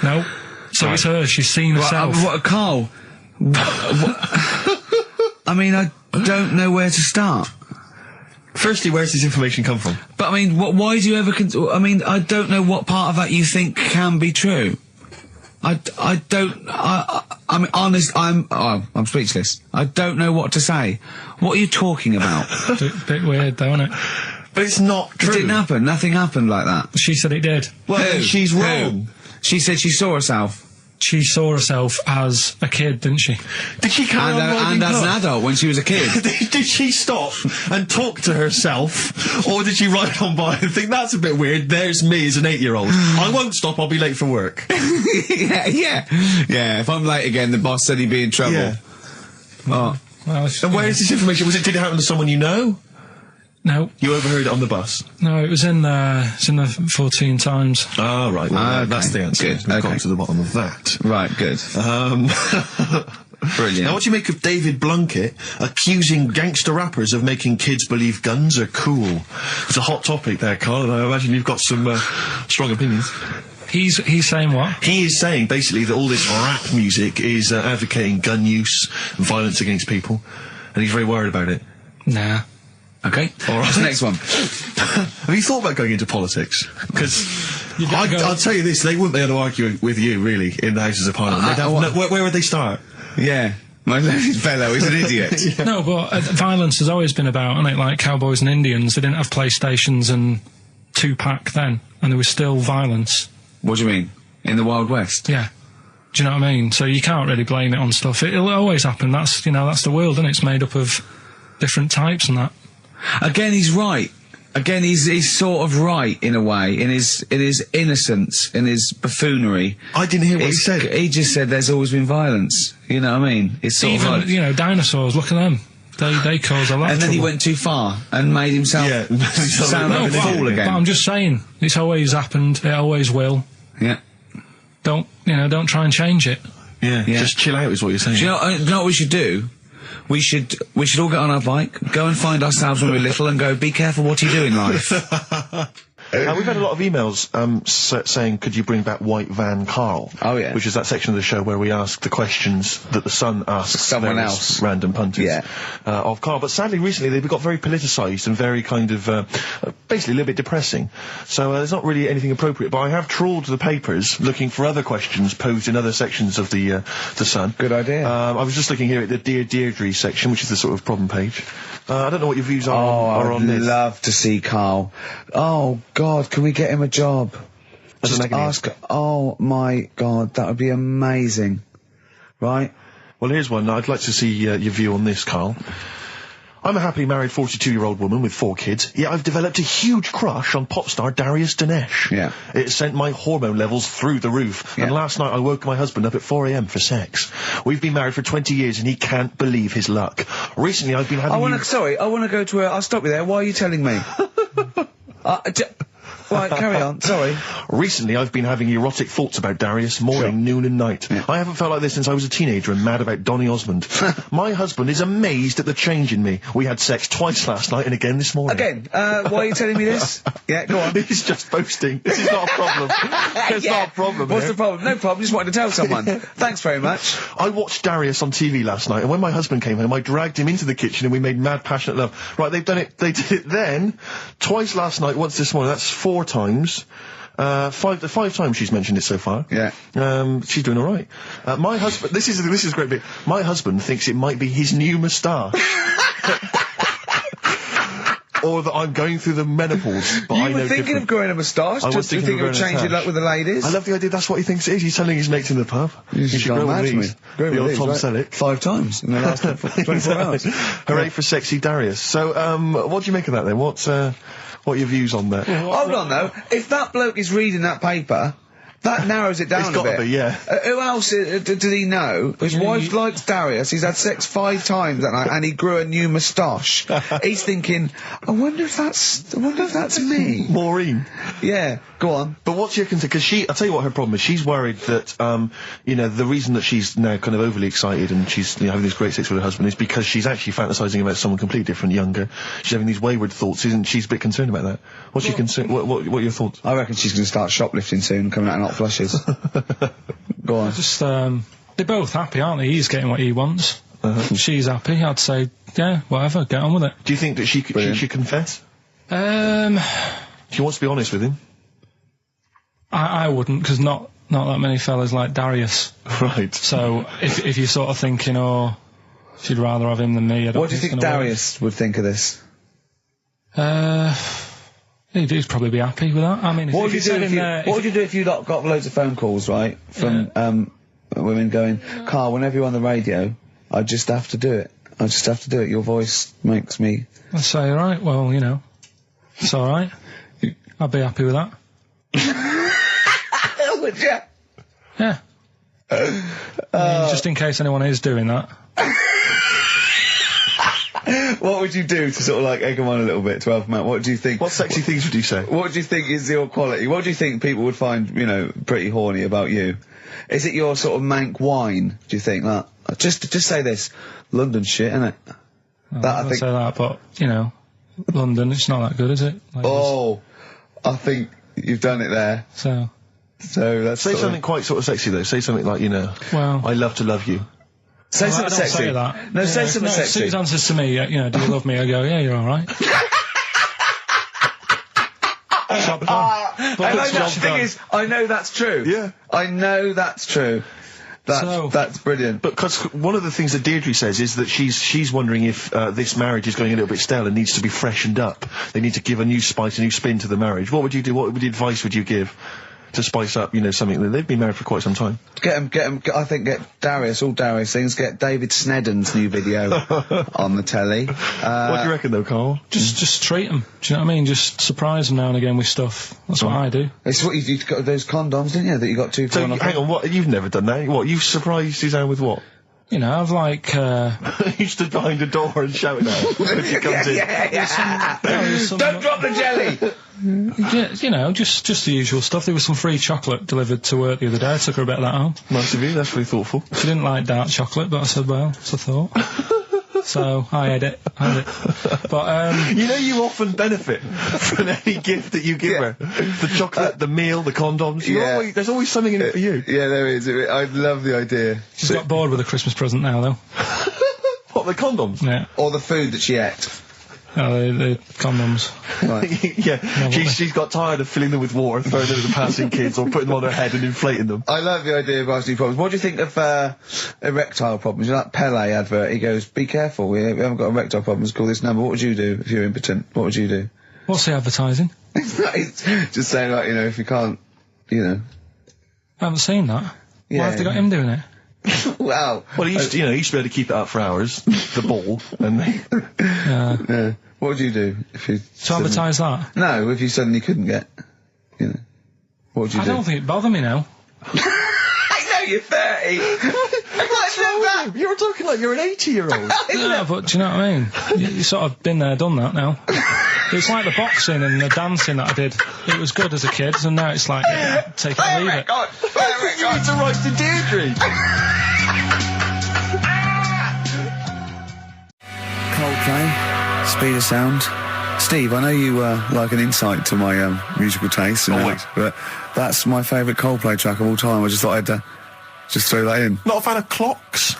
No. So it's her. She's seen herself. What, Carl? I mean, don't know where to start. Firstly, where's this information come from? But I mean, why do you ever? I mean, I don't know what part of that you think can be true. I mean, honest. I'm speechless. I don't know what to say. What are you talking about? Bit weird, though, isn't it? But it's not true. It didn't happen. Nothing happened like that. She said it did. Well, then she's wrong. She said she saw herself. She saw herself as a kid, didn't she? Did she carry on riding and as an adult when she was a kid. Did she stop and talk to herself, or did she ride on by and think, that's a bit weird, there's me as an 8-year-old. I won't stop, I'll be late for work. Yeah, if I'm late again, the boss said he'd be in trouble. Yeah. Oh. Well, And where is this information? Did it happen to someone you know? No. You overheard it on the bus? No, it was in the 14 Times. Oh, right. Well, okay. that's the answer. Good. We've Okay. got to the bottom of that. Right, good. Brilliant. Now, what do you make of David Blunkett accusing gangster rappers of making kids believe guns are cool? It's a hot topic there, Carl, and I imagine you've got some strong opinions. He's saying what? He is saying, basically, that all this rap music is advocating gun use and violence against people, and he's very worried about it. Nah. Okay. All right. What's the next one? Have you thought about going into politics? Because gotta go. I'll tell you this, they wouldn't be able to argue with you, really, in the Houses of Parliament. They'd have where would they start? Yeah. My learned fellow is an idiot. No, but violence has always been about, isn't it? Like cowboys and Indians, they didn't have PlayStations and Tupac then, and there was still violence. What do you mean? In the Wild West? Yeah. Do you know what I mean? So you can't really blame it on stuff. It'll always happen. That's the world, and it's made up of different types and that. Again, he's right. Again, he's sort of right in a way, in his innocence, in his buffoonery. I didn't hear what he said. He just said there's always been violence. You know what I mean? It's sort Even, of like, dinosaurs, look at them. They cause a lot and of then he trouble. went too far and made himself sound like a fool But again. I'm just saying, it's always happened, it always will. Yeah. Don't try and change it. Yeah, just chill out is what you're saying. Do you know what we should do? We should all get on our bike, go and find ourselves when we're little and go, be careful what you do in life. We've had a lot of emails saying, could you bring back White Van Karl? Oh, yeah. Which is that section of the show where we ask the questions that the Sun asks Someone various else. random punters of Karl. But sadly, recently, they've got very politicised and very kind of, basically a little bit depressing. So there's not really anything appropriate. But I have trawled the papers looking for other questions posed in other sections of the Sun. Good idea. I was just looking here at the Dear Deirdre section, which is the sort of problem page. I don't know what your views are on this. I'd love to see Karl. Oh, God, can we get him a job? As an Just agony. ask. Oh, my God, that would be amazing. Right? Well, here's one. I'd like to see your view on this, Karl. I'm a happily married 42-year-old woman with 4 kids, yet I've developed a huge crush on pop star Darius Dinesh. Yeah. It sent my hormone levels through the roof, and last night I woke my husband up at 4 a.m. for sex. We've been married for 20 years and he can't believe his luck. Recently I've been having... I want to go to I'll stop you there. Why are you telling me? Right, carry on. Sorry. Recently, I've been having erotic thoughts about Darius morning, noon and night. Yeah. I haven't felt like this since I was a teenager and mad about Donny Osmond. My husband is amazed at the change in me. We had sex twice last night and again this morning. Again, why are you telling me this? Yeah, go on. He's just boasting. This is not a problem. It's not a problem. What's here. the problem? No problem, just wanted to tell someone. Thanks very much. I watched Darius on TV last night, and when my husband came home, I dragged him into the kitchen and we made mad, passionate love. Right, they did it then, twice last night, once this morning. That's 4 times. 5 times she's mentioned it so far. Yeah. She's doing all right. My husband, this is a great bit. My husband thinks it might be his new moustache. Or that I'm going through the menopause, but I You know were thinking different. of growing a moustache? I was Just thinking think of it would growing a change your luck moustache. with the ladies? I love the idea. That's what he thinks it is. He's telling his mates in the pub. You should go grow mad with to me. these. Grow The with old these, Tom right? Selleck. 5 times in the last 24 hours. Hooray for sexy Darius. So, what do you make of that then? What are your views on that? Hold on, though. If that bloke is reading that paper, that narrows it down It's a gotta bit. be, yeah. Who else did he know? His wife likes Darius. He's had sex 5 times that night, and he grew a new moustache. He's thinking, I wonder if that's me. Maureen. Yeah, go on. But what's your concern? Because I'll tell you what her problem is. She's worried that, the reason that she's now kind of overly excited and she's having this great sex with her husband is because she's actually fantasizing about someone completely different, younger. She's having these wayward thoughts, isn't she? She's a bit concerned about that. What's your concern? What are your thoughts? I reckon she's going to start shoplifting soon, coming out in hot flushes. Go on. Just, they're both happy, aren't they? He's getting what he wants. she's happy, I'd say, yeah, whatever, get on with it. Do you think that she should confess? She wants to be honest with him. I wouldn't, because not that many fellas like Darius. Right. So if you're sort of thinking, oh, she'd rather have him than me, I don't What do you think Darius would think of this? He'd probably be happy with that. I mean, what would you do if you got loads of phone calls, right, from women going, Karl, whenever you're on the radio, I just have to do it. I just have to do it. Your voice makes me... I'd say, right, well, you know, it's all right. I'd be happy with that. Would you? Yeah. I mean, just in case anyone is doing that. What would you do to sort of like egg them on a little bit to help them out? What do you think? What sexy things would you say? What do you think is your quality? What do you think people would find, you know, pretty horny about you? Is it your sort of mank wine, do you think? Like, just say this. London shit, innit? I think say that, but, you know, London, it's not that good, is it? Like I think you've done it there. So that's say something quite sort of sexy though. Say something like, you know, well, I love to love you. Say something sexy. Say that. No, say something sexy. If Suze answers to me, you know, do you love me? I go, yeah, you're all right. I know that's true. Yeah. I know that's true. That's brilliant. But because one of the things that Deirdre says is that she's wondering if this marriage is going a little bit stale and needs to be freshened up. They need to give a new spice, a new spin to the marriage. What would you do? What advice would you give to spice up, you know, something that they've been married for quite some time? Get him. I think get Darius, all Darius things. Get David Snedden's new video on the telly. What do you reckon though, Karl? Just treat them. Do you know what I mean? Just surprise them now and again with stuff. That's what I do. It's what you've got those condoms, didn't you? That you got two for. So hang on, what? You've never done that? What? You've surprised Suzanne with what? You know, I've like, you stood behind a door and shouted at her when she comes in. Don't drop the jelly! Yeah, you know, just the usual stuff. There was some free chocolate delivered to work the other day. I took her a bit of that home. Nice of you, that's really thoughtful. She didn't like dark chocolate, but I said, well, it's a thought. So, I had it. But, you know, you often benefit from any gift that you give her. The chocolate, the meal, the condoms. There's always something in it for you. Yeah, there is. I love the idea. She's got bored with a Christmas present now, though. What, the condoms? Yeah. Or the food that she ate. Oh, the condoms. Right. Yeah, she's got tired of filling them with water, throwing them at the passing kids, or putting them on her head and inflating them. I love the idea of asking problems. What do you think of erectile problems? You know that Pele advert? He goes, "Be careful, we haven't got erectile problems. Call this number." What would you do if you're impotent? What would you do? What's the advertising? Just saying, like, you know, if you can't, you know. I haven't seen that. Yeah. Why have they got him doing it? Wow. Well, he used to be able to keep it up for hours, the ball, and yeah. What would you do if you... To advertise that? No, if you suddenly couldn't get, you know, what would you do? I don't think it bothered me now. I know you're 30! You're talking like you're an 80-year-old. Yeah, but do you know what I mean? You sort of been there, done that now. It's like the boxing and the dancing that I did. It was good as a kid, and now it's like, take it or leave it. You need to write to Deirdre. Coldplay, Speed of Sound. Steve, I know you like an insight to my musical taste, but that's my favourite Coldplay track of all time. I just thought I'd just throw that in. Not a fan of clocks?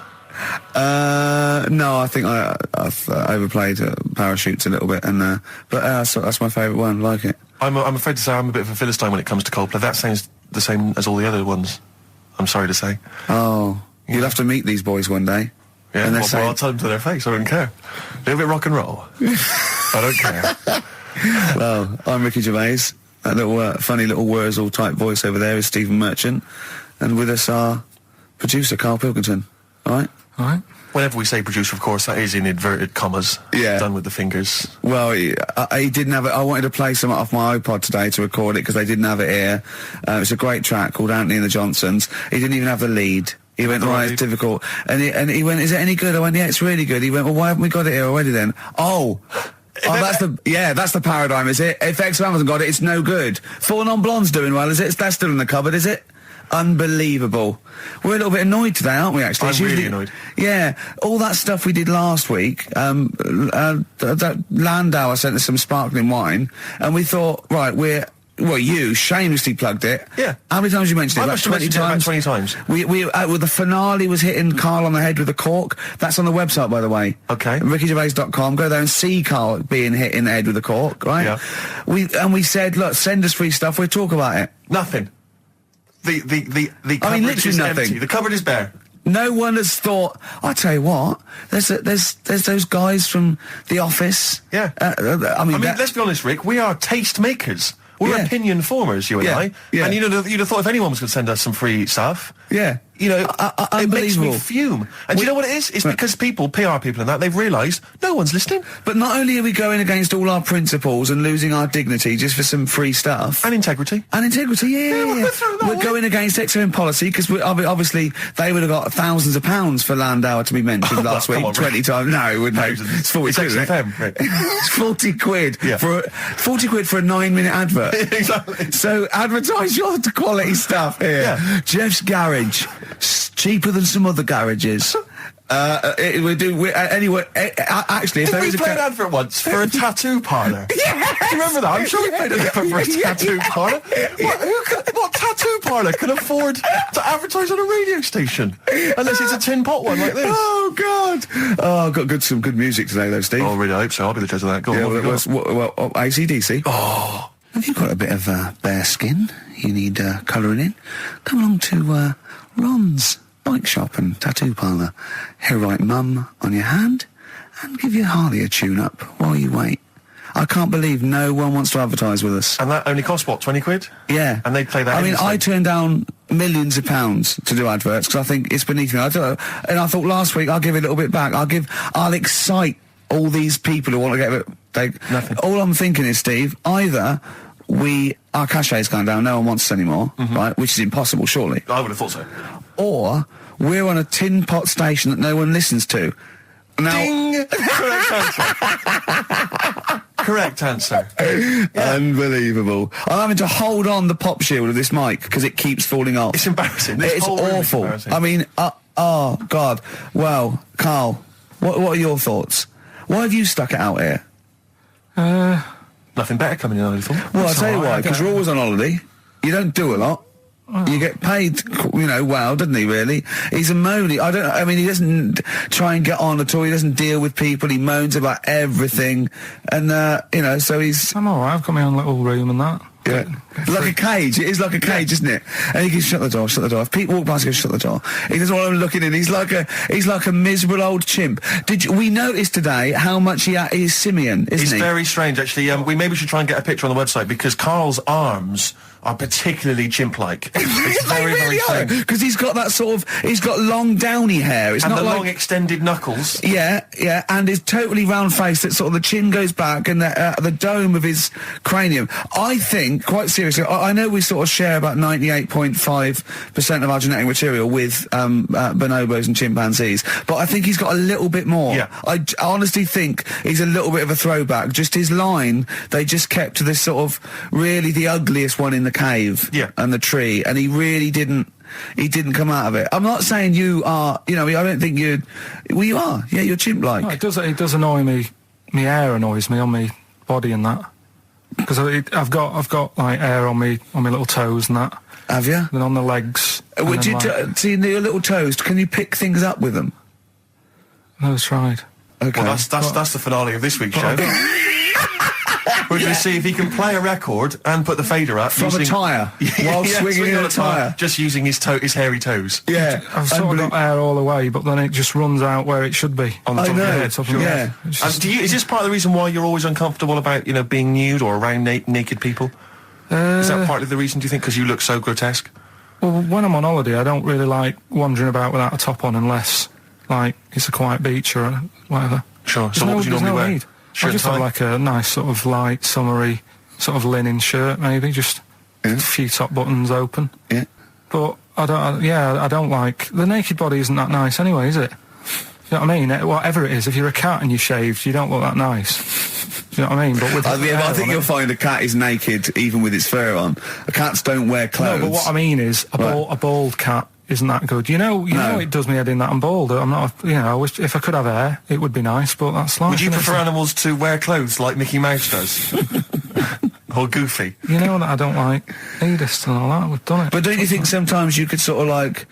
No, I think I've overplayed Parachutes a little bit, and but that's my favourite one. Like it. I'm afraid to say I'm a bit of a Philistine when it comes to Coldplay. That sounds the same as all the other ones. I'm sorry to say. Oh, you'll have to meet these boys one day. Yeah, well, I'll tell them to their face. I don't care. A little bit rock and roll. I don't care. Well, I'm Ricky Gervais. That little funny little Wurzel type voice over there is Stephen Merchant, and with us our producer Karl Pilkington. All right. All right. Whenever we say producer, of course, that is in inverted commas. Yeah. Done with the fingers. Well, he didn't have it. I wanted to play some off my iPod today to record it because they didn't have it here. It's a great track called Anthony and the Johnsons. He didn't even have the lead. He went, right, it's difficult. And he went, is it any good? I went, yeah, it's really good. He went, well, why haven't we got it here already then? That's the paradigm, is it? If XFM hasn't got it, it's no good. Four Non-Blondes doing well, is it? That's still in the cupboard, is it? Unbelievable. We're a little bit annoyed today, aren't we, actually? I'm really annoyed. Yeah. All that stuff we did last week, Landau, I sent us some sparkling wine, and we thought, right, we're Well, you shamelessly plugged it. Yeah. How many times you mentioned it? I About must have 20 mentioned it about times? 20 times. Well, the finale was hitting Karl on the head with a cork. That's on the website, by the way. Okay. RickyGervais.com. Go there and see Karl being hit in the head with a cork, right? Yeah. We said, look, send us free stuff, we'll talk about it. Nothing. The cupboard I mean, literally is nothing. empty. The cupboard is bare. No one has thought, I tell you what, there's those guys from The Office. Yeah. I mean, let's be honest, Rick, we are taste makers. We're Yeah. opinion formers, you and Yeah. I. Yeah. And you'd have thought if anyone was going to send us some free stuff, yeah. you know, it makes me Unbelievable. fume. And do you know what it is? It's because people, PR people and that, they've realised no one's listening. But not only are we going against all our principles and losing our dignity just for some free stuff. And integrity. And integrity, yeah. We're going against XFM policy because obviously they would have got thousands of pounds for Landauer to be mentioned last come week, on, Rick. 20 times. No, it wouldn't. It's 40 It's quid, isn't it? XFM, Rick. It's 40 quid Yeah. for 40 quid for a 9-minute advert. Exactly. So advertise your quality stuff here. Yeah. Jeff's Garage, cheaper than some other garages. Anyway, actually, if Did there we is play a an advert once for a tattoo parlour? Yes! Do you remember that? I'm sure we played an advert for a tattoo parlour. What tattoo parlour can afford to advertise on a radio station? Unless it's a tin pot one like this. Oh, God. Oh, I've got some good music today, though, Steve. Oh, really? I hope so. I'll be the judge of that. Go on, Yeah, what have you got? well, AC/DC. Oh. Have you got a bit of bare skin? You need colouring in? Come along to Ron's bike shop and tattoo parlour. He'll write Mum on your hand and give your Harley a tune-up while you wait. I can't believe no one wants to advertise with us. And that only costs, what, 20 quid? Yeah. And they play that I mean, endlessly. I turned down millions of pounds to do adverts because I think it's beneath me. And I thought last week I'll give it a little bit back. I'll excite all these people who want to get it. Nothing. All I'm thinking is, Steve, either our cachet's gone down, no one wants us anymore, right? Which is impossible, surely. I would have thought so. Or we're on a tin pot station that no one listens to. Now, Ding! Correct answer. Correct answer. Unbelievable. I'm having to hold on the pop shield of this mic because it keeps falling off. It's embarrassing. This It's whole room is awful. embarrassing. I mean, oh, God. Well, Karl, what are your thoughts? Why have you stuck it out here? Nothing better coming in, I thought. Well, I'll tell you why, because you're always on holiday. You don't do a lot. You get paid, well, doesn't he, really? He's a moany. He doesn't try and get on at all. He doesn't deal with people. He moans about everything. And, so he's... I'm alright, I've got my own little room and that. Yeah. Like a cage. It is like a cage, isn't it? And he can shut the door. If people walk past, he goes, shut the door. He doesn't want them looking in. He's like a miserable old chimp. We noticed today how much he's simian, isn't It's he? very strange, actually. We maybe should try and get a picture on the website because Karl's arms are particularly chimp-like. It's very, very strange. Because he's got that he's got long downy hair. It's And not the like... long extended knuckles. Yeah, and his totally round face that sort of the chin goes back and the dome of his cranium. I think, quite seriously, I know we sort of share about 98.5% of our genetic material with bonobos and chimpanzees, but I think he's got a little bit more. Yeah. I honestly think he's a little bit of a throwback. Just his line, they just kept to this sort of really the ugliest one in the cave and the tree, and he really didn't. He didn't come out of it. I'm not saying you are, I don't think you are. Yeah, you're chimp-like. No, it does annoy me. My hair annoys me on my body and that. Because I've got like hair on my little toes and that. Have you? And on the legs. Would you see your little toes? Can you pick things up with them? No, that's right. Okay. Well, that's the finale of this week's show. We're going to see if he can play a record and put the fader up From a tyre, while swinging in on a tyre. just using his hairy toes. Yeah. I've sort of got hair all the way, but then it just runs out where it should be. On the I top of your know. head. Top of your Yeah. head. It's And just- is this part of the reason why you're always uncomfortable about, being nude or around naked people? Is that part of the reason, do you think, because you look so grotesque? Well, when I'm on holiday, I don't really like wandering about without a top on unless, like, it's a quiet beach or whatever. Sure. So There's what would you there's normally wear? need. Shirt I just and have tie? like a nice sort of light, summery, sort of linen shirt, maybe, just Yeah. a few top buttons open. Yeah. But I don't like the naked body. Isn't that nice anyway? Is it? You know what I mean? Whatever it is, if you're a cat and you're shaved, you don't look that nice. Do you know what I mean? But with I hair think on you'll it- find a cat is naked even with its fur on. Cats don't wear clothes. No, but what I mean is a bald cat isn't that good. You know it does me head in that I'm bald. I'm not. I wish if I could have hair, it would be nice. But that's life. Would you isn't it? prefer animals to wear clothes like Mickey Mouse does? or goofy. You know that I don't like nudist and all that. We've done it. But don't you think sometimes you could sort of like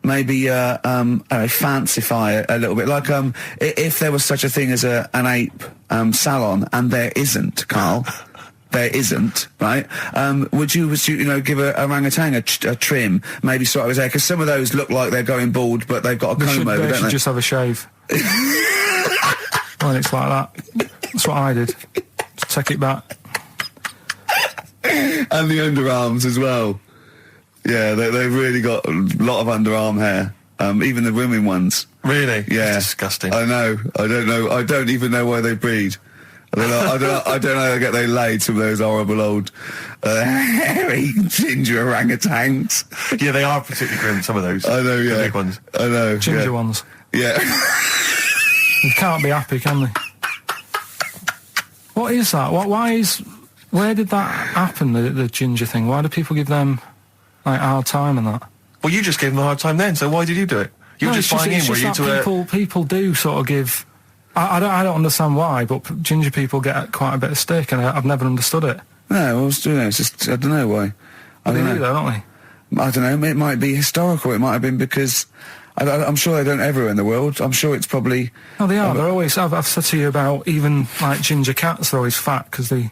maybe fancify it a little bit? Like if there was such a thing as an ape salon, and there isn't, Carl. There isn't, right? Would you give a orangutan a trim, maybe sort of his hair? Because some of those look like they're going bald, but they've got a comb over, they don't should they? just have a shave. When it's like that. That's what I did. Just take it back. And the underarms as well. Yeah, they've really got a lot of underarm hair. Even the women ones. Really? Yeah. That's disgusting. I know. I don't know. I don't even know why they breed. I don't know how they get they laid, some of those horrible old hairy ginger orangutans. Yeah, they are particularly grim, some of those. I know, yeah. The big ones. I know. Ginger ones. Yeah. You can't be happy, can they? What is that? Where did that happen, the ginger thing? Why do people give them, like, hard time and that? Well, you just gave them a hard time then, so why did you do it? You were just buying in, were you, to people do sort of give... I don't understand why, but ginger people get quite a bit of stick, and I've never understood it. No, well, it's just, I don't know why. I don't know. Though, don't they? I don't know, it might be historical, it might have been because... I'm sure they don't everywhere in the world. I'm sure it's probably... No, they are. They're always... I've said to you about even, like, ginger cats, they're always fat, because they're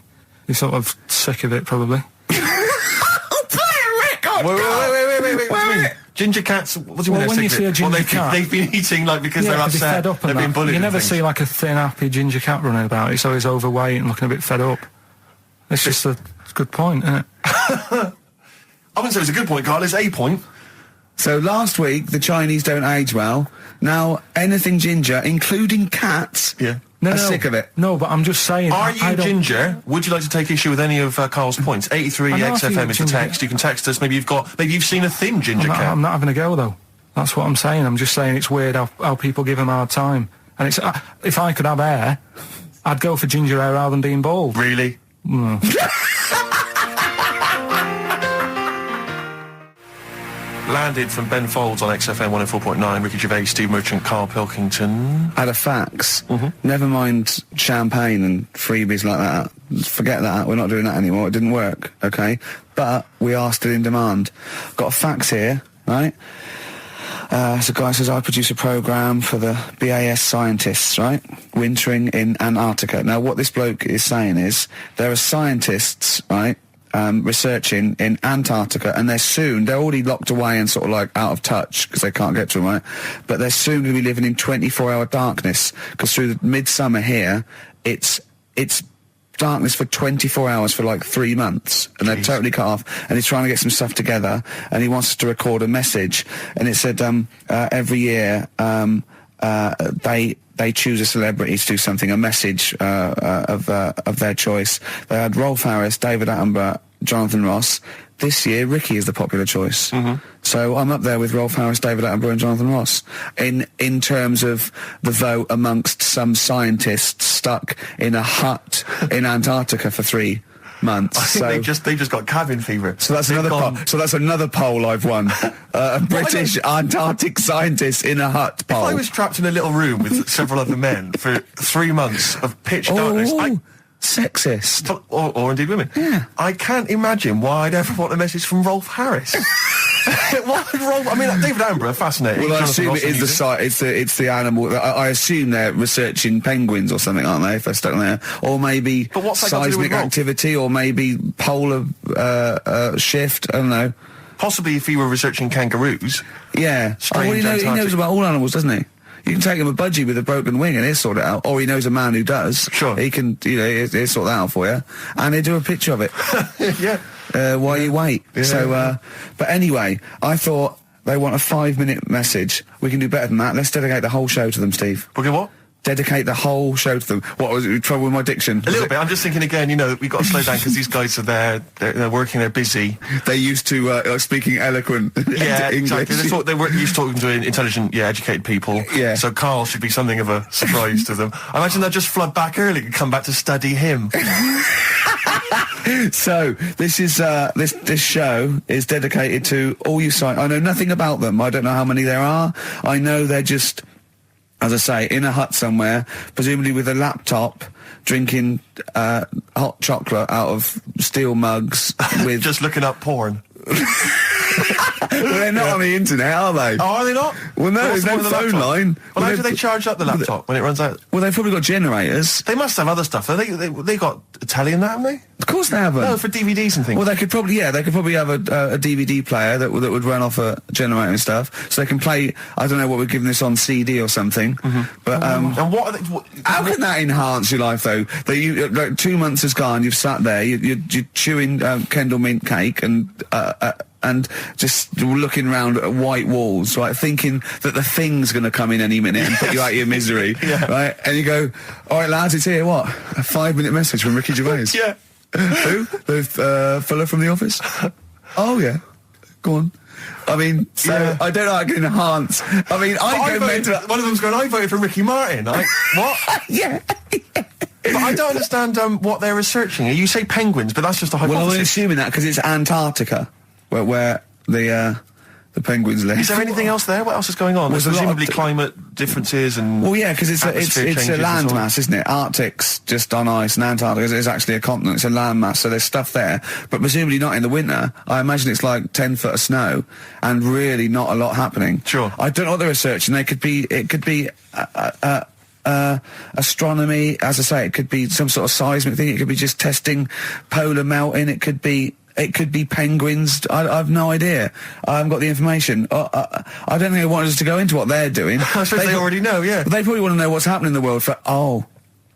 sort of sick of it, probably. Wait. What do you mean? Ginger cats, what do you mean? When you see a ginger cat... They've been eating, like, because they're upset, fed up they've been bullied. You never see, like, a thin, happy ginger cat running about. It's always overweight and looking a bit fed up. It's just a good point, isn't it? I wouldn't say it's a good point, Carl. It's a point. So last week, the Chinese don't age well. Now, anything ginger, including cats, are sick of it. No, but I'm just saying... Are you ginger? Would you like to take issue with any of Carl's points? 83 XFM is the text. You can text us. Maybe you've seen a thin ginger cat. I'm not having a go, though. That's what I'm saying. I'm just saying it's weird how people give them a hard time. And it's if I could have hair, I'd go for ginger hair rather than being bald. Really? Landed from Ben Folds on XFM 104.9, Ricky Gervais, Steve Merchant, Karl Pilkington. Had a fax. Never mind champagne and freebies like that. Forget that. We're not doing that anymore. It didn't work, okay? But we are still in demand. Got a fax here, right? So a guy says, I produce a programme for the BAS scientists, right? Wintering in Antarctica. Now, what this bloke is saying is, there are scientists, right, researching in Antarctica, and they're already locked away and sort of like out of touch because they can't get to them, right? But they're soon going to be living in 24-hour darkness, because through the midsummer here, it's darkness for 24 hours for like 3 months, and they're totally cut off, and he's trying to get some stuff together, and he wants us to record a message, and it said every year they choose a celebrity to do something, a message of their choice. They had Rolf Harris, David Attenborough, Jonathan Ross. This year, Ricky is the popular choice. So I'm up there with Rolf Harris, David Attenborough and Jonathan Ross in terms of the vote amongst some scientists stuck in a hut in Antarctica for 3 months. I think they just got cabin fever. So that's another poll. So that's another poll I've won. British Antarctic scientists in a hut poll. If I was trapped in a little room with several other men for 3 months of pitch darkness, sexist. Or indeed women. Yeah. I can't imagine why I'd ever want a message from Rolf Harris. Why would Rolf? I mean, David Attenborough, fascinating. Well, I assume it is it's the animal. I assume they're researching penguins or something, aren't they? If they're stuck there, or maybe seismic activity, or maybe polar shift. I don't know. Possibly if he were researching kangaroos. Yeah. He knows about all animals, doesn't he? You can take him a budgie with a broken wing and he'll sort it out. Or he knows a man who does. Sure. He can, he'll sort that out for you. And he'll do a picture of it. Yeah. While you wait. Yeah, so, but anyway, I thought they want a 5-minute message. We can do better than that. Let's dedicate the whole show to them, Steve. Okay, what? Dedicate the whole show to them. What, was it trouble with my diction? A little bit. I'm just thinking again, we've got to slow down because these guys are there, they're working, they're busy. They're used to speaking eloquent English. Exactly. They were used to talking to intelligent, educated people. Yeah. So Karl should be something of a surprise to them. I imagine they'll just flood back early and come back to study him. So this is this show is dedicated to all you I know nothing about them. I don't know how many there are. I know they're just as I say, in a hut somewhere, presumably with a laptop, drinking hot chocolate out of steel mugs with... Just looking up porn. Well, they're not on the internet, are they? Oh, are they not? Well, no, there's no phone line. Well, how do they charge up the laptop when it runs out? Well, they've probably got generators. They must have other stuff. They got a telly and that, haven't they? Of course they haven't. No, for DVDs and things. Well, they could probably have a DVD player that would run off a generator and stuff, so they can play. I don't know what we're giving this on CD or something, but and what are they? How can that enhance your life though? That you like 2 months has gone, you've sat there, you're chewing Kendall mint cake and just looking around at white walls, right, thinking that the Thing's going to come in any minute and put you out of your misery, right? And you go, all right, lads, it's here. What? A 5-minute message from Ricky Gervais. Yeah. Who? The fella from The Office? Oh, yeah. Go on. I mean, so I don't know how I can enhance. I mean, I go mental. One of them's going, I voted for Ricky Martin. What? Yeah. But I don't understand what they're researching. You say penguins, but that's just a hypothesis. Well, I'm assuming that because it's Antarctica, where the penguins live. Is there anything else there? What else is going on? There's presumably climate differences and... Well, yeah, because it's a landmass, isn't it? Arctic's just on ice, and Antarctica is actually a continent. It's a landmass, so there's stuff there. But presumably not in the winter. I imagine it's like 10 foot of snow, and really not a lot happening. Sure. I don't know what they're researching. It could be astronomy, as I say. It could be some sort of seismic thing. It could be just testing polar melting. It could be penguins. I've no idea. I haven't got the information. I don't think they want us to go into what they're doing. I suppose they already know, yeah. They probably want to know what's happening in the world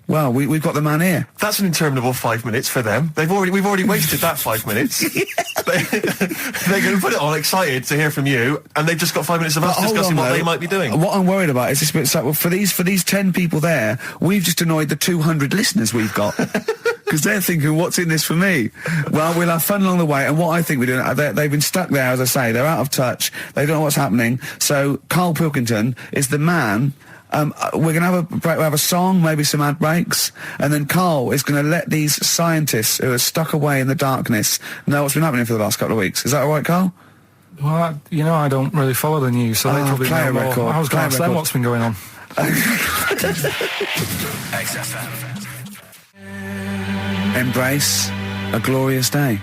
well, we've got the man here. That's an interminable 5 minutes for them. We've already wasted that 5 minutes. They're going to put it on excited to hear from you, and they've just got 5 minutes of us discussing what they might be doing. What I'm worried about is this bit. Well, for these 10 people there, we've just annoyed the 200 listeners we've got. Because they're thinking, what's in this for me? Well, we'll have fun along the way, and what I think we're doing, they've been stuck there, as I say, they're out of touch, they don't know what's happening, so Karl Pilkington is the man. We're going to have a break, we'll have a song, maybe some ad breaks, and then Karl is going to let these scientists who are stuck away in the darkness know what's been happening for the last couple of weeks. Is that all right, Karl? Well, I don't really follow the news, so they probably know more. I was going to ask them what's been going on. XFM. Embrace a glorious day.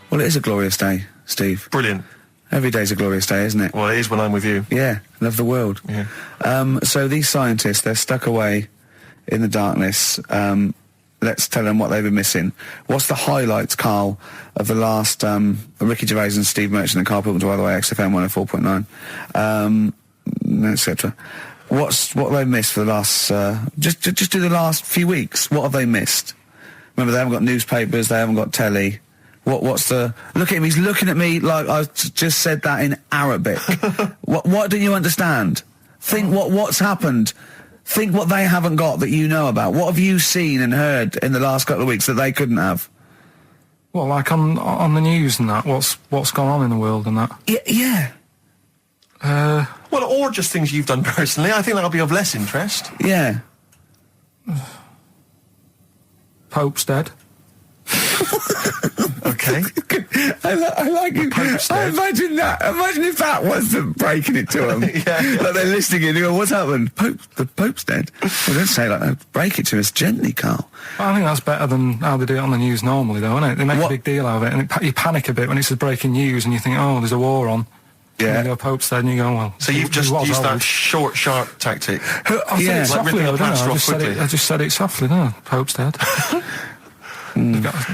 Well, it is a glorious day, Steve. Brilliant. Every day's a glorious day, isn't it? Well, it is when I'm with you. Yeah, love the world. Yeah. So these scientists, they're stuck away in the darkness. Let's tell them what they've been missing. What's the highlights, Karl, of the last Ricky Gervais and Steve Merchant and Karl Pilkington, by the way, XFM 104.9, etc. What have they missed for the last... just do the last few weeks. What have they missed? Remember, they haven't got newspapers, they haven't got telly. What's the... Look at him, he's looking at me like I just said that in Arabic. What don't you understand? Think what's happened. Think what they haven't got that you know about. What have you seen and heard in the last couple of weeks that they couldn't have? Well, like on the news and that, what's gone on in the world and that? Yeah. Well, or just things you've done personally. I think that'll be of less interest. Yeah. Pope's dead. Okay. I like it. I imagine that. Imagine if that was them breaking it to them. Yeah. Like they're listening and you go, what's happened? The Pope's dead. Well, don't say it like that. Break it to us gently, Karl. Well, I think that's better than how they do it on the news normally, though, isn't it? They make a big deal out of it, and you panic a bit when it's breaking news and you think, oh, there's a war on. Yeah. And you go, Pope's dead, and you go, well... So you've just used that short, sharp tactic. I said it softly, though, didn't I? I just said it softly, didn't I? Pope's dead.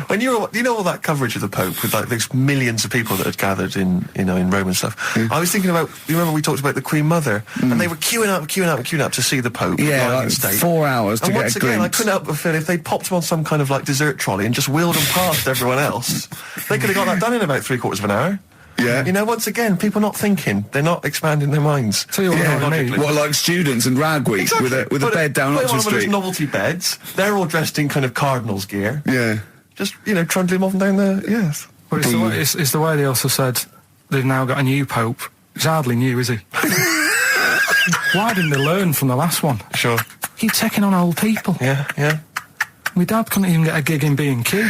When you know all that coverage of the Pope with like those millions of people that had gathered in Rome and stuff, I was thinking about, you remember we talked about the Queen Mother, and they were queuing up to see the Pope. Yeah, like 4 hours to get a glimpse. And once again, I couldn't help but feel if they popped him on some kind of like dessert trolley and just wheeled him past everyone else, they could have got that done in about 3/4 of an hour. Yeah. Once again, people not thinking. They're not expanding their minds. Tell you what, What, like students and Rag Week with a bed down Oxford Street? One of those novelty beds. They're all dressed in kind of cardinals gear. Yeah. Just, trundling them off and down the... Yes. But it's the way they also said they've now got a new Pope. He's hardly new, is he? Why didn't they learn from the last one? Sure. Keep taking on old people. Yeah. My dad couldn't even get a gig in B&Q.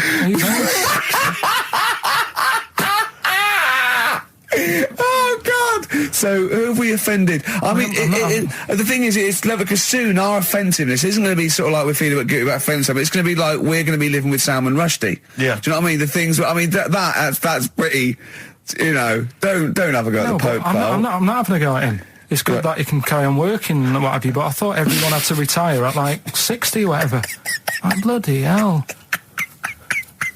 Oh, God! So who have we offended? I mean, the thing is, it's clever because soon our offensiveness isn't going to be sort of like we're feeling guilty about offending somebody. It's going to be like we're going to be living with Salman Rushdie. Yeah. Do you know what I mean? The things. I mean, that's pretty. You know, don't have a go at the Pope. I'm not having a go at him. It's good that he can carry on working and what have you, but I thought everyone had to retire at like 60 or whatever. Like, bloody hell.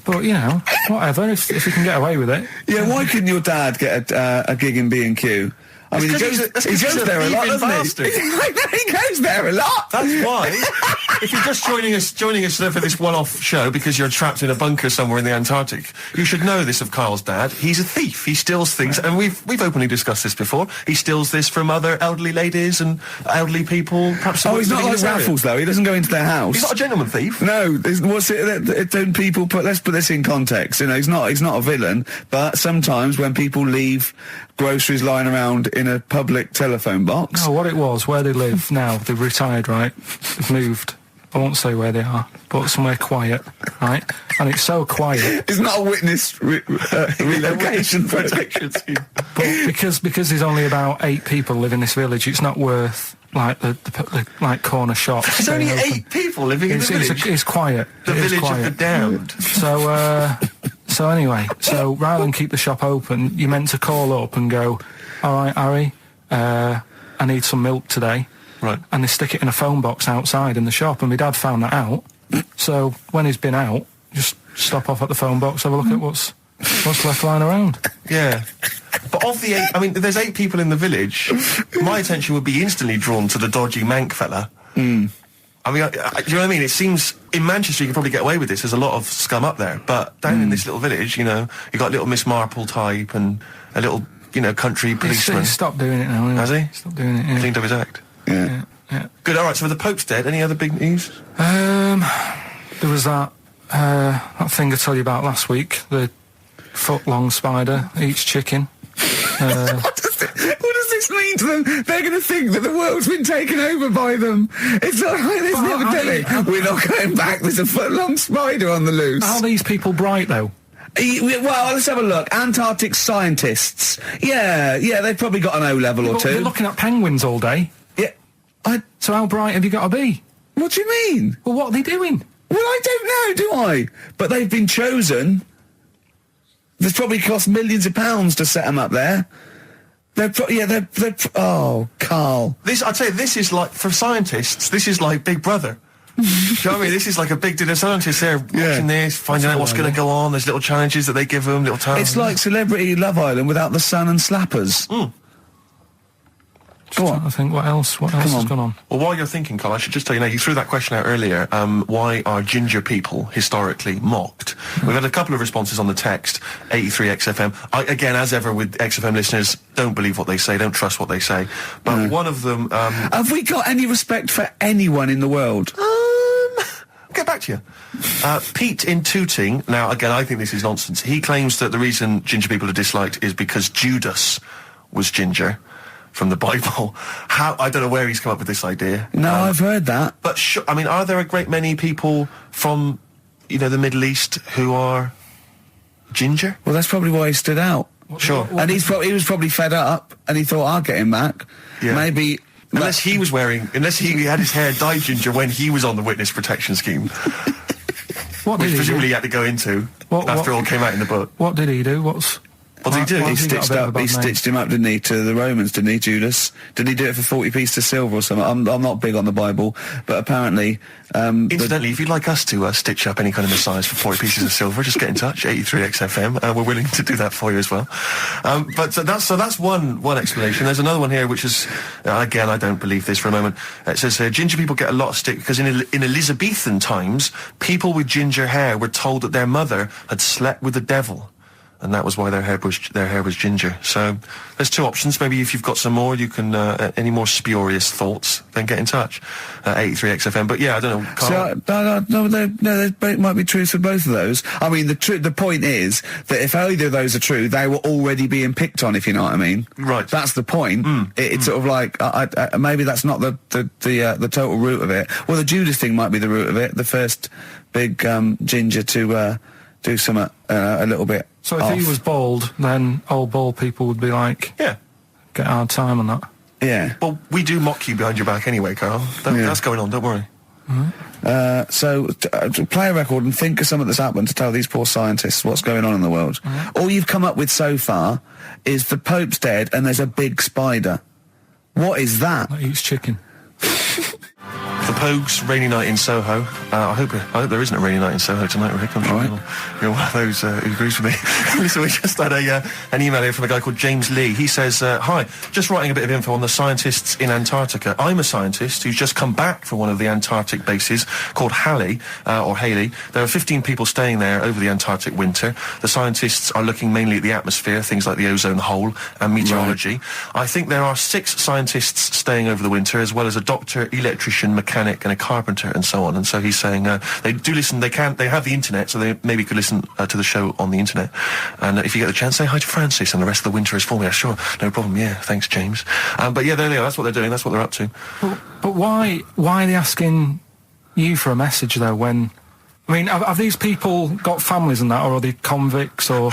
But, you know, whatever, if you can get away with it. Yeah, why couldn't your dad get a gig in B&Q? I mean, he goes there a lot, doesn't he? He goes there a lot. That's why. If you're just joining us for this one-off show because you're trapped in a bunker somewhere in the Antarctic, you should know this of Karl's dad. He's a thief. He steals things, and we've openly discussed this before. He steals this from other elderly ladies and elderly people. Perhaps. Oh, he's not like Raffles though. He doesn't go into their house. He's not a gentleman thief. No. What's it? Don't people put? Let's put this in context. You know, he's not a villain, but sometimes when people leave groceries lying around in a public telephone box. Oh, what it was, where they live now, they've retired, right? They've moved. I won't say where they are, but somewhere quiet, right? And it's so quiet. It's not a witness relocation protection scheme. But because there's only about 8 people live in this village, it's not worth like the like corner shops. There's only 8 people living in the village. It's quiet. The village of the damned. So anyway, rather than keep the shop open, you're meant to call up and go, all right, Harry, I need some milk today. Right. And they stick it in a phone box outside in the shop, and my dad found that out. So when he's been out, just stop off at the phone box, have a look at what's left lying around. Yeah. But of the 8, I mean, there's 8 people in the village. My attention would be instantly drawn to the dodgy Mank fella. Mm. I mean, do you know what I mean? It seems in Manchester you can probably get away with this. There's a lot of scum up there, but down in this little village, you know, you got a little Miss Marple type and a little, you know, country policeman. He's stopped doing it now. Has he? Stopped doing it. Yeah. Cleaned up his act. Yeah. Good. All right. So the Pope's dead. Any other big news? There was that thing I told you about last week. The foot-long spider eats chicken. What does this mean to them? They're going to think that the world's been taken over by them. It's not like this never telling. We're not going back. There's a foot-long spider on the loose. Are these people bright, though? Well, let's have a look. Antarctic scientists. Yeah, they've probably got an O-level or two. You're looking at penguins all day. Yeah. So how bright have you got to be? What do you mean? Well, what are they doing? Well, I don't know, do I? But they've been chosen. There's probably cost millions of pounds to set them up there. Oh, Karl. I'd say this is like, for scientists, this is like Big Brother. Do you know what I mean? This is like a big dinner. Scientists there watching this, finding out what's going to go on. There's little challenges that they give them, little tasks. It's like Celebrity Love Island without the sun and slappers. Mm. Go on. I think what else has gone on? Well, while you're thinking, Karl, I should just tell you now, you threw that question out earlier, why are ginger people historically mocked? We've had a couple of responses on the text, 83XFM. Again, as ever with XFM listeners, don't believe what they say, don't trust what they say. But one of them... have we got any respect for anyone in the world? I'll get back to you. Pete in Tooting, now, again, I think this is nonsense. He claims that the reason ginger people are disliked is because Judas was ginger. From the Bible. I don't know where he's come up with this idea. No, I've heard that. But I mean, are there a great many people from, you know, the Middle East who are ginger? Well, that's probably why he stood out. Sure. And he was probably fed up, and he thought, I'll get him back. Yeah. Maybe... Unless he had his hair dyed ginger when he was on the witness protection scheme. Which presumably he had to go into after all came out in the book. What did he do? What did he do? He stitched him up, didn't he, to the Romans, didn't he, Judas? Did he do it for 40 pieces of silver or something? I'm not big on the Bible, but apparently... Incidentally, if you'd like us to stitch up any kind of messiahs for 40 pieces of silver, just get in touch, 83XFM. We're willing to do that for you as well. So that's one explanation. There's another one here, which is, again, I don't believe this for a moment. It says here, ginger people get a lot of stick because in Elizabethan times, people with ginger hair were told that their mother had slept with the devil. And that was why their hair was ginger. So there's 2 options. Maybe if you've got some more, you can any more spurious thoughts, then get in touch. 83XFM. But yeah, I don't know. So, there might be truth for both of those. I mean, the point is that if either of those are true, they were already being picked on. If you know what I mean. Right. That's the point. It's sort of like maybe that's not the total root of it. Well, the Judas thing might be the root of it. The first big ginger to do something a little bit. So if he was bald, then old bald people would be like, yeah, get a hard time on that. Yeah. Well, we do mock you behind your back anyway, Carl. That's going on, don't worry. So play a record and think of something that's happened to tell these poor scientists what's going on in the world. All you've come up with so far is the Pope's dead and there's a big spider. What is that? That eats chicken. The Pogues, Rainy Night in Soho. I hope there isn't a rainy night in Soho tonight, Rick. I'm sure you're one of those who agrees with me. Listen, we just had an email here from a guy called James Lee. He says, hi, just writing a bit of info on the scientists in Antarctica. I'm a scientist who's just come back from one of the Antarctic bases called Halley, or Haley. There are 15 people staying there over the Antarctic winter. The scientists are looking mainly at the atmosphere, things like the ozone hole and meteorology. Right. I think there are 6 scientists staying over the winter, as well as a doctor, electrician, mechanic, and a carpenter, and so on. And so he's saying they do listen. They have the internet, so they maybe could listen to the show on the internet. And if you get the chance, say hi to Francis, and the rest of the winter is for me. Sure, no problem. Yeah, thanks, James. But yeah, there they are. That's what they're doing. That's what they're up to. But why are they asking you for a message though? When I mean, have these people got families and that, or are they convicts, or?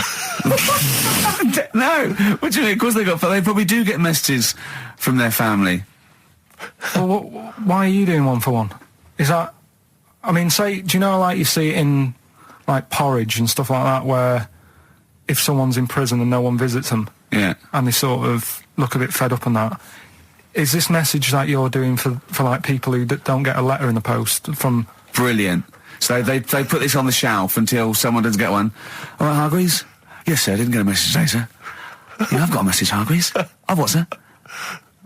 No. What do you mean? Of course they probably do get messages from their family. Well, why are you doing one for one? Is that, I mean, do you know, like you see it in, like, Porridge and stuff like that, where if someone's in prison and no one visits them, and they sort of look a bit fed up and that, is this message that you're doing for like, people who don't get a letter in the post from... Brilliant. So they put this on the shelf until someone doesn't get one. All right, Hargreaves? Yes, sir, I didn't get a message today, sir. You have got a message, Hargreaves. I've what, sir?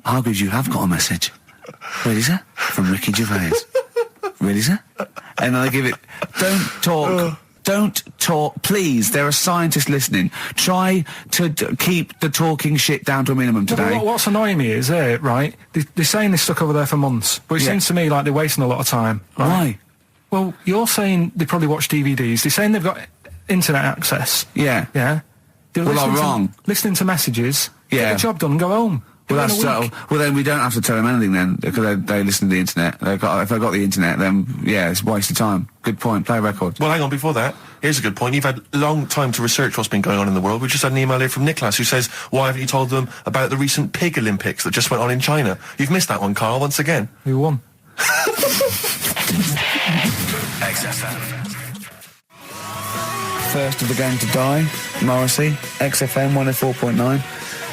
Hargreaves, you have got a message. Really, sir? From Ricky Gervais. Really, sir? And then they give it... Don't talk, please. There are scientists listening. Try to keep the talking shit down to a minimum today. Well, what's annoying me is, right, they're saying this stuck over there for months, but it seems to me like they're wasting a lot of time. Right? Why? Well, you're saying they probably watch DVDs. They're saying they've got internet access. Yeah. Yeah? Well, I'm wrong. Listening to messages, get the job done and go home. Well, then we don't have to tell them anything then, because they listen to the internet. If they've got the internet, then, it's a waste of time. Good point. Play a record. Well, hang on, before that, here's a good point. You've had a long time to research what's been going on in the world. We just had an email here from Nicholas who says, why haven't you told them about the recent Pig Olympics that just went on in China? You've missed that one, Carl, once again. Who won? XFM. First of the gang to die, Morrissey, XFM 104.9.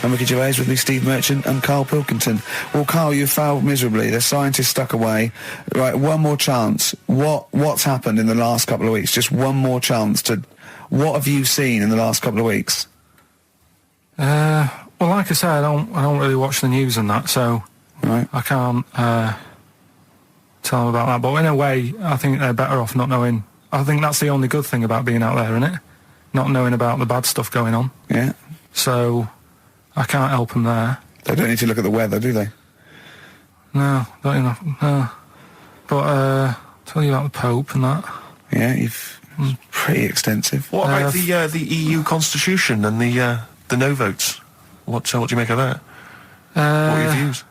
I'm Ricky Gervais, with me Steve Merchant and Karl Pilkington. Well, Karl, you failed miserably. The scientists stuck away. Right, one more chance. What's happened in the last couple of weeks? Just one more chance to... What have you seen in the last couple of weeks? Well, like I say, I don't really watch the news and that, so I can't tell them about that. But in a way, I think they're better off not knowing. I think that's the only good thing about being out there, isn't it? Not knowing about the bad stuff going on. Yeah. So... I can't help them there. They don't need to look at the weather, do they? No, not enough. No. But, tell you about the Pope and that. Yeah, pretty extensive. What about the EU Constitution and the no votes? What do you make of that? What are your views?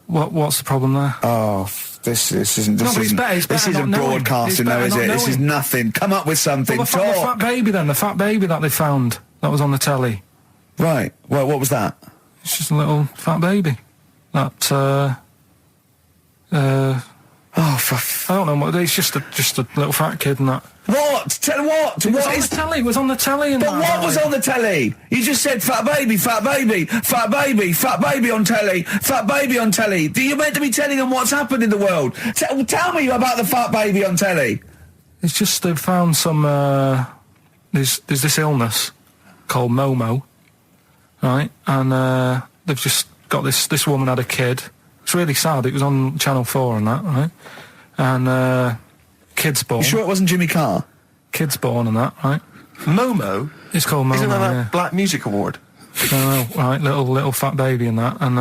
What's the problem there? Oh, this isn't broadcasting, though, is it? This is nothing. Come up with something. Well, the fat baby that they found that was on the telly. Right. Well, what was that? It's just a little fat baby. That, I don't know what it is. Just a little fat kid and that. What? Tell what? It was on the telly. And but what was on the telly? You just said fat baby, fat baby, fat baby, fat baby on telly, fat baby on telly. You're meant to be telling them what's happened in the world. Tell me about the fat baby on telly. It's just they've found some, there's this illness called Momo. Right, and they've just got this woman had a kid. It's really sad. It was on Channel 4 and that, right? And kid's born. You sure it wasn't Jimmy Carr? Kid's born and that, right? Momo? It's called Momo. Isn't that a Black Music Award? No, right, little fat baby and that. And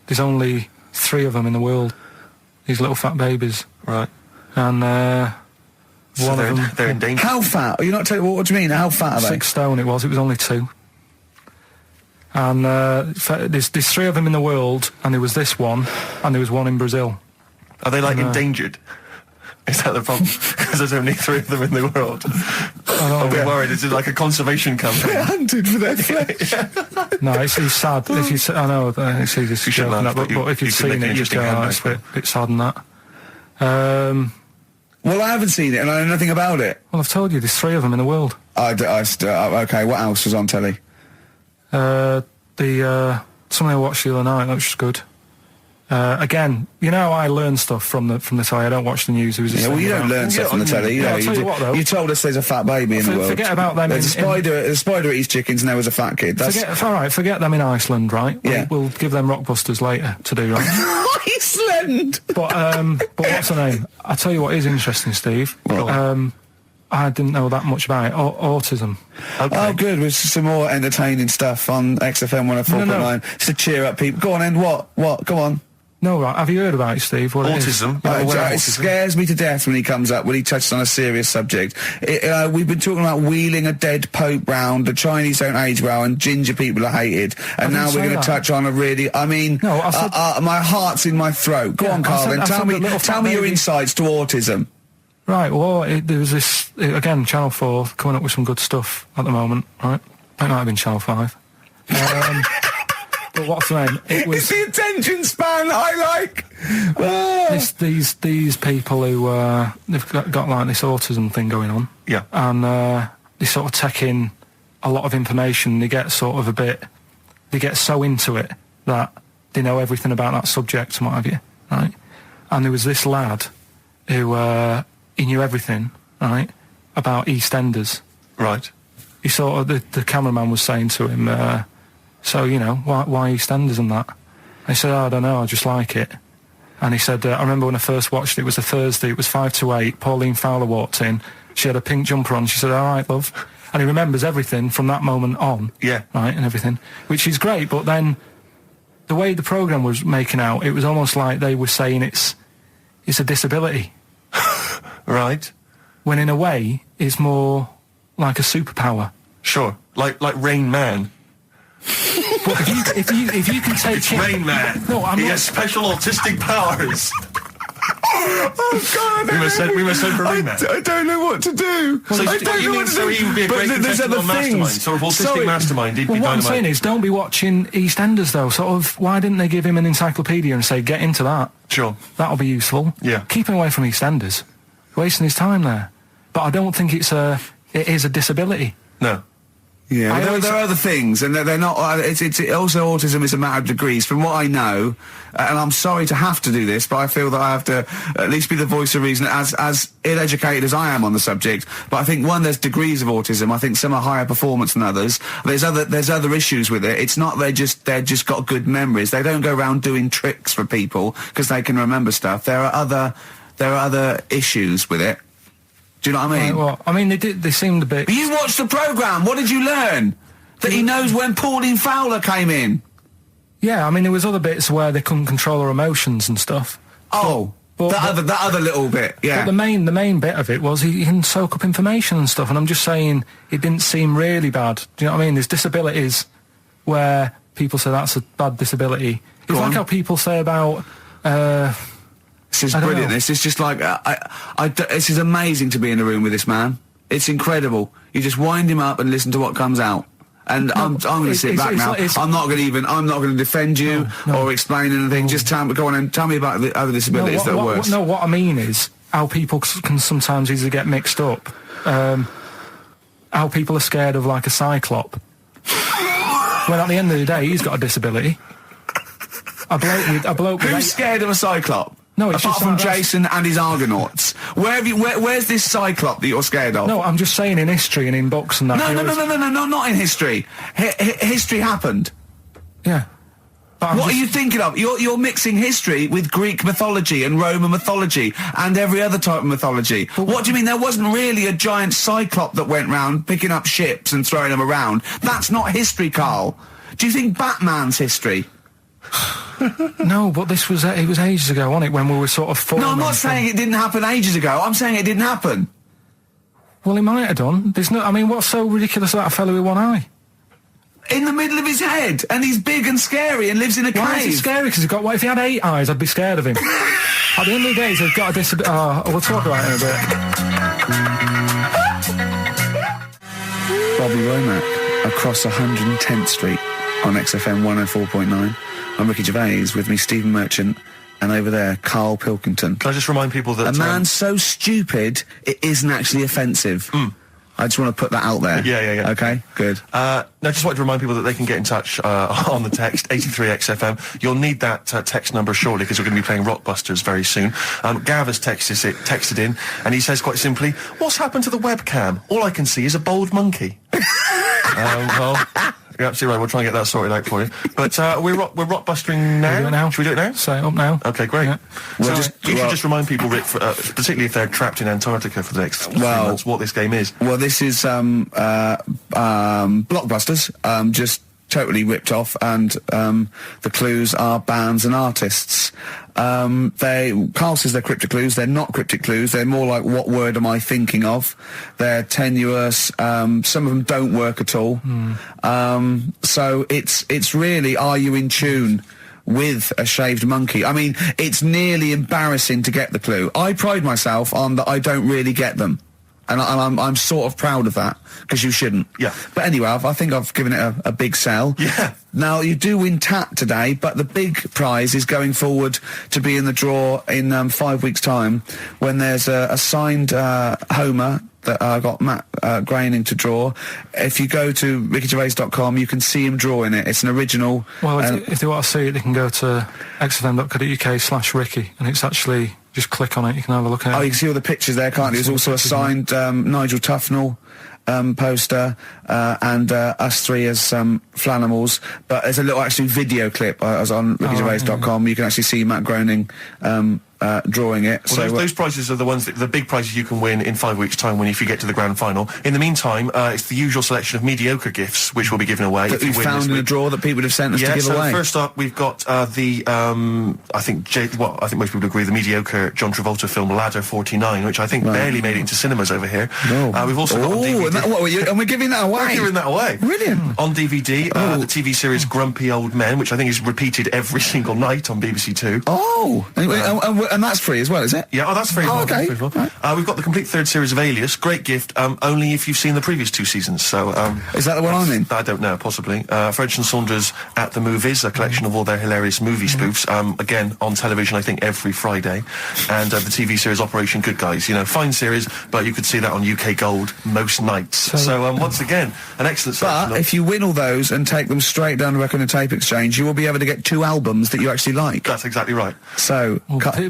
there's only 3 of them in the world. These little fat babies. Right. And so one of them... They're in danger. How fat? Are you not telling... What do you mean? How fat are they? 6 stone it was only 2. And there's 3 of them in the world, and there was this one, and there was one in Brazil. Are they, like, endangered? Is that the problem? Because there's only 3 of them in the world. I'll be worried. It's like a conservation campaign. They're hunted for their flesh. No, it's sad. If you, I know, it's easy to joke, but if you've seen it, you'd go, it's a bit sad than that. Well, I haven't seen it, and I know nothing about it. Well, I've told you, there's 3 of them in the world. Okay, what else was on telly? Something I watched the other night, that was just good. Again, you know, I learn stuff from the telly. I don't watch the news. Well, you don't learn stuff from the telly. I'll tell you what, though. You told us there's a fat baby in the world. Forget about them. There's a spider eats chickens, and there was a fat kid. Forget them in Iceland, right? Yeah. We'll give them Rockbusters later to do, right? Iceland! But what's her name? I'll tell you what is interesting, Steve. I didn't know that much about it. Autism. Okay. Oh, good. With some more entertaining stuff on XFM 104.9. Just to cheer up people. Go on, and what? Go on. No, right. Have you heard about it, Steve? What autism? It scares me to death when he comes up, when he touches on a serious subject. We've been talking about wheeling a dead pope round, the Chinese don't age well, and ginger people are hated. And now we're going to touch on a really, my heart's in my throat. Go on, Carl, then tell me your insights to autism. Right, well, there was this, again, Channel 4 coming up with some good stuff at the moment, right? It might have been Channel 5. But what's the name? It's the attention span that I like! These people who, they've got like this autism thing going on. Yeah. And they sort of take in a lot of information, they get sort of they get so into it that they know everything about that subject and what have you, right? And there was this lad who, he knew everything, right, about EastEnders. Right. He sort of, the cameraman was saying to him, so, you know, why EastEnders and that? And he said, I don't know, I just like it. And he said, I remember when I first watched it, it was a Thursday, it was 5 to 8, Pauline Fowler walked in, she had a pink jumper on, she said, all right, love. And he remembers everything from that moment on. Yeah. Right, and everything, which is great, but then the way the programme was making out, it was almost like they were saying it's a disability. Right. When in a way, it's more like a superpower. Sure. Like Rain Man. But if you can take it's Rain Man. No, he has special autistic powers. Oh God! We must send for Rain Man. I don't know what to do. So he would be a great contestant on Mastermind, sort of autistic mastermind. He'd be what I'm saying is, don't be watching EastEnders though. Sort of, why didn't they give him an encyclopedia and say, get into that? Sure. That'll be useful. Yeah. Keep him away from EastEnders. Wasting his time there. But I don't think it is a disability. No. Yeah, there are other things, and they're not. It's also autism is a matter of degrees. From what I know, and I'm sorry to have to do this, but I feel that I have to at least be the voice of reason, as ill-educated as I am on the subject. But I think there's degrees of autism. I think some are higher performance than others. There's other issues with it. It's not they're just got good memories. They don't go around doing tricks for people because they can remember stuff. There are other issues with it. Do you know what I mean? Well, I mean, they seemed a bit... But you watched the programme, what did you learn? That he knows when Pauline Fowler came in? Yeah, I mean, there was other bits where they couldn't control her emotions and stuff. Oh, that other little bit, yeah. But the main bit of it was he can soak up information and stuff, and I'm just saying it didn't seem really bad. Do you know what I mean? There's disabilities where people say that's a bad disability. It's like how people say about... This is brilliant. This is just like this is amazing to be in a room with this man. It's incredible. You just wind him up and listen to what comes out. And I'm going to sit back now. I'm not going to defend you or explain anything. Just go on and tell me about the other disabilities that are worse. What I mean is how people can sometimes easily get mixed up. How people are scared of like a cyclop. When at the end of the day, he's got a disability. A bloke. Who's scared of a cyclop? No, it's apart just from Jason and his Argonauts. Where's this cyclop that you're scared of? No, I'm just saying in history and in books and that. No, not in history. History happened. Yeah. What are you thinking of? You're mixing history with Greek mythology and Roman mythology and every other type of mythology. What do you mean there wasn't really a giant cyclop that went round picking up ships and throwing them around? That's not history, Carl. Do you think Batman's history? No, but it was ages ago, wasn't it, when we were sort of forming... No, I'm not saying it didn't happen ages ago. I'm saying it didn't happen. Well, it might have done. I mean, what's so ridiculous about a fellow with one eye? In the middle of his head, and he's big and scary and lives in a cave. Why is he scary? Because what if he had 8 eyes? I'd be scared of him. At the end of the day, they've got a disability. Oh, we'll talk about it in a bit. Bobby Womack across 110th Street on XFM 104.9. I'm Ricky Gervais, with me Stephen Merchant, and over there Karl Pilkington. Can I just remind people that... A man so stupid, it isn't actually offensive. I just want to put that out there. Yeah. Okay, good. Now, just wanted to remind people that they can get in touch on the text, 83XFM. You'll need that text number shortly, because we're going to be playing Rockbusters very soon. Gav has texted in, and he says quite simply, "What's happened to the webcam? All I can see is a bald monkey." Well, you're absolutely right. We'll try and get that sorted out for you. But we're rockbustering now. Should we do it now? Should we do it now? Set it up now. Okay, great. Yeah. So you should just remind people, Rick, particularly if they're trapped in Antarctica for the next 3 months, what this game is. Well, this is Blockbusters, just totally ripped off, and the clues are bands and artists. Carl says they're cryptic clues. They're not cryptic clues. They're more like, what word am I thinking of? They're tenuous. Some of them don't work at all. So it's really, are you in tune with a shaved monkey? I mean, it's nearly embarrassing to get the clue. I pride myself on that I don't really get them. And I'm sort of proud of that, because you shouldn't. Yeah. But anyway, I think I've given it a big sell. Yeah. Now, you do win Tat today, but the big prize is going forward to be in the draw in 5 weeks' time, when there's a signed Homer that I got Matt Groening to draw. If you go to rickygervais.com, you can see him drawing it. It's an original. Well, if they want to see it, they can go to xfm.co.uk/Ricky, and it's actually... Just click on it, you can have a look at it. Oh, you can see all the pictures there, can't you? There's also a signed Nigel Tufnell poster, and us three as Flanimals. But there's a little actually video clip. I was on rickygervais.com. You can actually see Matt Groening drawing it. Well, those prizes are the ones the big prizes you can win in 5 weeks' time if you get to the grand final. In the meantime, it's the usual selection of mediocre gifts which will be given away. That we found in a drawer that people would have sent us to give away. First up, we've got I think most people would agree, the mediocre John Travolta film Ladder 49, which I think barely made it into cinemas over here. We've also got on DVD. And we're giving that away. We're giving that away. Brilliant. On DVD, the TV series Grumpy Old Men, which I think is repeated every single night on BBC Two. And that's free as well, is it? Yeah, that's free as well. Okay. We've got the complete third series of Alias. Great gift, only if you've seen the previous 2 seasons. So, is that the one I'm in? I don't know, possibly. French and Saunders at the Movies, a collection of all their hilarious movie spoofs. Again, on television, I think, every Friday. And the TV series Operation Good Guys. Fine series, but you could see that on UK Gold most nights. So once again, an excellent selection. But if you win all those and take them straight down to Record and Tape Exchange, you will be able to get 2 albums that you actually like. That's exactly right. So...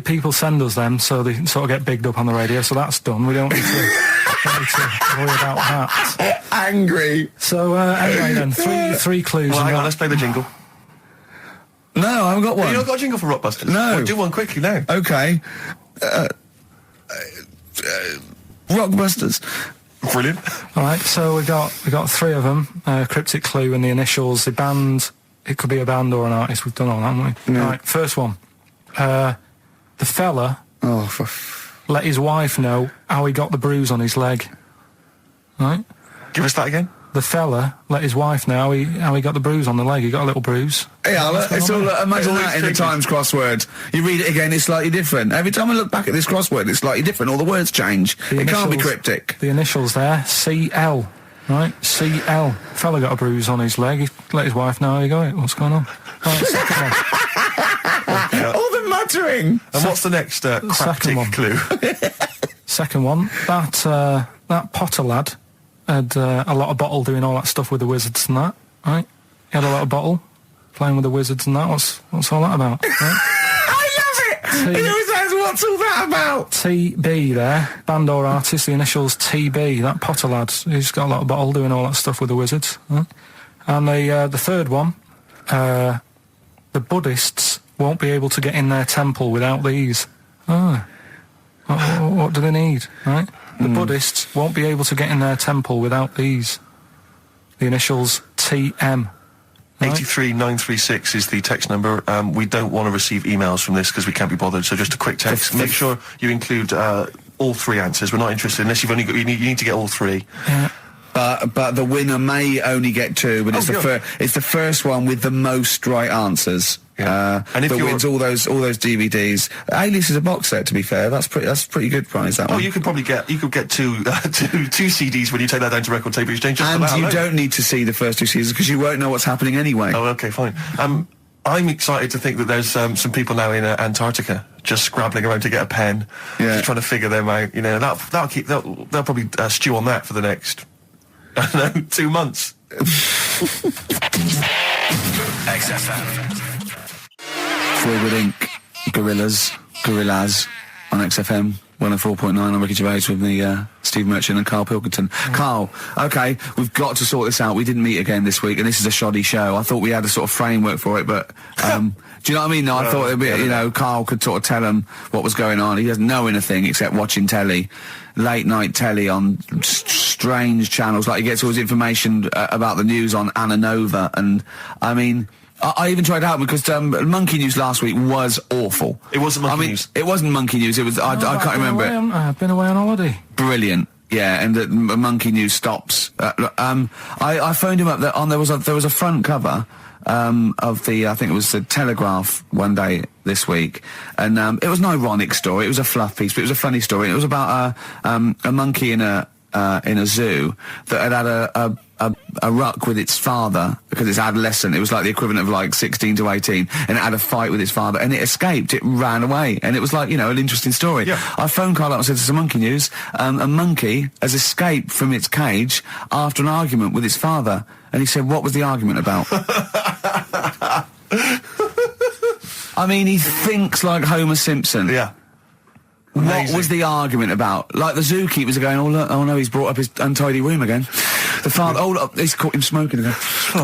people send us them, so they sort of get bigged up on the radio, so that's done. We don't need to worry about that. Angry. So, anyway then, three clues. Well, hang on, let's play the jingle. No, I haven't got one. You not got a jingle for Rockbusters? No. Well, do one quickly now. Okay. Rockbusters. Brilliant. All right, so we got 3 of them. Cryptic clue and the initials. The band, it could be a band or an artist. We've done all that, haven't we? Yeah. All right, first one. The fella let his wife know how he got the bruise on his leg. Right? Give us that again. The fella let his wife know how he got the bruise on the leg. He got a little bruise. Yeah, it's all. Imagine that in the Times crossword. You read it again, it's slightly different. Every time I look back at this crossword, it's slightly different. All the words change. It can't be cryptic. The initials there, CL. Right, CL. Fella got a bruise on his leg. He let his wife know how he got it. What's going on? Right, second one. All the muttering. And what's the next cryptic clue? Second one. That Potter lad had a lot of bottle doing all that stuff with the wizards and that. Right? He had a lot of bottle playing with the wizards and that. What's all that about? Right? I love it. He always says, "What's all that about?" TB there, band or artist. The initials TB. That Potter lad. He's got a lot of bottle doing all that stuff with the wizards. Right? And the third one. The Buddhists won't be able to get in their temple without these. What do they need, right? The Buddhists won't be able to get in their temple without these. The initials TM. Right? 83936 is the text number. We don't want to receive emails from this because we can't be bothered, so just a quick text. Make sure you include all 3 answers. We're not interested unless you've only got, you need to get all 3. Yeah. But the winner may only get 2, but it's the first one with the most right answers. And if that you're- wins all those DVDs. Alias is a box set, to be fair. That's pretty good prize, that Oh, one. you could probably get two CDs when you take that down to Record Tape Exchange. Just for And that you alone. don't need to see the first 2 seasons because you won't know what's happening anyway. Oh, okay, fine. I'm excited to think that there's some people now in Antarctica just scrabbling around to get a pen, just trying to figure them out. You know, they'll probably stew on that for the next, I don't know, 2 months. XFM. Forward Inc. Gorillas on XFM 104.9. I'm Ricky Gervais with the Steve Merchant and Karl Pilkington. Karl, okay, we've got to sort this out. We didn't meet again this week, and this is a shoddy show. I thought we had a sort of framework for it, but do you know what I mean? No, I thought it'd be, Karl could sort of tell him what was going on. He doesn't know anything except watching telly, late night telly on strange channels. Like he gets all his information about the news on Anna Nova, and I mean. I even tried to help him because Monkey News last week was awful. It wasn't Monkey News. It wasn't Monkey News. It was. I can't remember it. I've been away on holiday. Brilliant. Yeah, and the Monkey News stops. I phoned him up. There was a front cover of the. I think it was the Telegraph one day this week, and it was an ironic story. It was a fluff piece, but it was a funny story. And it was about a monkey in a zoo that had a ruck with its father because it's adolescent. It was like the equivalent of like 16 to 18, and it had a fight with its father, and it escaped. It ran away, and it was like, an interesting story. Yeah. I phoned Karl up and said, "This is Monkey News. A monkey has escaped from its cage after an argument with its father." And he said, "What was the argument about?" I mean, he thinks like Homer Simpson. Yeah. What was the argument about? Like the zookeepers are going, oh no, he's brought up his untidy room again. The father, oh look, he's caught him smoking again.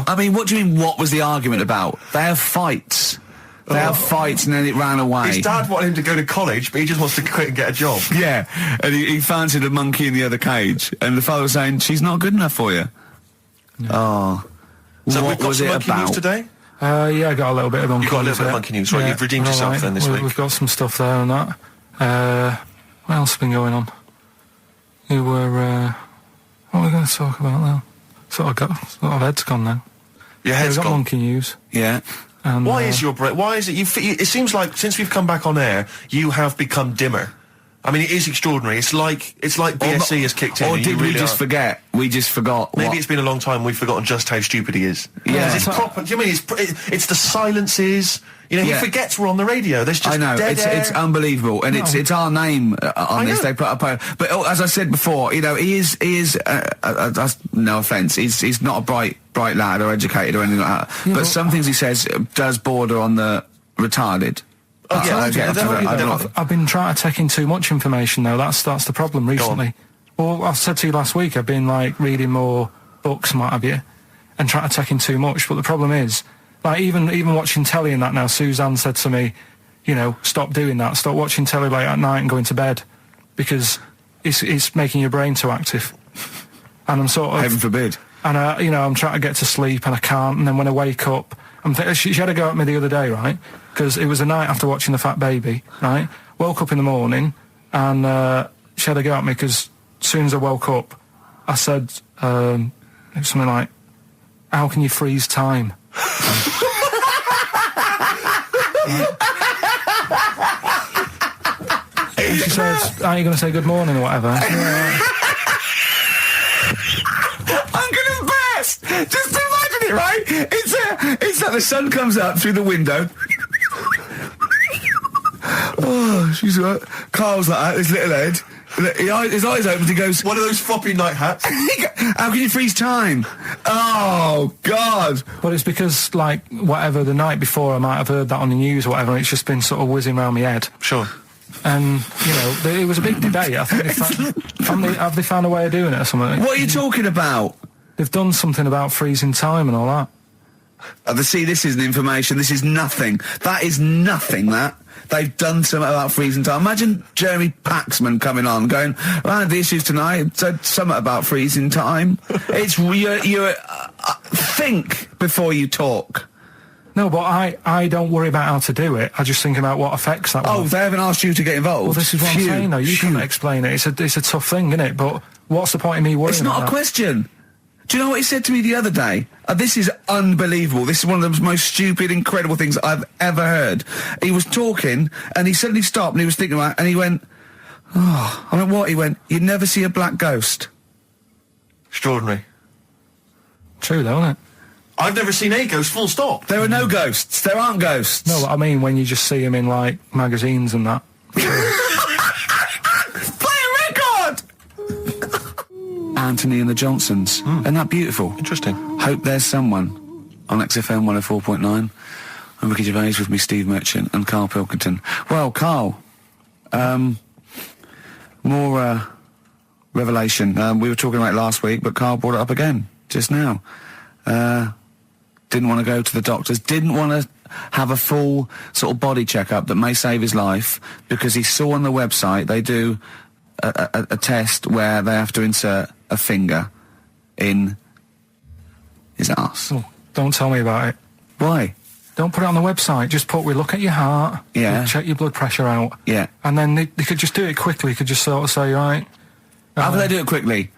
I mean, what do you mean, what was the argument about? They have fights. They have fights and then it ran away. His dad wanted him to go to college, but he just wants to quit and get a job. Yeah, and he fancied a monkey in the other cage. And the father was saying, she's not good enough for you. No. Oh. So what we've got was some it Monkey about? News today? Yeah, I got a little bit of Monkey News. You got a little bit of Monkey News, right? You've redeemed yourself then this week. We've got some stuff there and that. What else has been going on? What are we going to talk about now? Sort of head's gone now. Your head's we've got gone. Monkey News. Yeah. And, Why is your brain? Why is it? It seems like since we've come back on air, you have become dimmer. I mean, it is extraordinary. It's like BSC has kicked in. Or and did you really we just are. forget? We just forgot. Maybe what- it's been a long time. We've forgotten just how stupid he is. Yeah. It's proper. Do you mean it's the silences? He Yeah. forgets we're on the radio. There's just I know, dead air. it's unbelievable, and it's our name on this. know. They put up but as I said before, he is no offence, he's not a bright lad or educated or anything like that. Yeah, but some things he says does border on the retarded. Oh, yeah, I okay, get- I don't know. I've been trying to take in too much information though. That's the problem recently. Well, I said to you last week, I've been like reading more books and what have you, and trying to take in too much. But the problem is, like even watching telly and that now, Suzanne said to me, stop doing that. Stop watching telly late at night and going to bed, because it's making your brain too active. And I'm sort of Heaven forbid. And I'm trying to get to sleep and I can't. And then when I wake up, she had a go at me the other day, right? Because it was the night after watching The Fat Baby, right? Woke up in the morning and she had a go at me because as soon as I woke up, I said it was something like, "How can you freeze time?" And she says, "Are you going to say good morning or whatever?" I'm gonna burst! Just imagine it, right? It's like the sun comes up through the window. Oh, she's right. Carl's like that, his little head. His eyes open, he goes, One of those floppy night hats. "How can you freeze time?" Oh, God. But it's because, like, whatever, the night before I might have heard that on the news or whatever, and it's just been sort of whizzing around my head. Sure. And, it was a big debate. I think have they found a way of doing it or something? What are you talking about? They've done something about freezing time and all that. See, this isn't information. This is nothing. That is nothing, that. They've done something about freezing time. Imagine Jeremy Paxman coming on, going, "Right, the issues tonight said something about freezing time." It's you think before you talk. No, but I don't worry about how to do it. I just think about what effects that will Oh, have. they haven't asked you to get involved. Well, this is what I'm Phew, saying, though. You phew. can't explain it. It's a tough thing, isn't it? But what's the point of me worrying It's not about a that? question. Do you know what he said to me the other day? This is unbelievable. This is one of the most stupid, incredible things I've ever heard. He was talking, and he suddenly stopped, and he was thinking about it, and he went, oh, I went, what? He went, you'd never see a black ghost. Extraordinary. True though, isn't it? I've never seen a ghost, full stop. There are no ghosts. There aren't ghosts. No, but I mean when you just see them in, like, magazines and that. Anthony and the Johnsons. Isn't that beautiful? Interesting. Hope There's Someone on XFM 104.9. I'm Ricky Gervais with me, Steve Merchant, and Karl Pilkington. Well, Karl, more revelation. We were talking about it last week, but Karl brought it up again just now. Didn't want to go to the doctors, didn't want to have a full sort of body checkup that may save his life, because he saw on the website they do a test where they have to insert a finger in his arse. Oh, don't tell me about it. Why? Don't put it on the website. Just put, we look at your heart. Yeah. We check your blood pressure out. Yeah. And then they could just do it quickly. Could just sort of say, right. How do they do it quickly?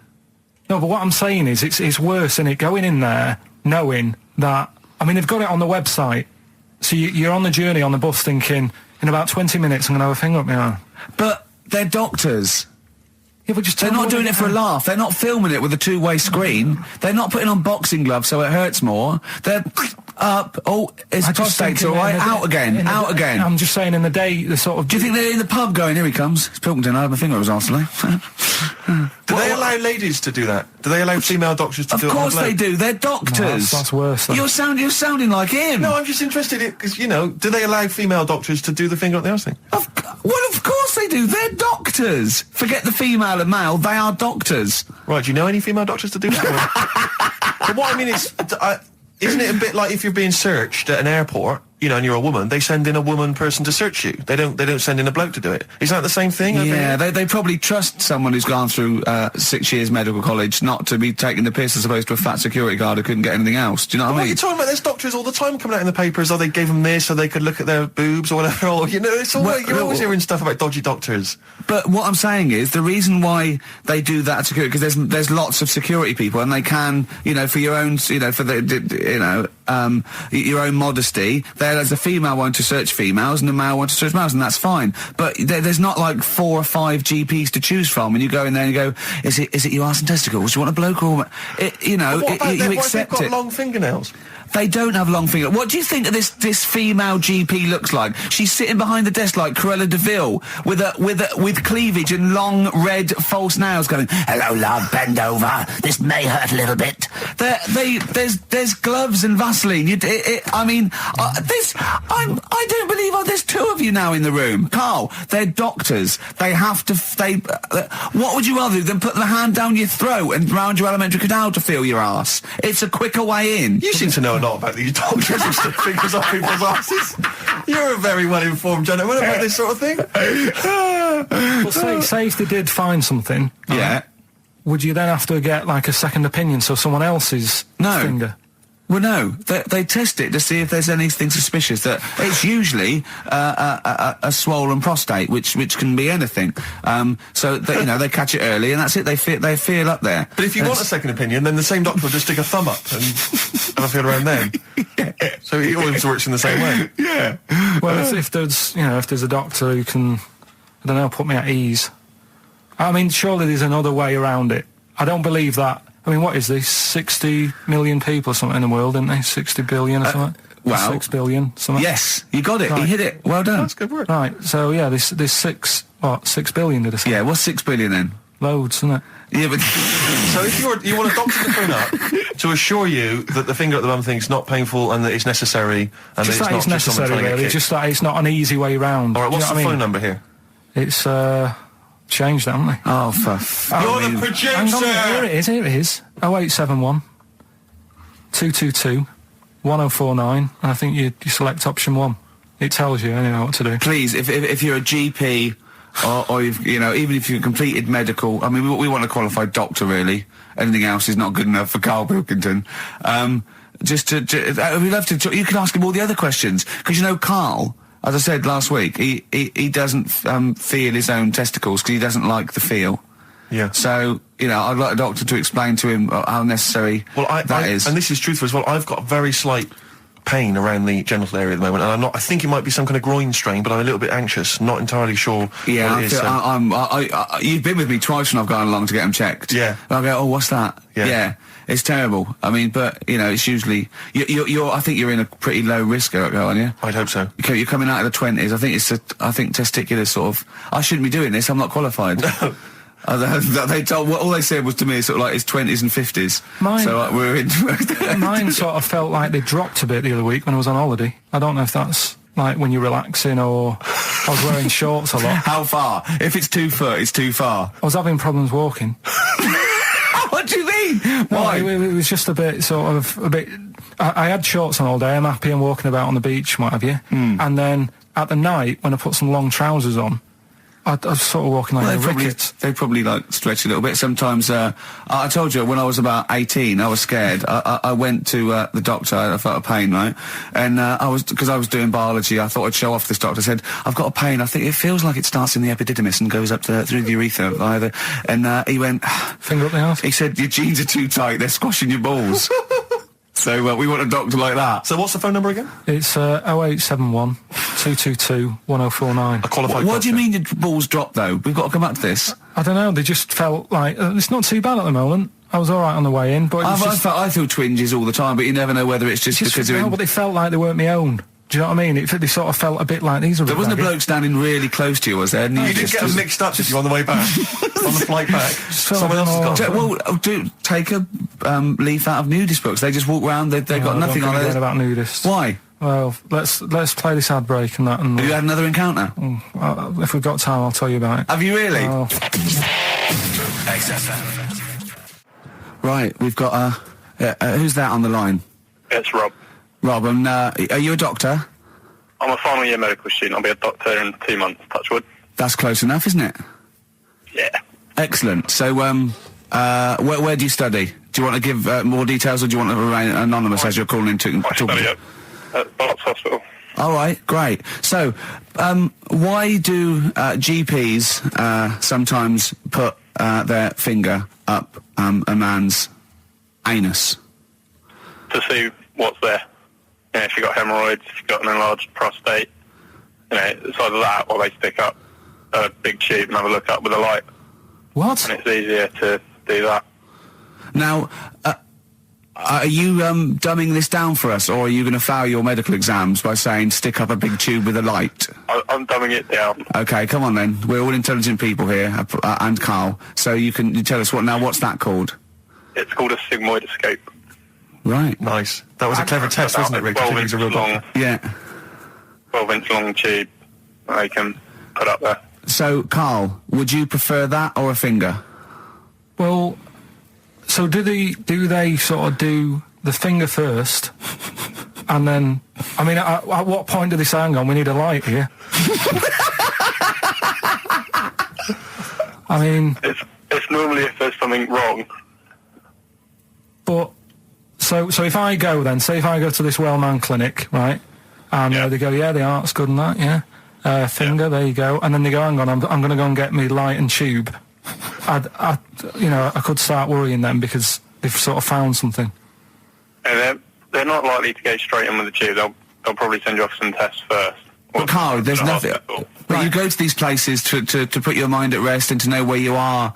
No, but what I'm saying is, it's worse, isn't it? Going in there, knowing that, I mean, they've got it on the website. So you're on the journey on the bus thinking, in about 20 minutes I'm going to have a finger up my arm. But they're doctors. Yeah, but just they're not doing it for a laugh. They're not filming it with a two-way screen. They're not putting on boxing gloves so it hurts more. They're up. Oh, is the prostate all right? Out again. Out again. I'm just saying, in the day, the sort of. Do you think they're in the pub going, here he comes? It's Pilkington. I had my finger up his arse today. Do they allow ladies to do that? Do they allow female doctors to do it? Of course they do. They're doctors. No, that's worse. You're sounding like him. No, I'm just interested because, you know, do they allow female doctors to do the finger up the arse thing? Well, of course they do. They're doctors. Forget the female and male. They are doctors. Right, do you know any female doctors to do that? But what I mean is, isn't it a bit like if you're being searched at an airport, you know, and you're a woman, they send in a woman person to search you. They don't send in a bloke to do it. Is that the same thing? Yeah, they probably trust someone who's gone through 6 years medical college not to be taking the piss as opposed to a fat security guard who couldn't get anything else. Do you know what I mean? What are you talking about? There's doctors all the time coming out in the papers, or they gave them this so they could look at their boobs or whatever, or, you know, it's all, you're always hearing stuff about dodgy doctors. But what I'm saying is, the reason why they do that at security, because there's lots of security people, and they can, you know, for your own, you know, for the, you know, your own modesty, there's a female one to search females and a male one to search males, and that's fine. But there's not like 4 or 5 GPs to choose from, and you go in there and you go, is it your arse and testicles? Do you want a bloke or you know, you accept what if they've it. got long fingernails? They don't have long fingers. What do you think this female GP looks like? She's sitting behind the desk like Cruella de Vil with cleavage and long red false nails, going, "Hello, love, bend over. This may hurt a little bit." There's gloves and Vaseline. I mean, I don't believe there's 2 of you now in the room, Karl. They're doctors. They have to. What would you rather do than put the hand down your throat and round your alimentary canal to feel your arse? It's a quicker way in. You seem to know a lot about these doctors who stick fingers up people's asses. You're a very well-informed gentleman about this sort of thing. Well, say if they did find something, yeah, would you then have to get like a second opinion, so someone else's finger? Well, no. They test it to see if there's anything suspicious. That it's usually a swollen prostate, which can be anything. So you know, they catch it early, and that's it. They feel up there. But if you want a second opinion, then the same doctor will just stick a thumb up and have a feel around then. Yeah. So it always works in the same way. Yeah. Well, if there's a doctor who can, I don't know, put me at ease. I mean, surely there's another way around it. I don't believe that. I mean, what is this? 60 million people or something in the world, isn't there? 60 billion or something? Wow. 6 billion, something? Yes, you got it. Right. You hit it. Well done. That's good work. Right, so yeah, there's 6 billion, did I say? Yeah, what's 6 billion then? Loads, isn't it? Yeah, but... So if you want a doctor to phone up to assure you that the finger at the bum thing's not painful and that it's necessary, and Just that it's not just someone trying to get kicked. Just that it's not an easy way round. All right, what's the phone number here? It's, changed, haven't they? Oh, You're the producer! Hang on, here it is. 0871 222 1049, and I think you select option 1. It tells you anyway what to do. Please, if you're a GP, or you've, you know, even if you've completed medical, I mean, we want a qualified doctor, really. Anything else is not good enough for Karl Pilkington. We'd love to, you can ask him all the other questions, because, you know, Karl, as I said last week, he doesn't feel his own testicles because he doesn't like the feel. Yeah. So, you know, I'd like a doctor to explain to him how necessary that is. And this is truthful as well. I've got very slight pain around the genital area at the moment, and I think it might be some kind of groin strain, but I'm a little bit anxious, not entirely sure Yeah, what it is. you've been with me twice when I've gone along to get them checked. Yeah. And I go, oh, what's that? Yeah. It's terrible. I mean, but, you know, it's usually... I think you're in a pretty low risk, aren't you? I'd hope so. You're coming out of the 20s. I think testicular sort of... I shouldn't be doing this. I'm not qualified. No. All they said was to me sort of like it's 20s and 50s. We're in... Mine sort of felt like they dropped a bit the other week when I was on holiday. I don't know if that's like when you're relaxing or I was wearing shorts a lot. How far? If it's 2 foot, it's too far. I was having problems walking. What do you mean? Why? No, it was just a bit I had shorts on all day. I'm happy and walking about on the beach and what have you. And then at the night when I put some long trousers on, I was sort of walking like a ricket. They probably like stretch a little bit. Sometimes, I told you when I was about 18, I was scared. I went to the doctor. I felt a pain, right? And because I was doing biology, I thought I'd show off this doctor. I said, I've got a pain. I think it feels like it starts in the epididymis and goes up through the urethra either. And he went, finger up the arse. He said, your jeans are too tight. They're squashing your balls. So we want a doctor like that. So what's the phone number again? It's 0871 222 1049. A qualified What do you mean your balls dropped, though? We've got to come back to this. I don't know, they just felt like... it's not too bad at the moment. I was all right on the way in, but... I feel twinges all the time, but you never know whether it's just because they're... No, but they felt like they weren't my own. Do you know what I mean? They sort of felt a bit like these are... There wasn't a bloke standing really close to you, was there? No, you didn't get them mixed up, did you, on the way back? On the flight back? Someone else has got... Well, take a leaf out of nudist books. They just walk around, they've got nothing on it. About nudists. Why? Well, let's play this ad break and that. And have you had another encounter? If we've got time, I'll tell you about it. Have you really? XFM. Right, we've got who's that on the line? It's Rob. Rob, and are you a doctor? I'm a final year medical student. I'll be a doctor in 2 months, touch wood. That's close enough, isn't it? Yeah. Excellent. So, where do you study? Do you want to give more details, or do you want to remain anonymous as you're calling in to I study at Barts Hospital. All right, great. So, why do GPs sometimes put their finger up a man's anus? To see what's there. You know, if you've got hemorrhoids, if you've got an enlarged prostate, you know, it's either that or they stick up a big tube and have a look up with a light. What? And it's easier to do that. Now, are you dumbing this down for us, or are you going to fail your medical exams by saying stick up a big tube with a light? I'm dumbing it down. Okay, come on then. We're all intelligent people here, and Carl. So you tell us what's that called? It's called a sigmoidoscope. Right. Nice. That was a clever test, wasn't it, Rick? 12 inch long. Yeah. 12-inch long tube that they can put up there. So, Carl, would you prefer that or a finger? Well, so do they sort of do the finger first, and then, I mean, at what point do they say, hang on, we need a light here? I mean... It's normally if there's something wrong. But, so if I go then, say if I go to this well-man clinic, right, and they go, yeah, the art's good and that, yeah, finger, there you go, and then they go, hang on, I'm going to go and get me light and tube. I could start worrying then because they've sort of found something. And they're not likely to go straight in with the tube. They'll probably send you off some tests first. But Carl, there's nothing. But you go to these places to put your mind at rest and to know where you are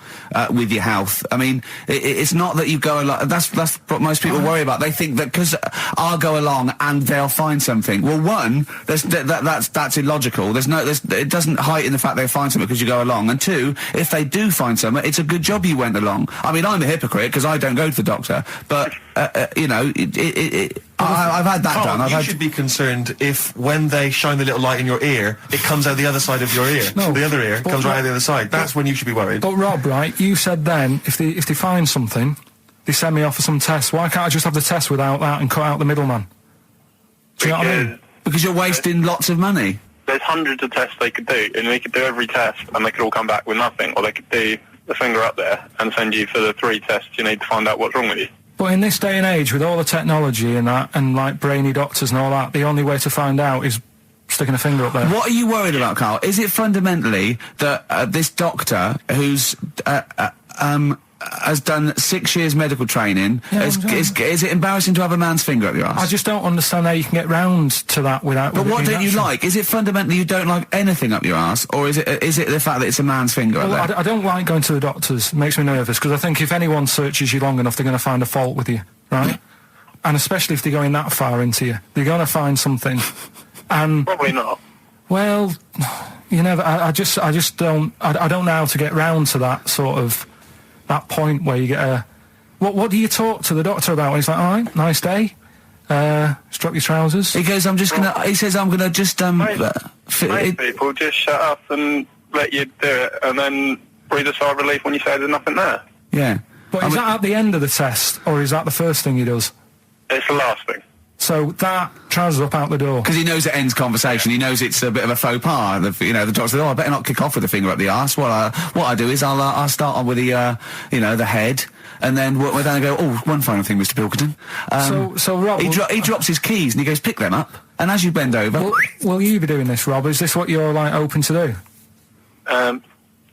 with your health. I mean, it's not that you go along. That's what most people worry about. They think that because I'll go along and they'll find something. Well, one, that's illogical. It doesn't heighten the fact they'll find something because you go along. And two, if they do find something, it's a good job you went along. I mean, I'm a hypocrite because I don't go to the doctor, but I've had that Carl, done. You should be concerned if when they shine the little light in your ear, it comes out the other side of your ear. No, the other ear comes right out the other side. That's when you should be worried. But Rob, right, you said then, if they find something, they send me off for some tests. Why can't I just have the test without that and cut out the middleman? Do you know what I mean? Because you're wasting lots of money. There's hundreds of tests they could do, and they could do every test, and they could all come back with nothing. Or they could do the finger up there and send you for the 3 tests you need to find out what's wrong with you. But in this day and age, with all the technology and that, and like brainy doctors and all that, the only way to find out is sticking a finger up there. What are you worried about, Carl? Is it fundamentally that this doctor who's has done 6 years medical training. Yeah, Is it embarrassing to have a man's finger up your ass? I just don't understand how you can get round to that without... But what don't you like? Is it fundamentally you don't like anything up your ass, or is it the fact that it's a man's finger up there? I don't like going to the doctors. It makes me nervous, because I think if anyone searches you long enough, they're going to find a fault with you, right? And especially if they're going that far into you. They're going to find something. And... Probably not. Well, you know, I just don't... I don't know how to get round to that sort of... that point where you get a... What do you talk to the doctor about? He's like, all right, nice day. Strap your trousers. He goes, he says, I'm gonna just, Most people just shut up and let you do it, and then breathe a sigh of relief when you say there's nothing there. Yeah. But is that at the end of the test, or is that the first thing he does? It's the last thing. So that trousers up out the door. Because he knows it ends conversation. He knows it's a bit of a faux pas. The doctor says, "Oh, I better not kick off with the finger up the arse." What I do is I'll start on with the the head, and then we're down and go. Oh, one final thing, Mr. Pilkington. So Rob, he drops his keys and he goes, "Pick them up." And as you bend over, will you be doing this, Rob? Is this what you're like open to do?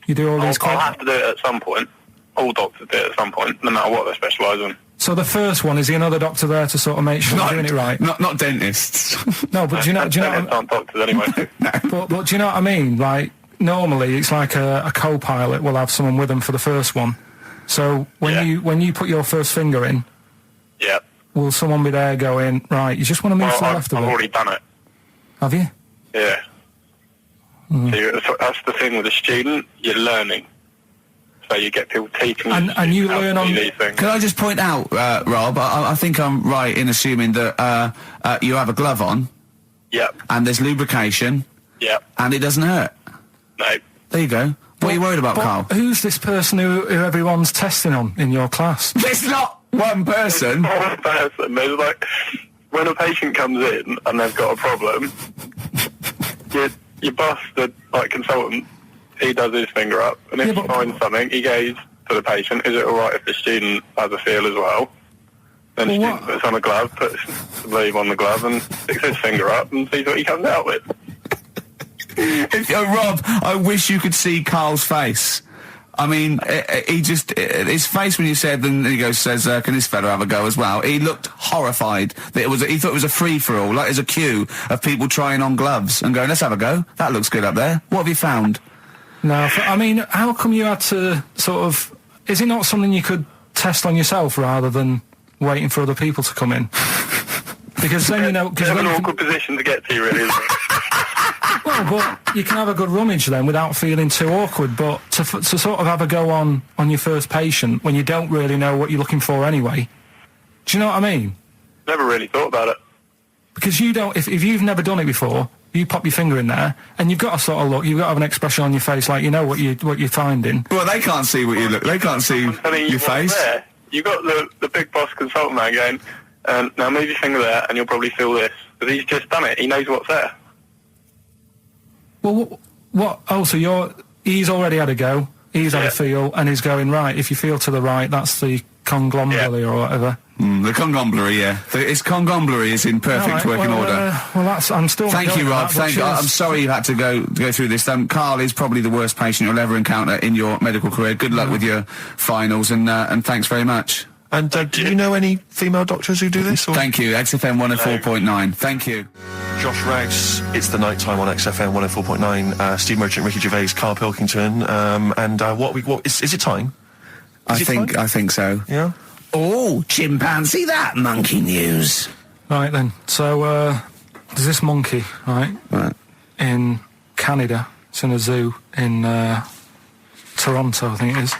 You do all these. I'll have to do it at some point. All doctors do it at some point, no matter what they specialise in. So the first one, is he another doctor there to sort of make sure you're doing it right? Not dentists. No, but do you know? Aren't doctors anyway. No. But do you know what I mean? Like, normally it's like a co-pilot will have someone with them for the first one. So when you put your first finger in, will someone be there going, right, you just want to move to the left of it? I've already done it. Have you? Yeah. So that's the thing with a student, you're learning. So you get people teaching you. And you learn on... these things. Can I just point out, Rob, I think I'm right in assuming that you have a glove on. Yep. And there's lubrication. Yep. And it doesn't hurt. No. There you go. What are you worried about, Carl? Who's this person who everyone's testing on in your class? It's not one person. One person. There's like, when a patient comes in and they've got a problem, your boss, the consultant, he does his finger up, and if he finds something, he goes to the patient, is it alright if the student has a feel as well? Then the student puts on a glove, puts the sleeve on the glove, and sticks his finger up and sees what he comes out with. Rob, I wish you could see Carl's face. I mean, his face when you said, and he says, can this fella have a go as well? He looked horrified. That he thought it was a free-for-all, like there's a queue of people trying on gloves and going, let's have a go. That looks good up there. What have you found? No, I mean, how come you had to sort of... Is it not something you could test on yourself rather than waiting for other people to come in? Because then, you know... It's an awkward position to get to, really, isn't it? Well, but you can have a good rummage then without feeling too awkward, but to sort of have a go on your first patient when you don't really know what you're looking for anyway, do you know what I mean? Never really thought about it. Because you don't... If you've never done it before... You pop your finger in there, and you've got to sort of look. You've got to have an expression on your face, like you know what you're finding. Well, they can't see what you look. They can't see your face. There. You got the big boss consultant man going. Now move your finger there, and you'll probably feel this. But he's just done it. He knows what's there. Well, what? Oh, so he's already had a go. He's had a feel, and he's going right. If you feel to the right, that's the conglomeracy or whatever. The congomblery, yeah. Its congomblery is in perfect working order. I'm still. Thank you, Rob. I'm sorry you had to go through this. Carl is probably the worst patient you'll ever encounter in your medical career. Good luck with your finals, and thanks very much. And do you know any female doctors who do this? Or? Thank you. XFM 104.9. Thank you. Josh Rags, it's the night time on XFM 104.9. Steve Merchant, Ricky Gervais, Karl Pilkington, and what is it time? I think so. Yeah. Oh, chimpanzee, that monkey news. Right then. So there's this monkey, right? In Canada. It's in a zoo in Toronto, I think it is.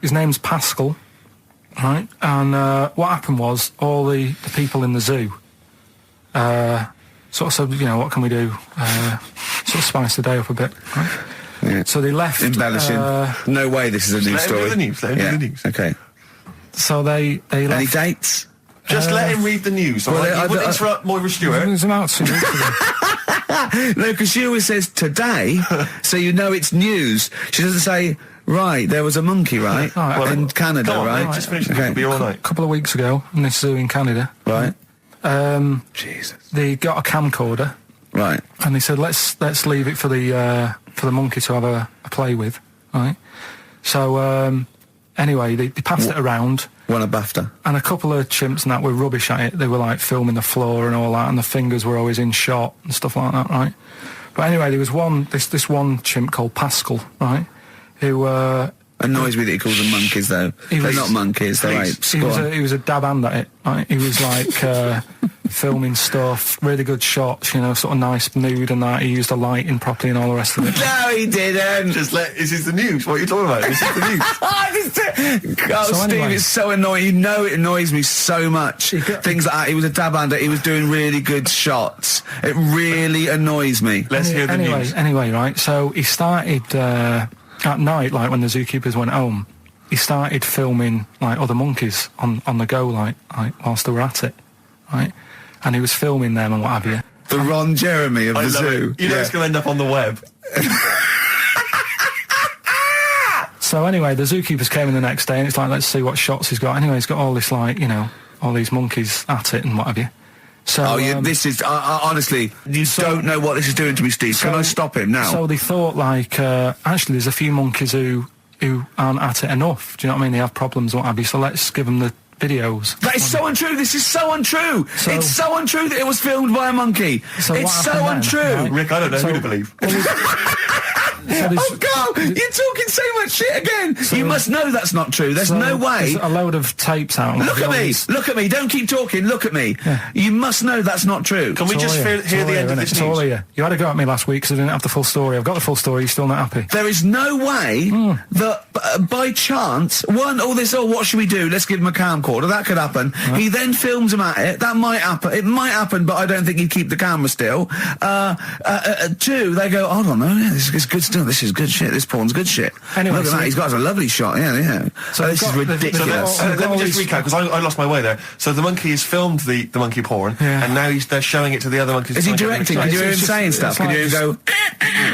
His name's Pascal, right? And what happened was all the people in the zoo sort of said, you know, what can we do? Sort of spice the day up a bit, right? Yeah. So they left... Embellishing. No way this is a news story. Let him read the news. Okay. So they left... Any dates? Just let him read the news, all right? You wouldn't interrupt Moira Stewart. No, because she always says today, so you know it's news. She doesn't say, right, there was a monkey, right? In Canada, right? Just finish the be all night. A couple of weeks ago, in this zoo in Canada. Right. Jesus. They got a camcorder. Right. And they said, let's leave it for the monkey to have a play with, right? So, anyway, they passed it around. Won a BAFTA. And a couple of chimps and that were rubbish at it. They were like filming the floor and all that, and the fingers were always in shot and stuff like that, right? But anyway, there was this one chimp called Pascal, right? Who, annoys me that he calls them monkeys, though. They're not monkeys, they're apes. He was a dab hand at it, right? He was like, filming stuff, really good shots, you know, sort of nice nude and that. He used the lighting properly and all the rest of it. No, he didn't. This is the news. What are you talking about? This is the news. Steve, anyway, it's so annoying. You know it annoys me so much. Things like that. He was a dab hand. He was doing really good shots. It really annoys me. Let's hear the news. Anyway, right, so he started, at night, like when the zookeepers went home, he started filming, like, other monkeys on the go, like whilst they were at it, right? And he was filming them and what have you. The Ron Jeremy of the zoo. You know it's going to end up on the web. So anyway, the zookeepers came in the next day and it's like, let's see what shots he's got. Anyway, he's got all this, like, you know, all these monkeys at it and what have you. So, this is, honestly, you don't know what this is doing to me, Steve. Can I stop him now? So they thought, like, actually there's a few monkeys who aren't at it enough. Do you know what I mean? They have problems and what have you, so let's give them the videos. That is so untrue. This is so untrue. It's so untrue that it was filmed by a monkey. It's so untrue. Right? Rick, I don't know who to believe. Oh, God, you're talking so much shit again. You must know that's not true. There's no way. There's a load of tapes out. Look at me. Look at me. Don't keep talking. Look at me. Yeah. You must know that's not true. Can we just hear the end of this news? You had a go at me last week because I didn't have the full story. I've got the full story. You're still not happy. There is no way that by chance, what should we do? Let's give him a camcorder. That could happen. Right. He then films him at it. That might happen. It might happen, but I don't think he'd keep the camera still. Two, they go, I don't know. Yeah, this is good stuff. This is good shit. This porn's good shit. Anyway, look at that. He's got a lovely shot. Yeah. So this is ridiculous. Let me just recap because I lost my way there. So the monkey has filmed the monkey porn, and now they're showing it to the other monkeys. Is he directing? Can you hear him saying stuff? Can you hear him go?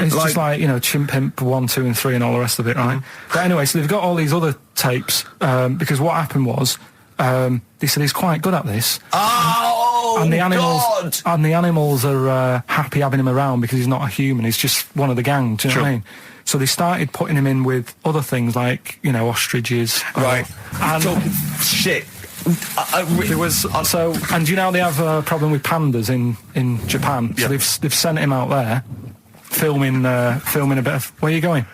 It's just like, you know, Chimp Pimp 1, 2, and 3 and all the rest of it, right? But anyway, so they've got all these other tapes because what happened was they said he's quite good at this. And the animals are happy having him around because he's not a human. He's just one of the gang. Do you know what I mean? So they started putting him in with other things like, you know, ostriches. Right. And shit. There was and you know they have a problem with pandas in Japan. So they've sent him out there filming a bit of. Where are you going?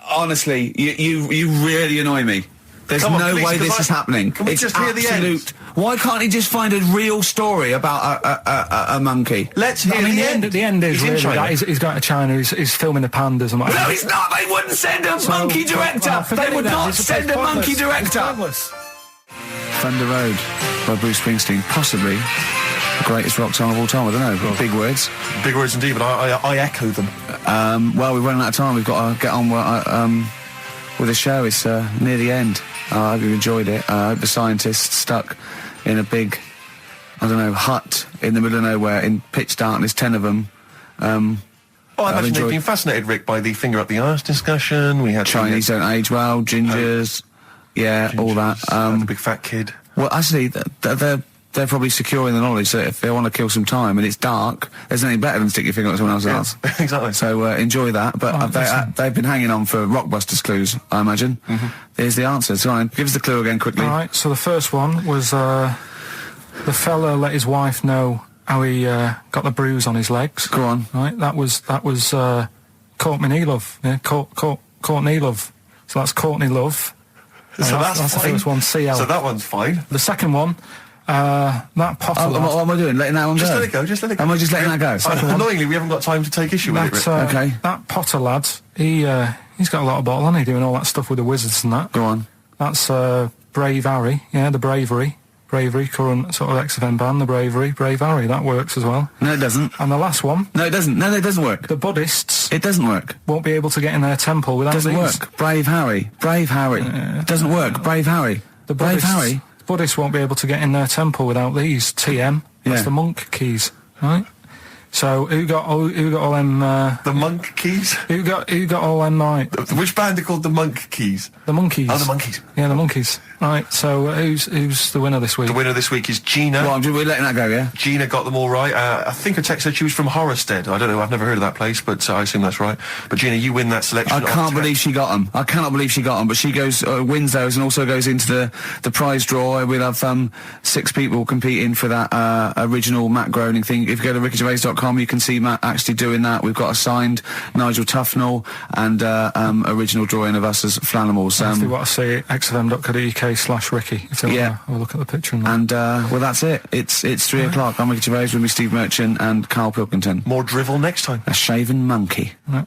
Honestly, you really annoy me. There's no way this is happening. Can we just hear the end? Why can't he just find a real story about a monkey? Let's hear the end. The end is really that he's going to China. He's filming the pandas and what. No, he's not. They wouldn't send a monkey director. They would not send a monkey director. Thunder Road by Bruce Springsteen, possibly the greatest rock song of all time. I don't know. Big words. Big words indeed, but I echo them. Well, we're running out of time. We've got to get on with the show. It's near the end. I hope you enjoyed it. I hope the scientists stuck in a big, I don't know, hut in the middle of nowhere in pitch darkness, 10 of them. I imagine they've been fascinated, Rick, by the finger up the arse discussion. We had Chinese don't age well, gingers, all that. The big fat kid. Well, actually, they're probably securing the knowledge that if they want to kill some time and it's dark, there's nothing better than stick your finger up someone else's ass. Exactly. So enjoy that. But they've been hanging on for Rockbusters clues, I imagine. Here's the answer. So give us the clue again quickly. All right. So the first one was the fella let his wife know how he got the bruise on his legs. Go on. Right. That was Courtney Love. Yeah. Courtney Love. So that's Courtney Love. So that's the first one. CL. So that one's fine. The second one. That Potter lad. What am I doing? Letting that one go? Just let it go. Am I just letting that go? Annoyingly, we haven't got time to take issue with it, Rick. Okay. That Potter lad, he's got a lot of bottle, hasn't he, doing all that stuff with the wizards and that. Go on. That's Brave Harry, the Bravery, current sort of XFM band, the Brave Harry, that works as well. No, it doesn't. And the last one. No, it doesn't. No, it doesn't work. The Buddhists. It doesn't work. Won't be able to get in their temple without these. Doesn't work. Brave Harry. Doesn't work. Brave Harry. The Buddhists won't be able to get in their temple without these. TM. That's the monk keys, right? So who got all them? The monk keys. Who got all them? Right? Which band are called the Monk Keys? The Monkeys. Oh, the Monkeys. Yeah, the Monkeys. Right, so who's the winner this week? The winner this week is Gina. Well, we're letting that go, yeah? Gina got them all right. I think her text said she was from Horrorstead. I don't know, I've never heard of that place, but I assume that's right. But Gina, you win that selection. I can't believe she got them. I cannot believe she got them. But she wins those and also goes into the prize draw. We'll have 6 people competing for that original Matt Groening thing. If you go to rickygervais.com, you can see Matt actually doing that. We've got a signed Nigel Tufnell and original drawing of us as Flanimals. That's what I see, xfm.co.uk/Ricky, if you want to have a look at the picture. And well, that's it. It's 3 o'clock. I'm Ricky Gervais with me, Steve Merchant and Karl Pilkington. More drivel next time. A shaven monkey. Right.